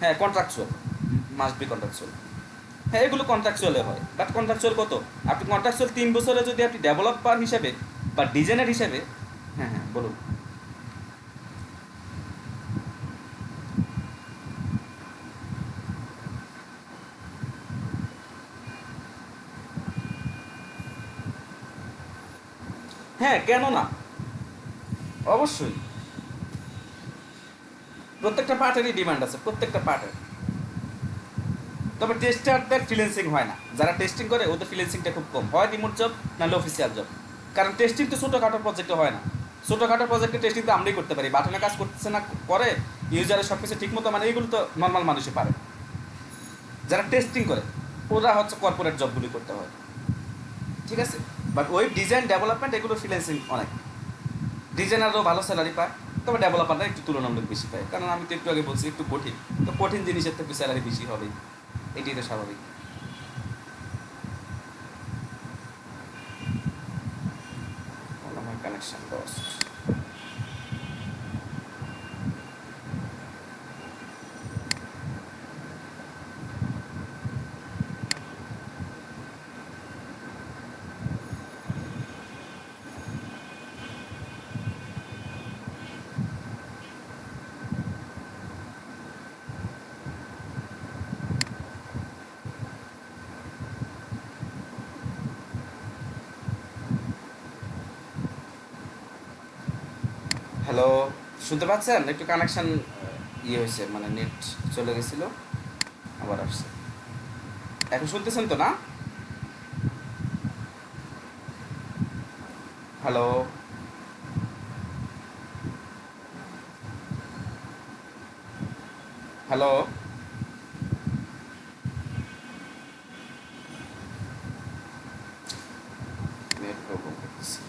[SPEAKER 1] হ্যাঁ, কন্ট্রাকচুয়াল, মাস্ট বি কন্ট্রাকচুয়াল। হ্যাঁ, এগুলো কন্ট্রাকচুয়ালে হয়, বাট কন্ট্রাকচুয়াল কত? আপনি কন্ট্রাকচুয়াল 3 বছরে যদি আপনি ডেভেলপার হিসাবে বা ডিজাইনার হিসাবে, হ্যাঁ হ্যাঁ বলুন। হ্যাঁ, কেন না, অবশ্যই। প্রত্যেকটা পার্টেরই ডিমান্ড আছে, প্রত্যেকটা পার্টের। তবে টেস্টারদের ফ্রিল্যান্সিং হয় না, যারা টেস্টিং করে ওদের ফ্রিল্যান্সিংটা খুব কম হয়, রিমোট জব নাহলে অফিসিয়াল জব। কারণ টেস্টিং তো ছোটোখাটো প্রজেক্টে হয় না, ছোটোখাটো প্রজেক্টে টেস্টিং তো আমরাই করতে পারি, বাটনে কাজ করতেছে না করে ইউজারের সব কিছু ঠিক মতো, মানে এইগুলো তো নর্মাল মানুষই পারে। যারা টেস্টিং করে ওরা হচ্ছে কর্পোরেট জবগুলি করতে হয়, ঠিক আছে। বাট ওয়েব ডিজাইন ডেভেলপমেন্ট এগুলো ফ্রিল্যান্সিং অনেক, ডিজাইনাররাও ভালো স্যালারি পায়, তবে ডেভেলপাররা একটু তুলনামূলক বেশি পায়, কারণ আমি তো একটু আগে বলছি একটু কঠিন, তো কঠিন জিনিসের তো একটু স্যালারি বেশি হবেই, এটাই তো স্বাভাবিক। আমার কানেকশন লস্ট। হ্যালো, শুনতে পাচ্ছেন? একটু কানেকশন ইয়ে হয়েছে, মানে নেট চলে গেছিল, আবার আসছে। এখন শুনতেছেন তো না? হ্যালো, হ্যালো, নেট প্রবলেম করতেছে।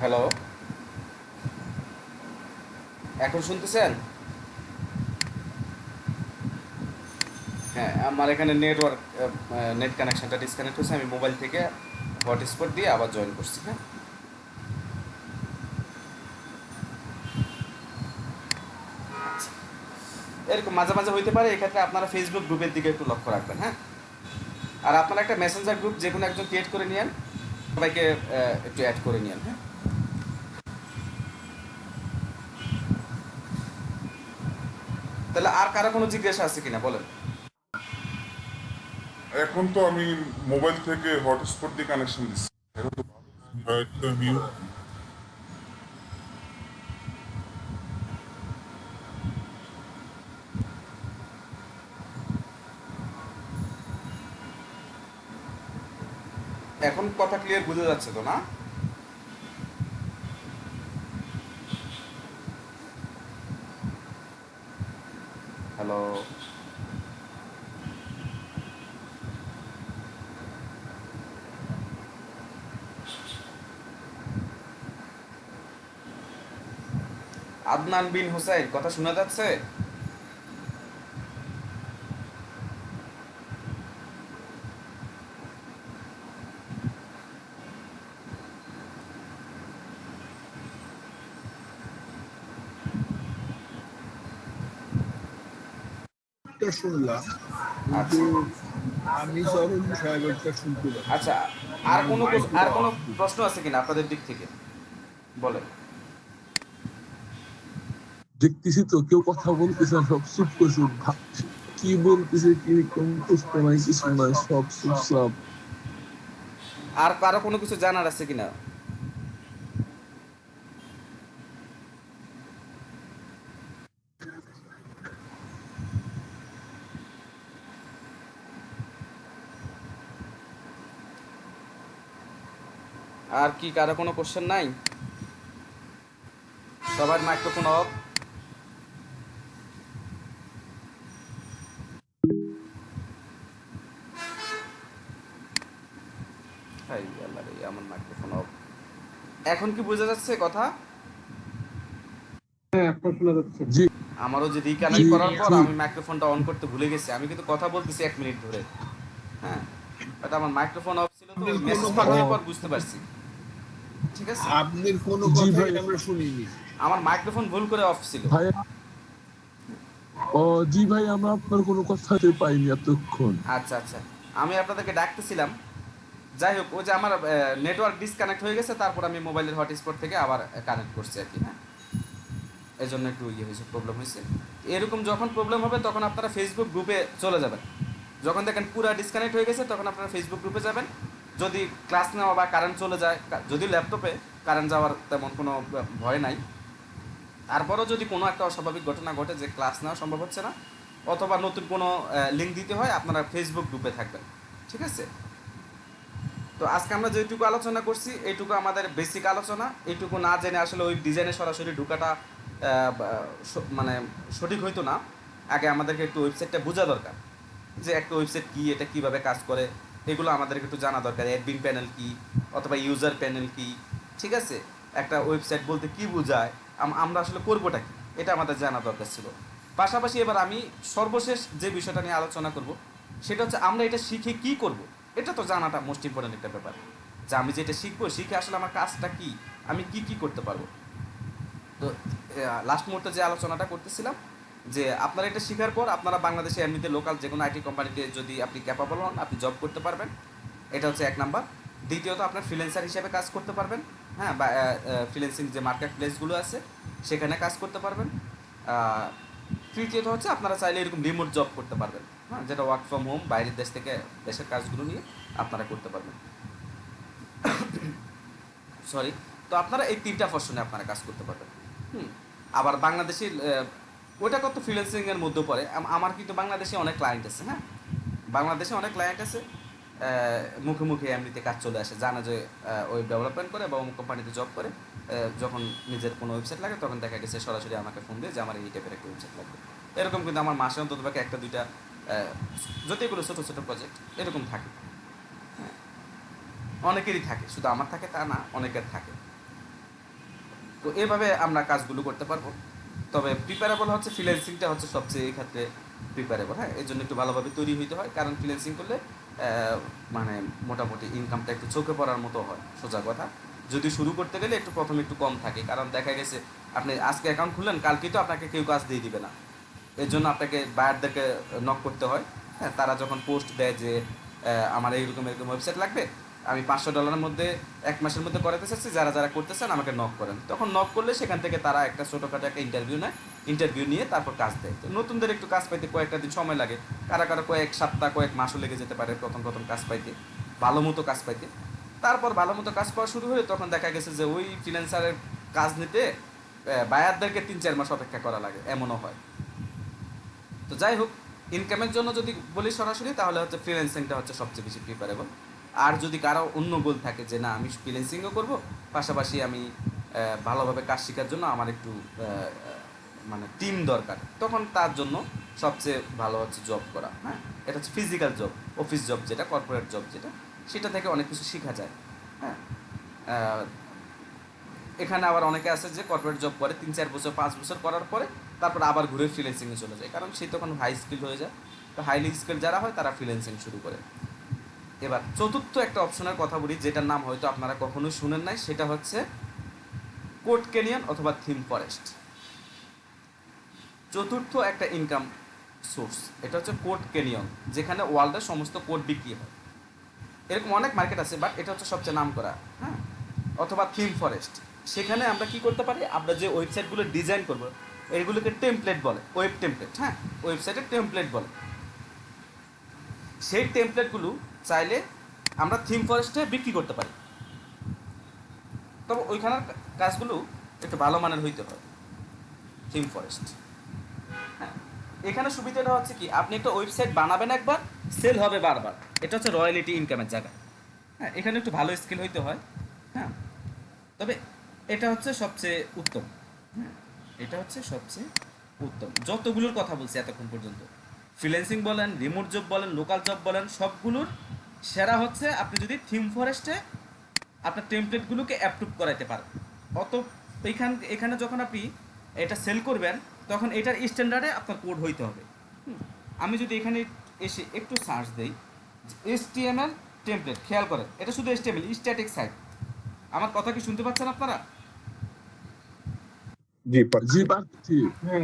[SPEAKER 1] হ্যালো, এখন শুনতেছেন? হ্যাঁ, আমার এখানে নেট কানেকশনটা ডিসকানেক্ট হয়েছে, আমি মোবাইল থেকে হটস্পট দিয়ে আবার জয়েন করছি। হ্যাঁ, এরকম মাঝে মাঝে হইতে পারে, এক্ষেত্রে আপনারা ফেসবুক গ্রুপের দিকে একটু লক্ষ্য রাখবেন। হ্যাঁ, আর আপনারা একটা মেসেঞ্জার গ্রুপ যে কোনো একজন ক্রিয়েট করে নিয়েন, সবাইকে একটু অ্যাড করে নিয়েন। হ্যাঁ, তাহলে আর কারো কোনো জিজ্ঞাসা আছে কিনা বলেন।
[SPEAKER 2] এখন তো আমি মোবাইল থেকে হটস্পট দিয়ে কানেকশন দিচ্ছি। এখন তো একটা মিউট।
[SPEAKER 1] এখন কথা ক্লিয়ার বোঝা যাচ্ছে তো না? হ্যালো, আদনান বিন হুসাইন, কথা শোনা যাচ্ছে?
[SPEAKER 3] টা শুনলাম, কিন্তু
[SPEAKER 1] আচ্ছা
[SPEAKER 3] আমি যখন সাহেবেরটা শুনতে পাচ্ছি
[SPEAKER 1] আচ্ছা,
[SPEAKER 3] না।
[SPEAKER 1] আর
[SPEAKER 3] আমার
[SPEAKER 1] কোনো আর
[SPEAKER 3] মাইক্রোটা
[SPEAKER 1] কোনো
[SPEAKER 3] অফ ছিল।
[SPEAKER 1] প্রশ্ন আছে কিনা আপনাদের দিক থেকে বলেন।
[SPEAKER 4] দেখতেছি তো কেউ কথা বলতেছে না, সব চুপ করছে। কি বলতেছে, কি কোন প্রশ্ন নাই, কিছু নাই, সব চুপচাপ।
[SPEAKER 1] আর কারো কোনো কিছু জানার আছে কিনা? আর কি কারো কোনো কোশ্চেন নাই? সবার মাইক্রোফোন অফ। হাই আল্লাহ রে, আমার মাইক্রোফোন অফ। এখন কি বোঝা যাচ্ছে কথা?
[SPEAKER 3] হ্যাঁ, এখন শোনা যাচ্ছে।
[SPEAKER 4] জি
[SPEAKER 1] আমারও যে
[SPEAKER 4] জি
[SPEAKER 1] রিকানেক্ট করার পর
[SPEAKER 4] জি।
[SPEAKER 1] আমি মাইক্রোফোনটা অন করতে ভুলে গেছি, আমি কিন্তু কথা বলতেছি 1 মিনিট ধরে। হ্যাঁ, বাট আমার মাইক্রোফোন অফ ছিল, তো
[SPEAKER 3] আপনার কোনো
[SPEAKER 1] মেসেজ
[SPEAKER 4] ও
[SPEAKER 1] পাঠানোর
[SPEAKER 3] কথাই
[SPEAKER 1] পর বুঝতে পারছি। ঠিক আছে,
[SPEAKER 3] আপনার কোনো
[SPEAKER 4] জি
[SPEAKER 3] কথাই
[SPEAKER 4] ভাই।
[SPEAKER 3] আমরা শুনিনি।
[SPEAKER 1] আমার মাইক্রোফোন ভুল করে অফ ছিল।
[SPEAKER 4] ভাই, ও জি ভাই, আমরা আপনার কোনো কথাতে পাইনি এতক্ষণ।
[SPEAKER 1] আচ্ছা আচ্ছা, আমি আপনাদেরকে ডাকতেছিলাম। যাই হোক, ওই যে আমার নেটওয়ার্ক ডিসকানেক্ট হয়ে গেছে, তারপর আমি মোবাইলের হটস্পট থেকে আবার কানেক্ট করছি আর কি। হ্যাঁ, এই জন্য একটু ইয়ে হয়েছে, প্রবলেম হয়েছে। এরকম যখন প্রবলেম হবে তখন আপনারা ফেসবুক গ্রুপে চলে যাবেন। যখন দেখেন পুরো ডিসকানেক্ট হয়ে গেছে তখন আপনারা ফেসবুক গ্রুপে যাবেন। যদি ক্লাস নেওয়া বা কারেন্ট চলে যায়, যদি ল্যাপটপে কারেন্ট যাওয়ার তেমন কোনো ভয় নাই, তারপরও যদি কোনো একটা অস্বাভাবিক ঘটনা ঘটে যে ক্লাস নেওয়া সম্ভব হচ্ছে না, অথবা নতুন কোনো লিঙ্ক দিতে হয়, আপনারা ফেসবুক গ্রুপে থাকবেন। ঠিক আছে, তো আজকে আমরা যেটুকু আলোচনা করছি এইটুকু আমাদের বেসিক আলোচনা। এইটুকু না জেনে আসলে ওই ডিজাইনে সরাসরি ঢোকাটা মানে সঠিক হইতো না। আগে আমাদেরকে একটু ওয়েবসাইটটা বোঝা দরকার, যে একটা ওয়েবসাইট কী, এটা কীভাবে কাজ করে, এগুলো আমাদেরকে একটু জানা দরকার। অ্যাডমিন প্যানেল কী, অথবা ইউজার প্যানেল কী, ঠিক আছে, একটা ওয়েবসাইট বলতে কী বোঝায়, আমরা আসলে করবোটা কী, এটা আমাদের জানা দরকার ছিল। পাশাপাশি এবার আমি সর্বশেষ যে বিষয়টা নিয়ে আলোচনা করব, সেটা হচ্ছে আমরা এটা শিখে কী করব। এটা তো জানাটা মোস্ট ইম্পর্ট্যান্ট একটা ব্যাপার, যে আমি যেটা শিখবো, শিখে আসলে আমার কাজটা কী, আমি কী কী করতে পারবো। তো লাস্ট মুহূর্তে যে আলোচনাটা করতেছিলাম, যে আপনারা এটা শেখার পর আপনারা বাংলাদেশে এমনিতে লোকাল যে কোনো আইটি কোম্পানিতে যদি আপনি ক্যাপাবল হন, আপনি জব করতে পারবেন। এটা হচ্ছে 1 নাম্বার। দ্বিতীয়ত, আপনার ফ্রিল্যান্সার হিসেবে কাজ করতে পারবেন। হ্যাঁ, বা ফ্রিল্যান্সিং যে মার্কেট প্লেসগুলো আছে সেখানে কাজ করতে পারবেন। তৃতীয়ত হচ্ছে আপনারা চাইলে এরকম রিমোট জব করতে পারবেন। হ্যাঁ, যেটা ওয়ার্ক ফ্রম হোম, বাইরের দেশ থেকে দেশের কাজগুলো নিয়ে আপনারা করতে পারবেন। সরি, তো আপনারা এই 3টা ফর্শনে আপনারা কাজ করতে পারবেন। হুম, আবার বাংলাদেশি ওইটা কত ফ্রিল্যান্সিংয়ের মধ্যেও পড়ে। আমার কিন্তু বাংলাদেশে অনেক ক্লায়েন্ট আছে। হ্যাঁ, বাংলাদেশে অনেক ক্লায়েন্ট আছে, মুখে মুখে এমনিতে কাজ চলে আসে, জানে যে ওয়েব ডেভেলপমেন্ট করে বা অমুক কোম্পানিতে জব করে। যখন নিজের কোনো ওয়েবসাইট লাগে তখন দেখা গেছে সরাসরি আমাকে ফোন দিয়ে যে আমার এই টাইপের একটা ওয়েবসাইট লাগবে। এরকম কিন্তু আমার মাসে অন্তত বাকি 1-2টা, যদি এগুলো ছোটো ছোটো প্রজেক্ট এরকম থাকে। হ্যাঁ, অনেকেরই থাকে, শুধু আমার থাকে তা না, অনেকের থাকে। তো এভাবে আমরা কাজগুলো করতে পারবো। তবে প্রিপারেবল হচ্ছে ফ্রিল্যান্সিংটা হচ্ছে সবচেয়ে এই ক্ষেত্রে প্রিপারেবল, হ্যাঁ। এই জন্য একটু ভালোভাবে তৈরি হইতে হয়, কারণ ফ্রিল্যান্সিং করলে মানে মোটামুটি ইনকামটা একটু চোখে পড়ার মতো হয়, সোজা কথা। যদি শুরু করতে গেলে একটু প্রথমে একটু কম থাকে, কারণ দেখা গেছে আপনি আজকে অ্যাকাউন্ট খুললেন, কালকেই তো আপনাকে কেউ কাজ দিয়ে দিবে না। এর জন্য আপনাকে বায়ারদেরকে নক করতে হয়, হ্যাঁ। তারা যখন পোস্ট দেয় যে আমার এইরকম এরকম ওয়েবসাইট লাগবে, আমি $500 মধ্যে 1 মাসের মধ্যে করাতে চাচ্ছি, যারা যারা করতেছেন আমাকে নক করেন, তখন নক করলে সেখান থেকে তারা একটা ছোটোখাটো একটা ইন্টারভিউ নেয়, ইন্টারভিউ নিয়ে তারপর কাজ দেয়। তো নতুনদের একটু কাজ পাইতে কয়েকটা দিন সময় লাগে, কারা কারা কয়েক সপ্তাহ কয়েক মাসও লেগে যেতে পারে প্রথম প্রথম কাজ পাইতে, ভালো মতো কাজ পাইতে। তারপর ভালো মতো কাজ পাওয়া শুরু হলে তখন দেখা গেছে যে ওই ফ্রিল্যান্সারের কাজ নিতে বায়ারদেরকে 3-4 মাস অপেক্ষা করা লাগে, এমনও হয়। তো যাই হোক, ইনকামের জন্য যদি বলি সরাসরি, তাহলে হচ্ছে ফ্রিল্যান্সিংটা হচ্ছে সবচেয়ে বেশি প্রিপারেবল। আর যদি কারো অন্য গোল থাকে যে না আমি ফ্রিল্যান্সিংও করব, পাশাপাশি আমি ভালোভাবে কাজ শেখার জন্য আমার একটু মানে টিম দরকার, তখন তার জন্য সবচেয়ে ভালো হচ্ছে জব করা, হ্যাঁ। এটা হচ্ছে ফিজিক্যাল জব, অফিস জব যেটা, কর্পোরেট জব যেটা, সেটা থেকে অনেক কিছু শেখা যায়, হ্যাঁ। এখানে আবার অনেকে আছে যে কর্পোরেট জব করে 3-4 বছর 5 বছর করার পরে তারপর আবার ঘুরে ফ্রিল্যান্সিংয়ে চলে যায়, কারণ সে তখন হাই স্কিল হয়ে যায়। তো হাইলি স্কিল যারা হয় তারা ফ্রিল্যান্সিং শুরু করে। এবার চতুর্থ একটা অপশনের কথা বলি, যেটার নাম হয়তো আপনারা কখনোই শুনেন নাই, সেটা হচ্ছে কোড ক্যানিয়ন অথবা থিম ফরেস্ট। চতুর্থ একটা ইনকাম সোর্স, এটা হচ্ছে কোড ক্যানিয়ন, যেখানে ওয়ার্ল্ডের সমস্ত কোড বিক্রি হয়। এরকম অনেক মার্কেট আছে, বাট এটা হচ্ছে সবচেয়ে নাম করা, হ্যাঁ। অথবা থিম ফরেস্ট, সেখানে আমরা কি করতে পারি, আমরা যে ওয়েবসাইটগুলো ডিজাইন করব এইগুলোকে টেমপ্লেট বলে, ওয়েব টেমপ্লেট, হ্যাঁ। ওয়েবসাইটের টেমপ্লেট বলে। সেই টেমপ্লেটগুলো চাইলে আমরা থিম ফরেস্টে বিক্রি করতে পারি, তবে ওইখানের কাজগুলো একটু ভালো মানের হইতে হয়। থিম ফরেস্ট, হ্যাঁ। এখানে সুবিধাটা হচ্ছে কি, আপনি একটা ওয়েবসাইট বানাবেন একবার, সেল হবে বারবার, এটা হচ্ছে রয়্যালিটি ইনকামের জায়গা, হ্যাঁ। এখানে একটু ভালো স্কিল হইতে হয়, হ্যাঁ। তবে এটা হচ্ছে সবচেয়ে উত্তম, হ্যাঁ। এটা হচ্ছে সবচেয়ে উত্তম যতগুলোর কথা বলছি এতক্ষণ পর্যন্ত, ফ্রিল্যান্সিং বলেন, রিমোট জব বলেন, লোকাল জব বলেন, সবগুলোর সেরা হচ্ছে আপনি যদি থিম ফরেস্টে আপনার টেমপ্লেটগুলোকে অ্যাপ্রুভ করাইতে পারেন। অত এখানে যখন আপনি এটা সেল করবেন, তখন এটার স্ট্যান্ডার্ডে আপনার কোড হইতে হবে। আমি যদি এখানে এসে একটু সার্চ দিই, HTML টেমপ্লেট, খেয়াল করেন এটা শুধু HTML স্ট্যাটিক সাইট। আমার কথা কি শুনতে পাচ্ছেন আপনারা?
[SPEAKER 2] জি
[SPEAKER 4] জি পাচ্ছি।
[SPEAKER 3] হ্যাঁ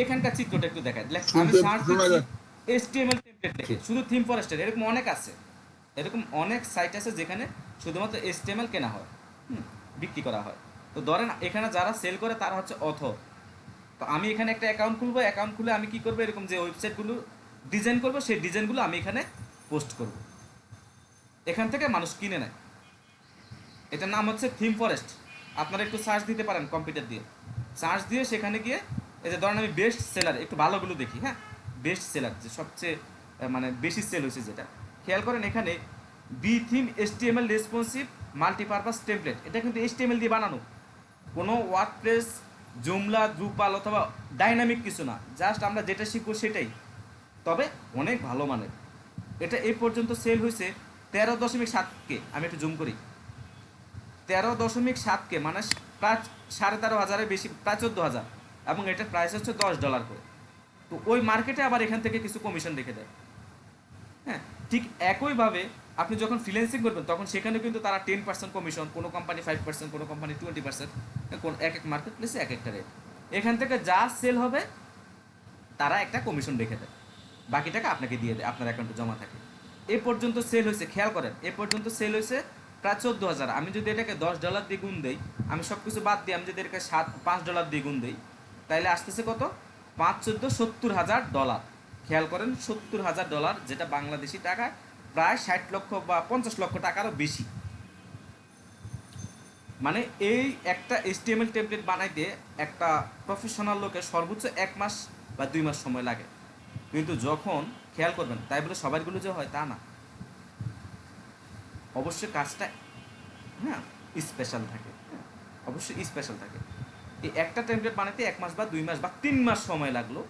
[SPEAKER 1] এখানকার চিত্রটা একটু দেখায়, আমি
[SPEAKER 4] শুনতে
[SPEAKER 1] সার্চ
[SPEAKER 4] শোনা
[SPEAKER 1] দিচ্ছি
[SPEAKER 4] যাচ্ছে।
[SPEAKER 1] HTML টেমপ্লেট লিখে, শুধু থিম ফরেস্টের, এরকম অনেক আছে, এরকম অনেক সাইট আছে যেখানে শুধুমাত্র HTML কেনা হয়, বিক্রি করা হয়। তো ধরেন এখানে যারা সেল করে তারা হচ্ছে অথর। তো আমি এখানে একটা অ্যাকাউন্ট খুলবো, অ্যাকাউন্ট খুলে আমি কি করবো, এরকম যে ওয়েবসাইটগুলো ডিজাইন করবো, সেই ডিজাইনগুলো আমি এখানে পোস্ট করব, এখান থেকে মানুষ কিনে নেয়। এটার নাম হচ্ছে থিম ফরেস্ট। আপনারা একটু সার্চ দিতে পারেন কম্পিউটার দিয়ে, সার্চ দিয়ে সেখানে গিয়ে এই যে ধরেন আমি বেস্ট সেলার একটু ভালোগুলো দেখি, হ্যাঁ। বেস্ট সেলার যে সবচেয়ে মানে বেশি সেল হয়েছে যেটা, খেয়াল করেন এখানে B theme HTML responsive multipurpose template, এটা কিন্তু HTML দিয়ে বানানো, কোনো ওয়ার্ডপ্রেস, জুমলা, দ্রুপাল অথবা ডাইনামিক কিছু না, জাস্ট আমরা যেটা শিখবো সেটাই, তবে অনেক ভালো মানের। এটা এই পর্যন্ত সেল হয়েছে 13.7K, আমি একটু জুম করি, 13.7K, মানে প্রায় 13,500-এর বেশি, প্রায় 14,000, এবং এটার প্রাইস হচ্ছে $10 করে। তো ওই মার্কেটে আবার এখান থেকে কিছু কমিশন রেখে দেয়, হ্যাঁ। ঠিক একইভাবে আপনি যখন ফ্রিল্যান্সিং করবেন তখন সেখানে কিন্তু তারা 10% কমিশন, কোনো কোম্পানি 5%, কোনো কোম্পানি 20%, কোন এক এক মার্কেট প্লেসে এক একটা রেট। এখান থেকে যা সেল হবে তারা একটা কমিশন রেখে দেয়, বাকি টাকা আপনাকে দিয়ে দেয়, আপনার অ্যাকাউন্টে জমা থাকে। এ পর্যন্ত সেল হয়েছে, খেয়াল করেন এ পর্যন্ত সেল হয়েছে প্রায় 14,000। আমি যদি এটাকে $10 দিয়ে গুণ দেই, আমি সব কিছু বাদ দিই, আমি যদি এটাকে $5 দিয়ে গুণ দিই, তাহলে আসতেছে কত, 5-14 $70,000। খেয়াল করেন $70,000, যেটা বাংলাদেশি টাকায় প্রায় 60 লক্ষ বা 50 লক্ষ টাকারও বেশি। মানে এই একটা HTML টেমপ্লেট বানাইতে একটা প্রফেশনাল লোকের সর্বোচ্চ 1 মাস বা 2 মাস সময় লাগে। কিন্তু যখন খেয়াল করবেন, তাই বলে সবাইগুলো যে হয় তা না, অবশ্যই কাজটা, হ্যাঁ, স্পেশাল থাকে, হ্যাঁ, অবশ্যই স্পেশাল থাকে। এই একটা টেমপ্লেট বানাতে 1 মাস বা 2 মাস বা 3 মাস সময় লাগলো,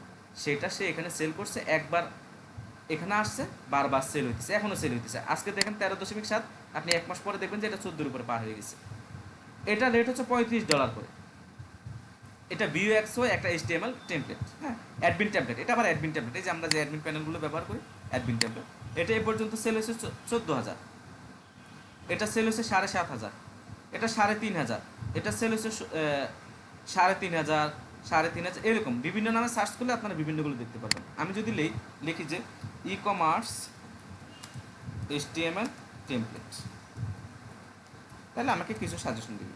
[SPEAKER 1] সেটা সে এখানে সেল করছে, একবার এখানে আসছে, বারবার সেল হইতেছে, এখনও সেল হইতেছে। আজকে দেখেন 13.7, আপনি 1 মাস পরে দেখবেন যে এটা 14-এর উপরে পার হয়ে গেছে। এটা রেট হচ্ছে $35 করে। এটা ভিউএক্সও একটা HTML টেমপ্লেট, হ্যাঁ, অ্যাডমিন টেমপ্লেট। এটা আবার অ্যাডমিন টেমপ্লেট, এই যে আমরা যে অ্যাডমিন প্যানেলগুলো ব্যবহার করি, অ্যাডমিন টেমপ্লেট। এটা এই পর্যন্ত সেল হয়েছে 14,000, এটা সেল হয়েছে 7,500, এটা 3,500, এটা সেল হয়েছে 3,500, 3,500, এরকম বিভিন্ন নামে সার্চ করলে আপনারা বিভিন্নগুলো দেখতে পারবেন। আমি যদি লিখি যে ই কমার্স HTML টেমপ্লেট, তাহলে আমাকে কিছু সাজেশন দিবে।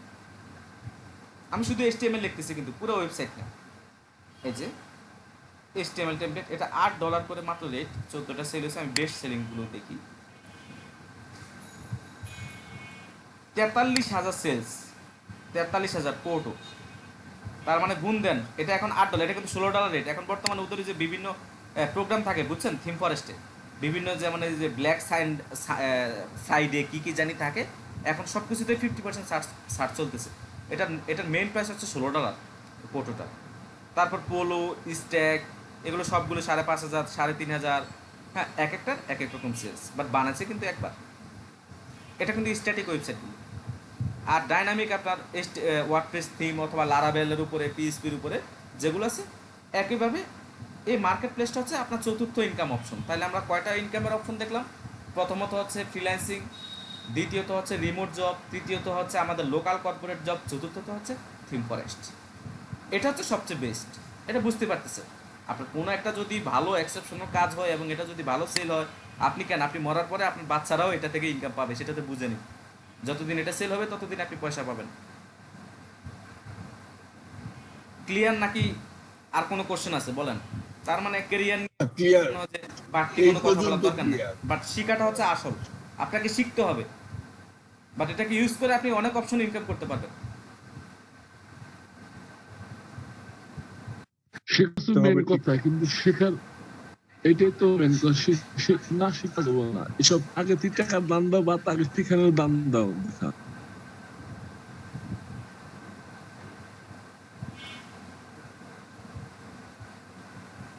[SPEAKER 1] আমি শুধু HTML লিখতেছি, কিন্তু পুরো ওয়েবসাইট না। এই যে HTML টেমপ্লেট, এটা $8 করে মাত্র রেট, 14টা সেল হয়েছে। আমি বেস্ট সেলিংগুলো দেখি, 43,000 সেলস, 43,000 কোটো। তার মানে গুণ দেন, এটা এখন $8, এটা কিন্তু $16 রেট। এখন বর্তমানে উত্তরে যে বিভিন্ন প্রোগ্রাম থাকে বুঝছেন, থিম ফরেস্টে বিভিন্ন, যেমন এই যে ব্ল্যাক সাইডে কী কী জানি থাকে, এখন সব কিছুতে 50% ছাড় চলতেছে। এটার মেইন প্রাইস হচ্ছে $16 কোটোটা। তারপর পোলো, স্ট্যাক, এগুলো সবগুলো 5,500, 3,500, হ্যাঁ, এক একটার এক এক রকম সেলস, বাট বানাচ্ছে কিন্তু একবার। এটা কিন্তু স্ট্যাটিক ওয়েবসাইটগুলো। আর ডাইনামিক আপনার ওয়ার্ডপ্রেস থিম অথবা লারাভেলের উপরে, পিএইচপির উপরে যেগুলো আছে, একইভাবে এই মার্কেট প্লেসটা হচ্ছে আপনার চতুর্থ ইনকাম অপশন। তাহলে আমরা কয়টা ইনকামের অপশন দেখলাম? প্রথমত হচ্ছে ফ্রিল্যান্সিং, দ্বিতীয়ত হচ্ছে রিমোট জব, তৃতীয়ত হচ্ছে আমাদের লোকাল কর্পোরেট জব, চতুর্থত হচ্ছে থিম ফরেস্ট। এটা হচ্ছে সবচেয়ে বেস্ট। এটা বুঝতে পারতেছে আপনার কোনো একটা যদি ভালো এক্সেপশনাল কাজ হয় এবং এটা যদি ভালো সেল হয়, আপনি মরার পরে আপনার বাচ্চারাও এটা থেকে ইনকাম পাবে, সেটাতে বুঝে নিন। যতদিন এটা সেল হবে ততদিন আপনি পয়সা পাবেন। ক্লিয়ার নাকি আর কোনো কোশ্চেন আছে বলেন? তার মানে ক্যারিয়ার
[SPEAKER 3] ক্লিয়ার,
[SPEAKER 1] বাড়তি
[SPEAKER 3] এই
[SPEAKER 1] কোনো কথা বলার
[SPEAKER 3] পর্যন্ত
[SPEAKER 1] দরকার নেই,
[SPEAKER 3] ক্লিয়ার।
[SPEAKER 1] বাট শেখাটা হচ্ছে আসল। আপনাকে শিখতে হবে, বাট এটাকে ইউজ করে আপনি অনেক অপশন ইনকাম করতে পারবেন।
[SPEAKER 4] শেখা তো মেন কথা, কিন্তু শেখার এটাই তো মেন কথা, না শেখা যাবো না। এসব আগে তুই টাকার দাম দাও, বা তাকে শেখানোর দাম দাও।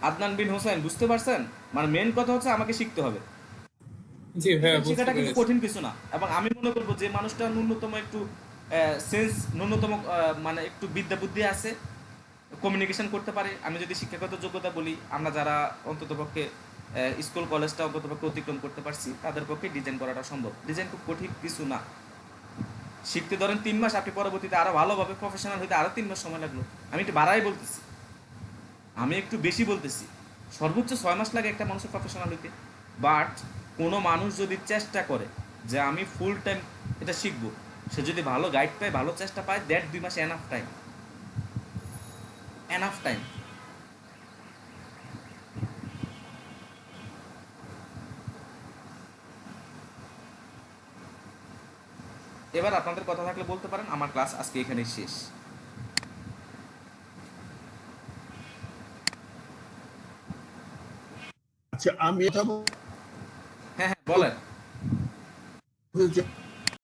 [SPEAKER 1] আদনান বিন হোসেন, বুঝতে পারছেন? মানে মেন কথা হচ্ছে আমাকে শিখতে হবে।
[SPEAKER 5] জি ভাইয়া, বুঝতে
[SPEAKER 1] শেখাটা কিন্তু
[SPEAKER 5] পেরেছি।
[SPEAKER 1] কঠিন কিছু না। এবং আমি মনে করবো যে মানুষটা ন্যূনতম একটু ন্যূনতম মানে একটু বিদ্যা বুদ্ধি আছে, কমিউনিকেশন করতে পারে। আমি যদি শিক্ষাগত যোগ্যতা বলি, আমরা যারা অন্ততপক্ষে স্কুল কলেজটা অন্ততপক্ষে অতিক্রম করতে পারছি, তাদের পক্ষে ডিজাইন করাটা সম্ভব। ডিজাইন খুব কঠিন কিছু না। শিখতে ধরেন 3 মাস, আপনি পরবর্তীতে আরও ভালোভাবে প্রফেশনাল হইতে আরও 3 মাস সময় লাগলো। আমি একটু বাড়াই বলতেছি, আমি একটু বেশি বলতেছি। সর্বোচ্চ 6 মাস লাগে একটা মানুষের প্রফেশনাল হইতে। বাট কোনো মানুষ যদি চেষ্টা করে যে আমি ফুল টাইম এটা শিখবো, সে যদি ভালো গাইড পায়, ভালো চেষ্টা পায়, 1.5-2 মাস এনাফ টাইম, এনাফ টাইম। এবার আপনাদের কথা থাকলে বলতে পারেন। আমার ক্লাস আজকে এখানেই শেষ।
[SPEAKER 3] আচ্ছা, আমি এটা
[SPEAKER 1] হ্যাঁ হ্যাঁ, বলেন।
[SPEAKER 3] বলতে চাই,